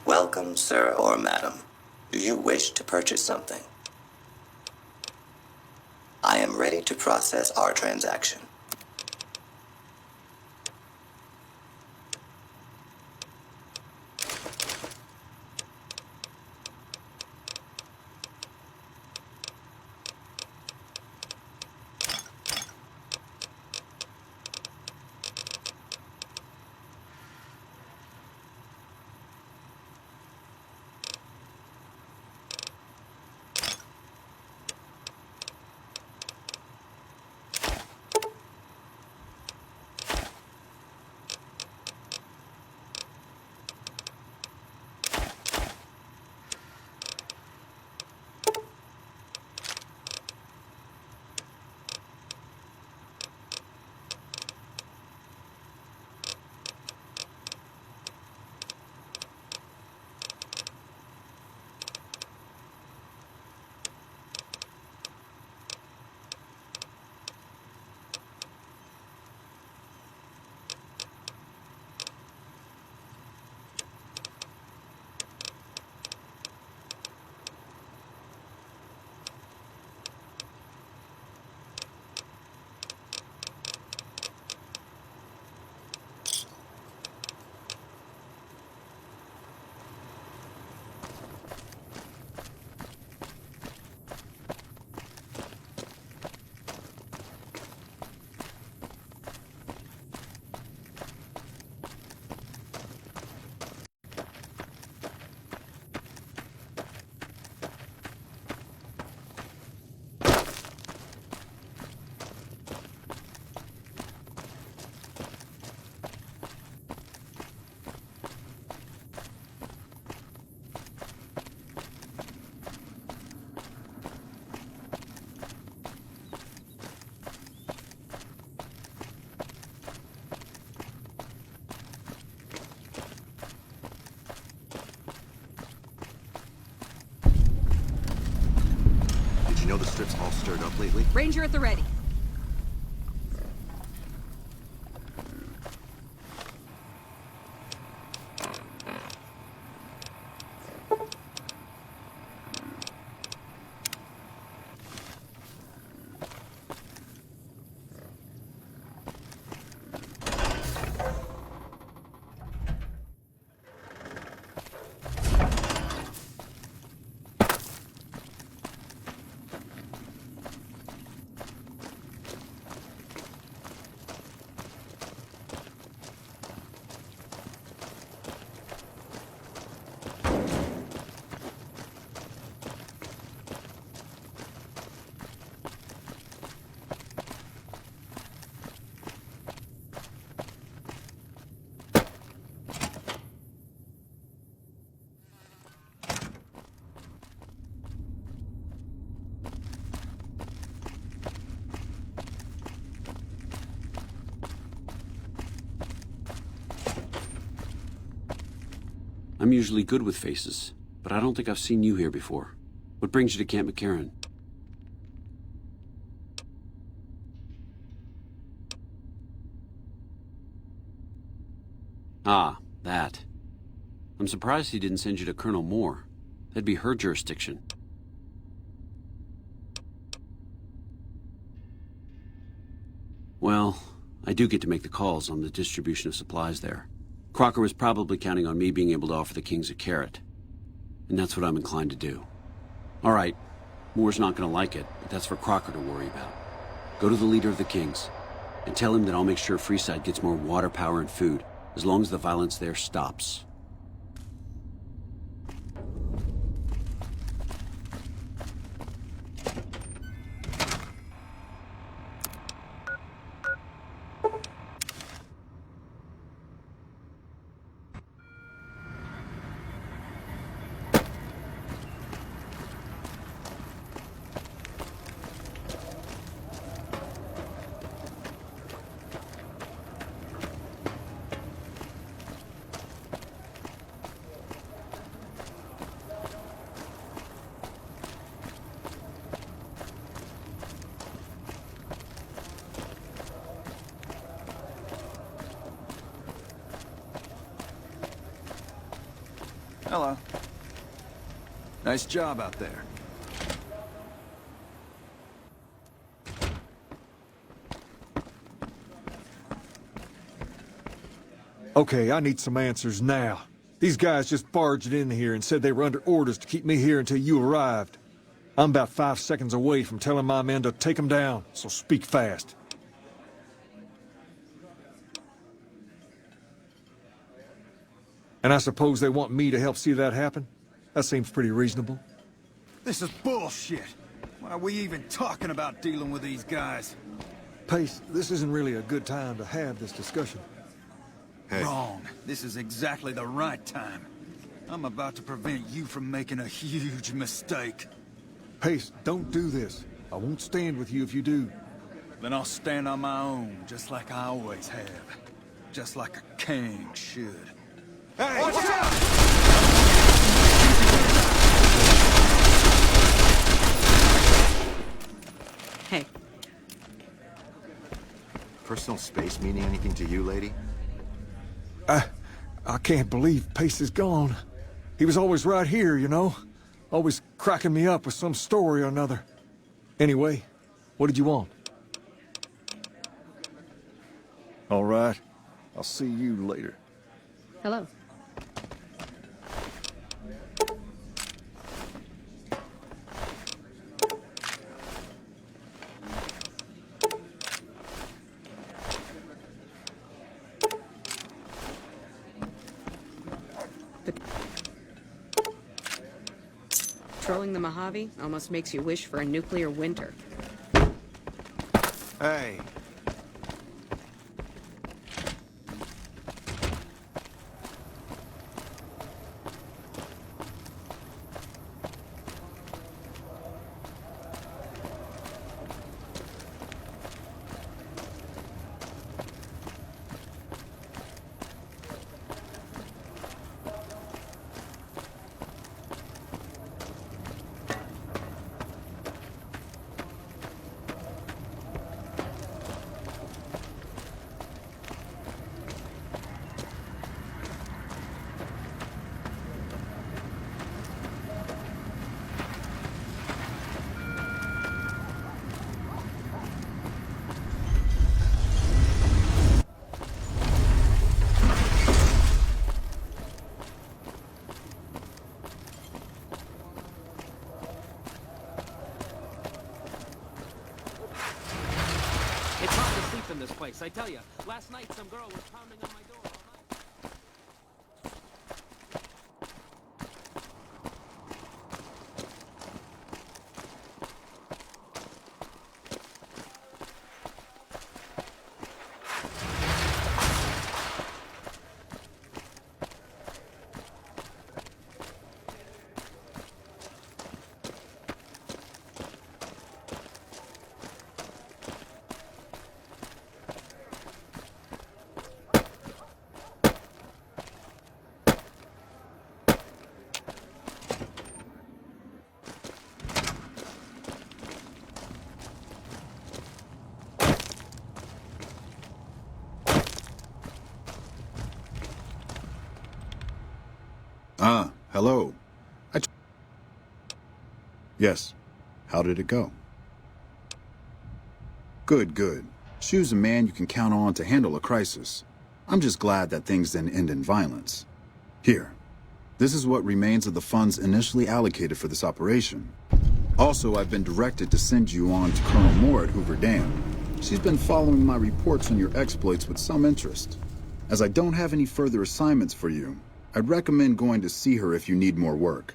Welcome, sir or madam. Do you wish to purchase something? I am ready to process our transaction.
You know the strip's all stirred up lately?
Ranger at the ready.
I'm usually good with faces, but I don't think I've seen you here before. What brings you to Camp McCarran? Ah, that. I'm surprised he didn't send you to Colonel Moore. That'd be her jurisdiction. Well, I do get to make the calls on the distribution of supplies there. Crocker was probably counting on me being able to offer the Kings a carrot. And that's what I'm inclined to do. All right, Moore's not gonna like it, but that's for Crocker to worry about. Go to the leader of the Kings, and tell him that I'll make sure Freeside gets more water, power, and food, as long as the violence there stops.
Hello. Nice job out there.
Okay, I need some answers now. These guys just barged in here and said they were under orders to keep me here until you arrived. I'm about 5 seconds away from telling my men to take them down, so speak fast. And I suppose they want me to help see that happen? That seems pretty reasonable.
This is bullshit. Why are we even talking about dealing with these guys?
Pace, this isn't really a good time to have this discussion.
Hey. Wrong. This is exactly the right time. I'm about to prevent you from making a huge mistake.
Pace, don't do this. I won't stand with you if you do.
Then I'll stand on my own, just like I always have. Just like a king should. Hey! Watch out!
Hey.
Personal space meaning anything to you, lady?
I can't believe Pace is gone. He was always right here, you know? Always cracking me up with some story or another. Anyway, what did you want? All right. I'll see you later.
Hello. Patrolling the Mojave almost makes you wish for a nuclear winter.
Hey.
It's hard to sleep in this place, I tell you. Last night, some girl was pounding on my door all night.
Hello. Yes. How did it go? Good, good. Shu's a man you can count on to handle a crisis. I'm just glad that things didn't end in violence. Here. This is what remains of the funds initially allocated for this operation. Also, I've been directed to send you on to Colonel Moore at Hoover Dam. She's been following my reports on your exploits with some interest. As I don't have any further assignments for you, I'd recommend going to see her if you need more work.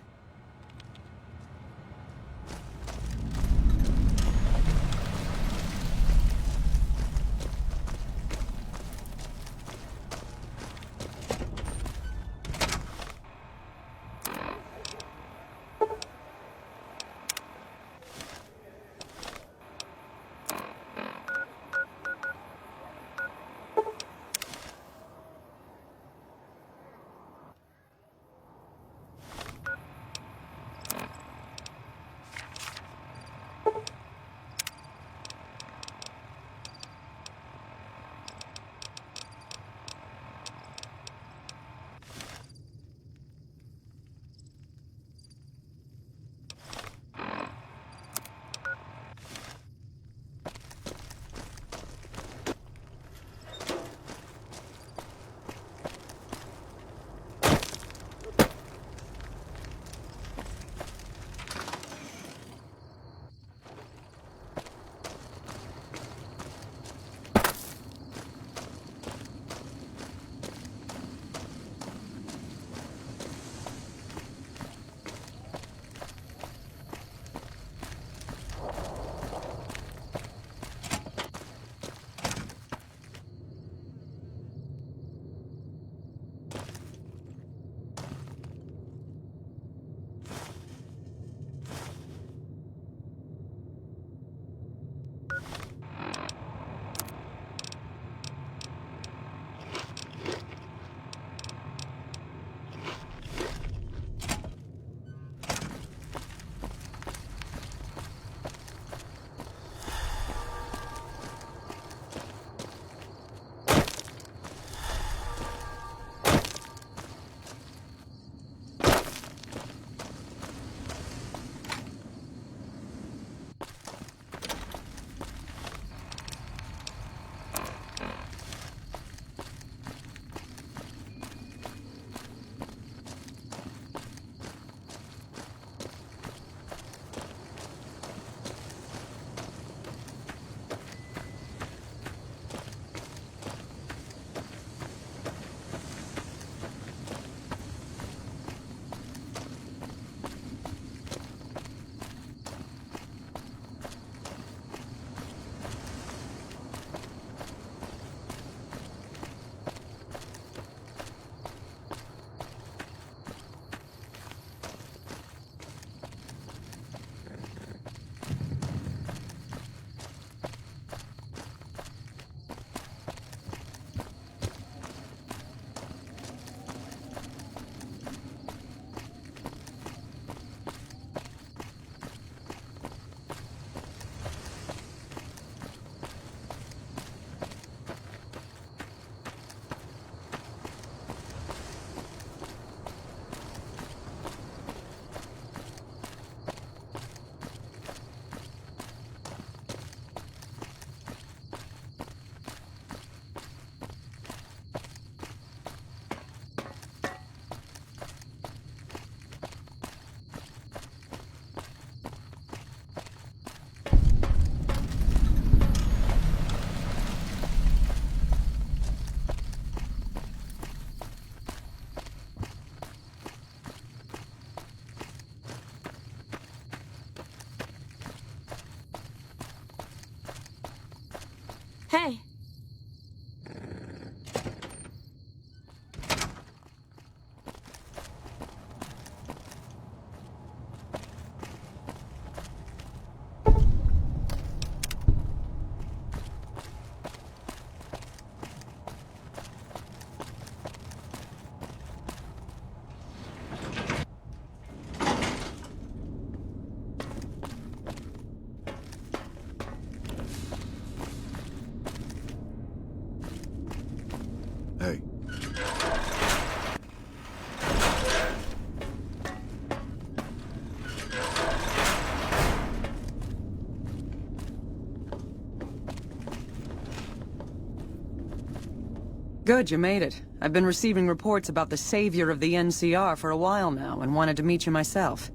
Good, you made it. I've been receiving reports about the savior of the NCR for a while now, and wanted to meet you myself.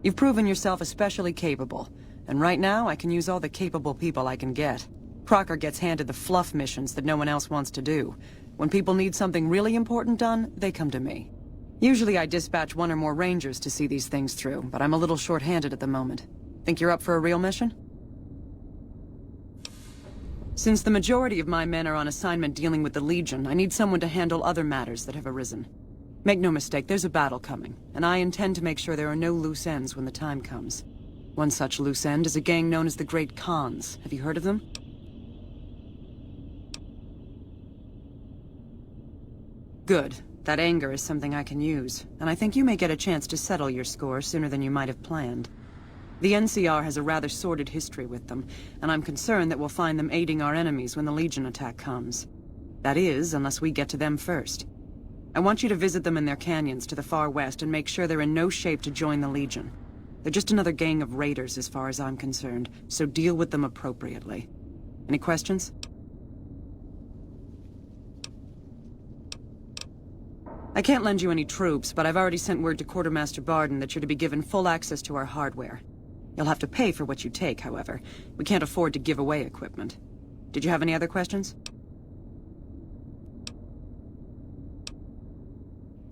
You've proven yourself especially capable, and right now I can use all the capable people I can get. Crocker gets handed the fluff missions that no one else wants to do. When people need something really important done, they come to me. Usually I dispatch one or more rangers to see these things through, but I'm a little short-handed at the moment. Think you're up for a real mission? Since the majority of my men are on assignment dealing with the Legion, I need someone to handle other matters that have arisen. Make no mistake, there's a battle coming, and I intend to make sure there are no loose ends when the time comes. One such loose end is a gang known as the Great Khans. Have you heard of them? Good. That anger is something I can use, and I think you may get a chance to settle your score sooner than you might have planned. The NCR has a rather sordid history with them, and I'm concerned that we'll find them aiding our enemies when the Legion attack comes. That is, unless we get to them first. I want you to visit them in their canyons to the far west and make sure they're in no shape to join the Legion. They're just another gang of raiders as far as I'm concerned, so deal with them appropriately. Any questions? I can't lend you any troops, but I've already sent word to Quartermaster Barden that you're to be given full access to our hardware. You'll have to pay for what you take, however. We can't afford to give away equipment. Did you have any other questions?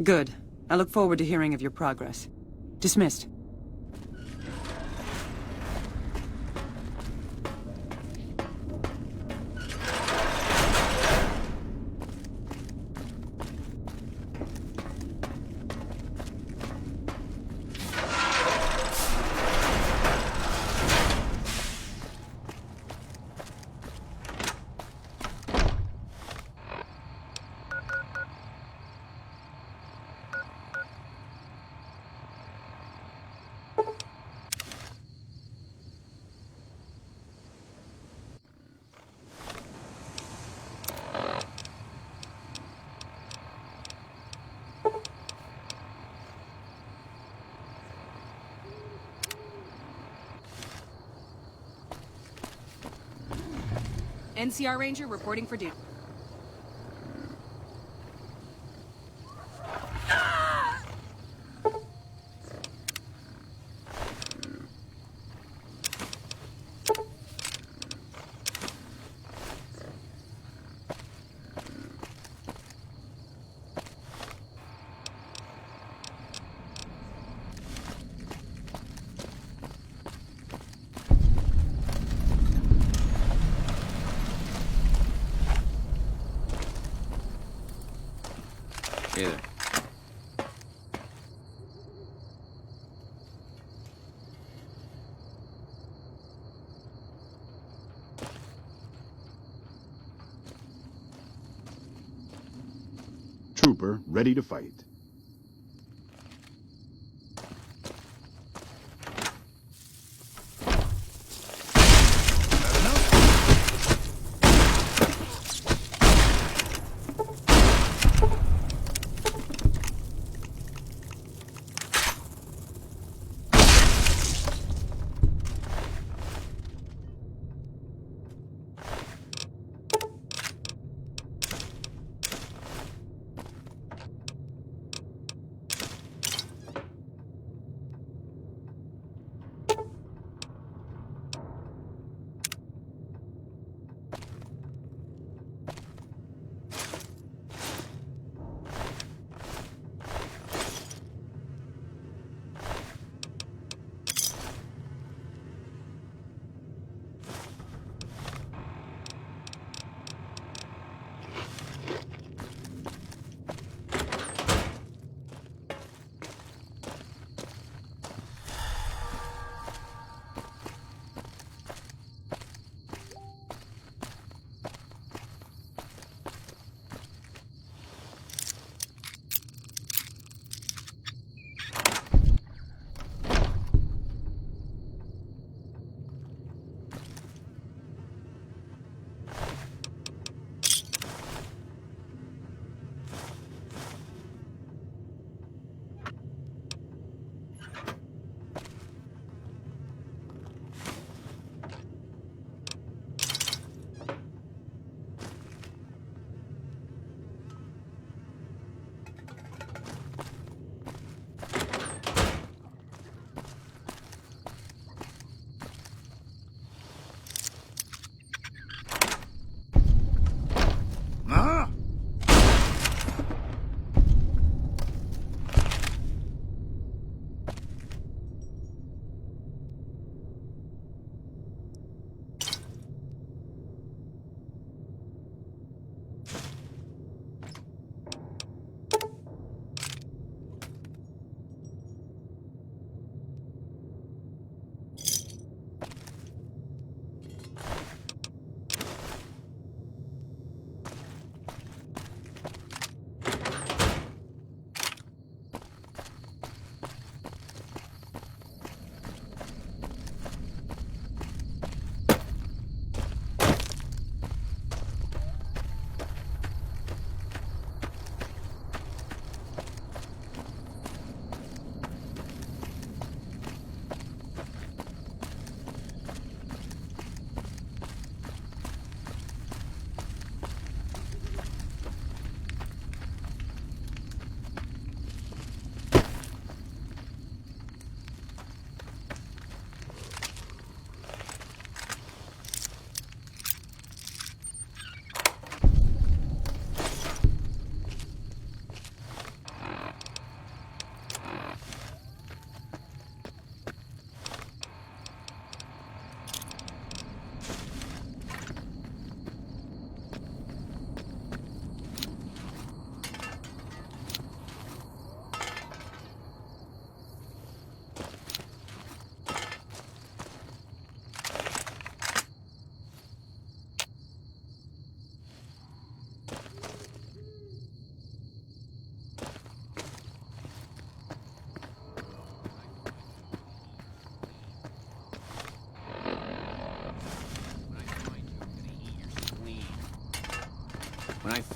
Good. I look forward to hearing of your progress. Dismissed.
NCR Ranger reporting for duty.
Hey there.
Trooper, ready to fight.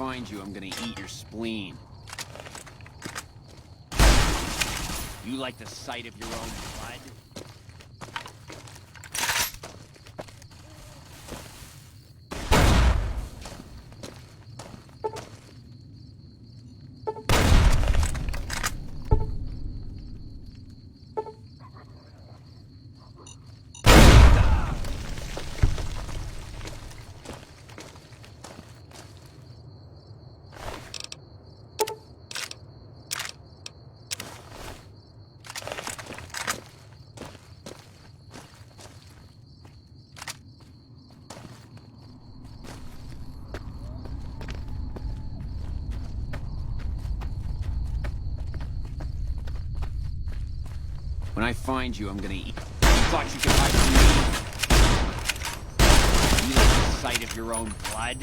find you, I'm gonna eat your spleen. You like the sight of your own blood? When I find you, I'm gonna eat. You thought you could hide from me? You like the sight of your own blood?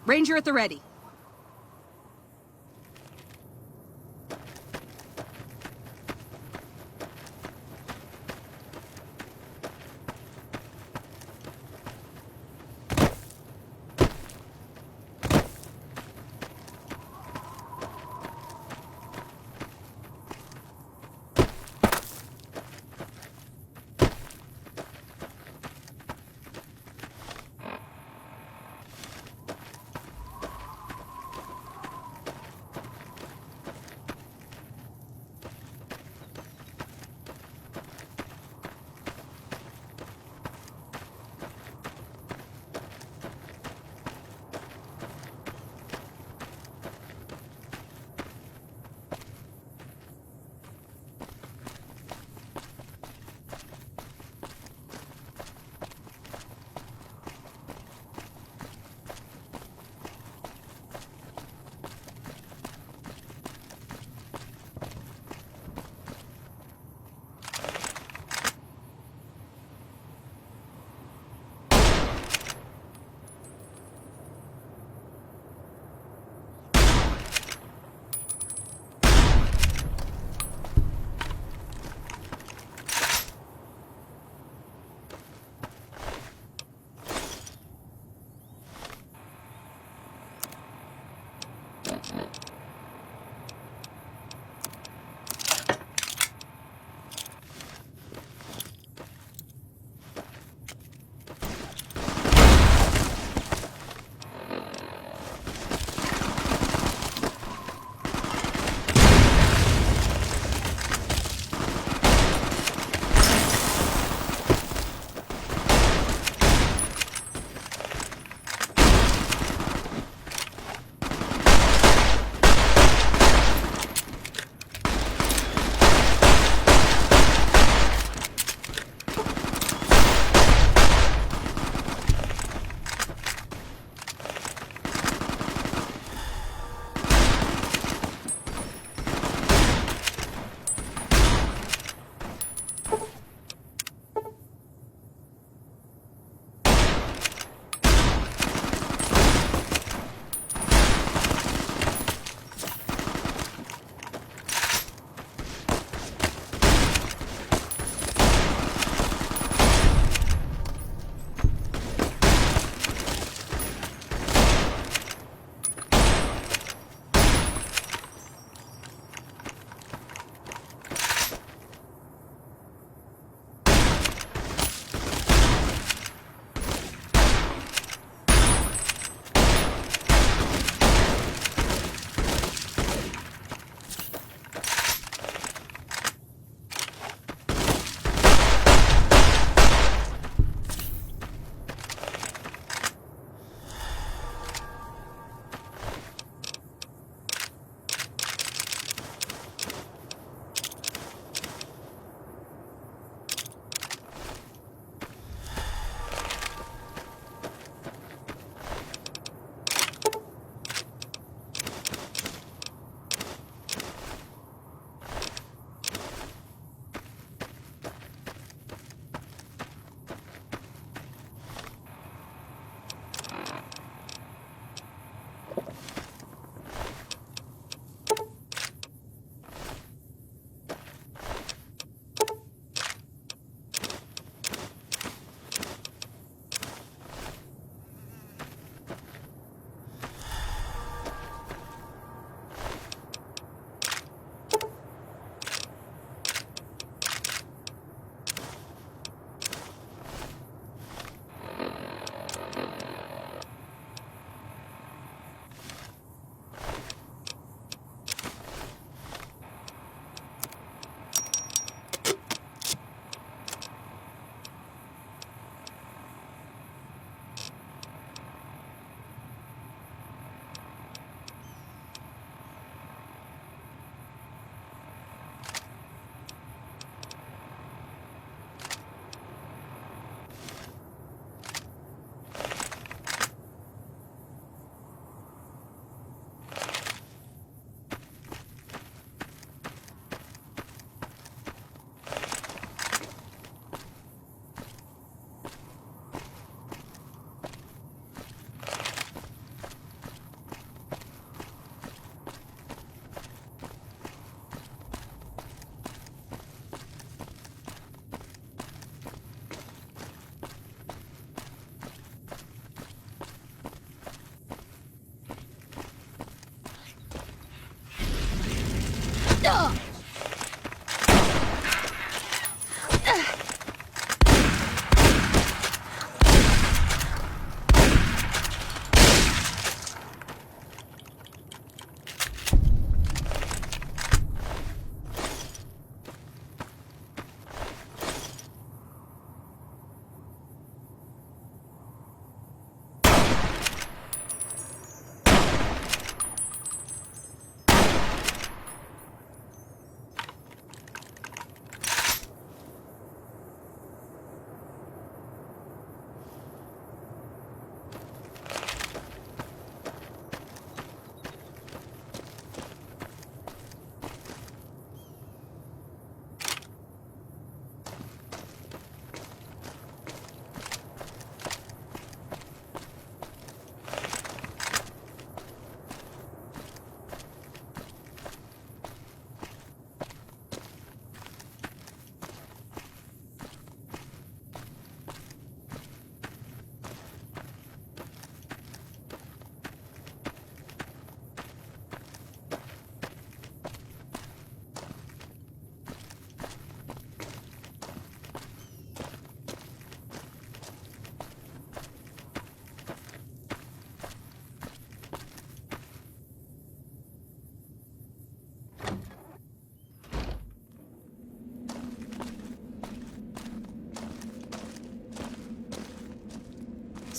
Ranger at the ready.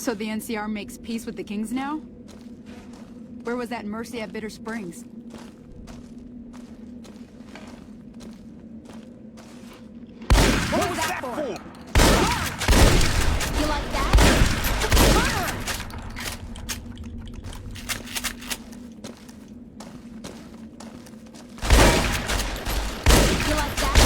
So the NCR makes peace with the Kings now? Where was that mercy at Bitter Springs?
What was that for? You like that? You like that?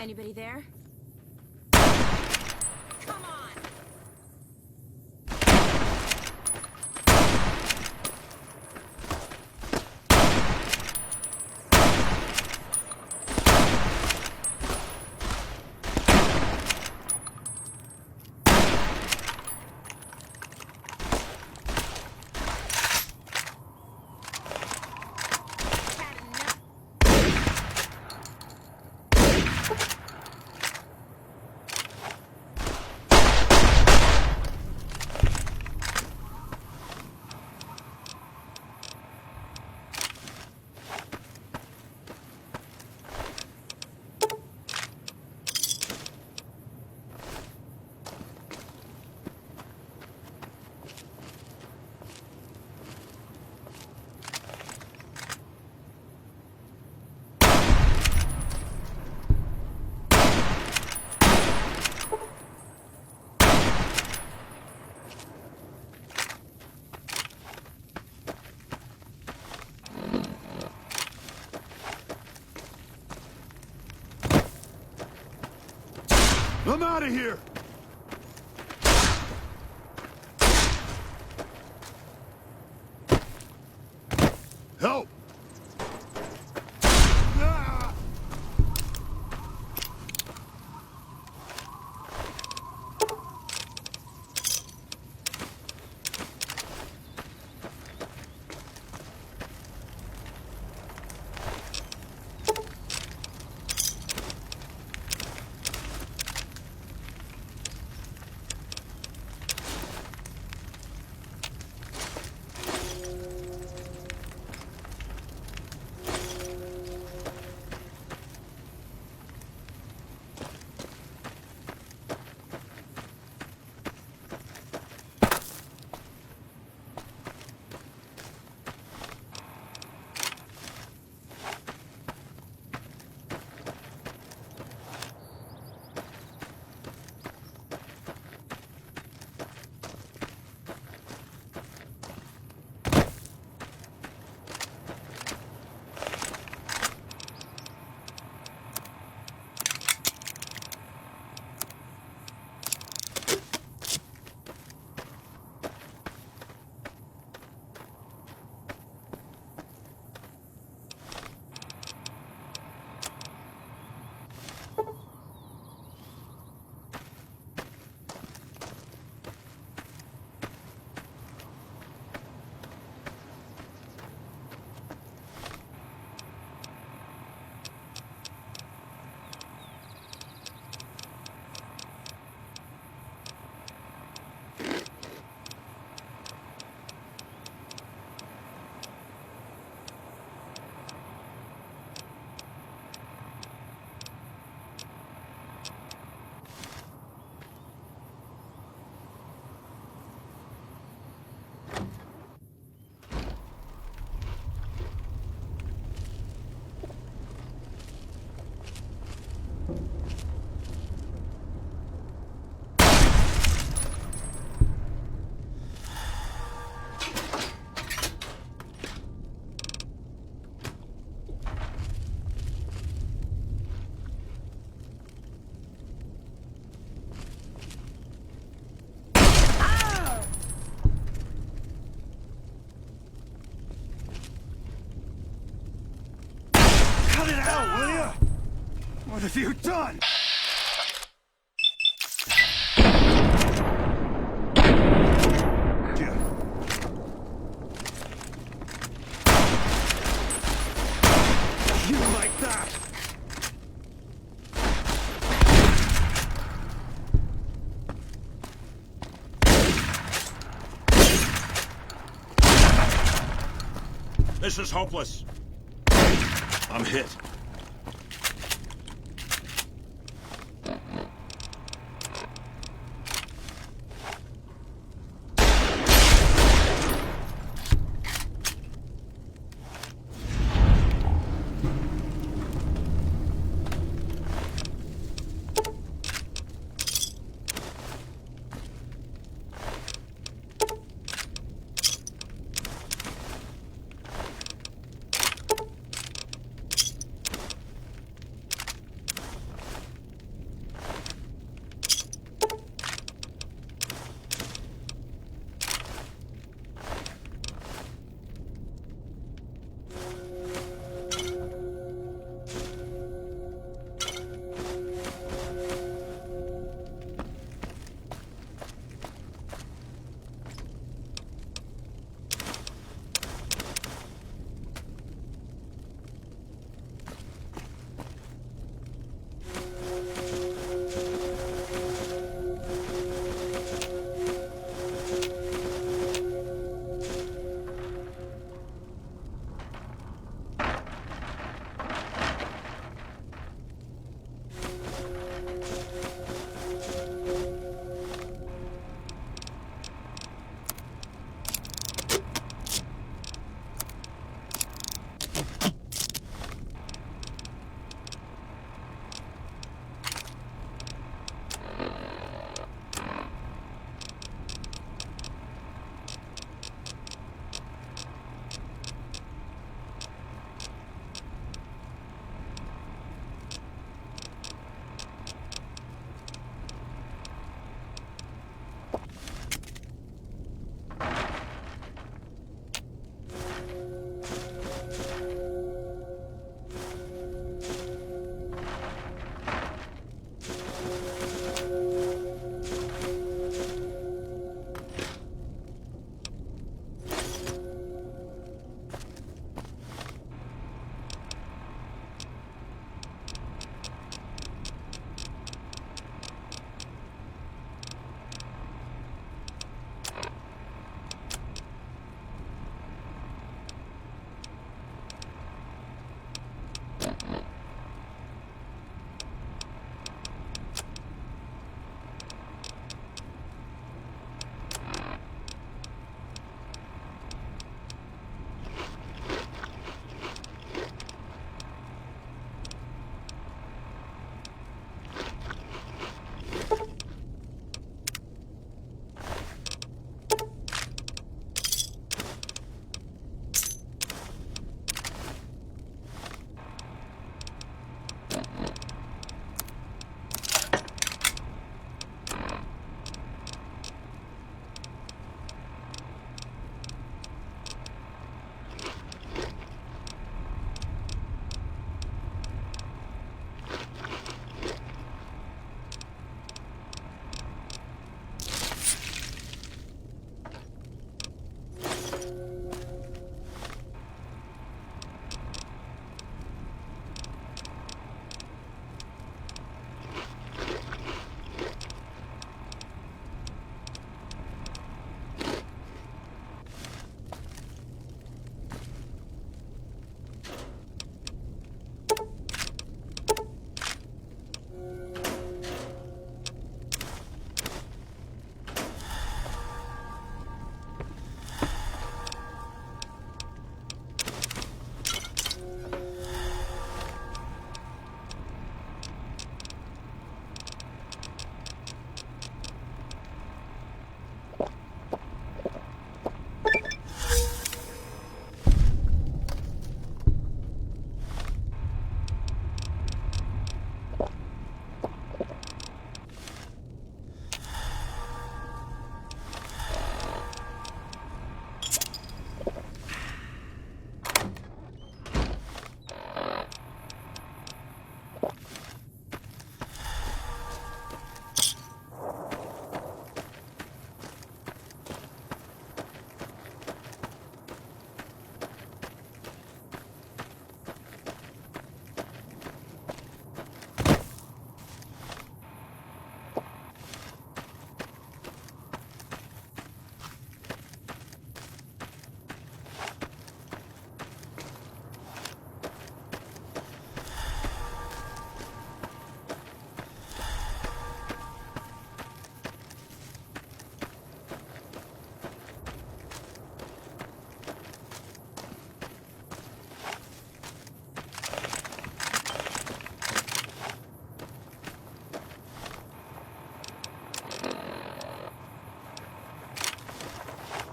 Anybody there? Come on!
I'm out of here! Help! Ah! What have you done? You like that?
This is hopeless. I'm hit.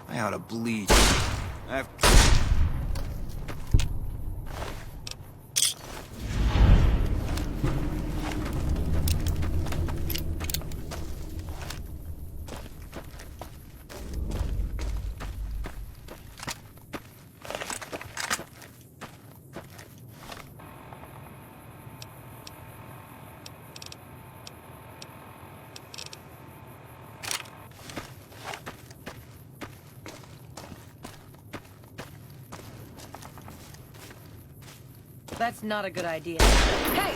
I ought to bleach.
That's not a good idea. Hey!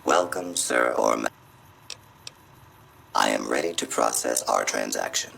Welcome, sir or ma- I am ready to process our transaction.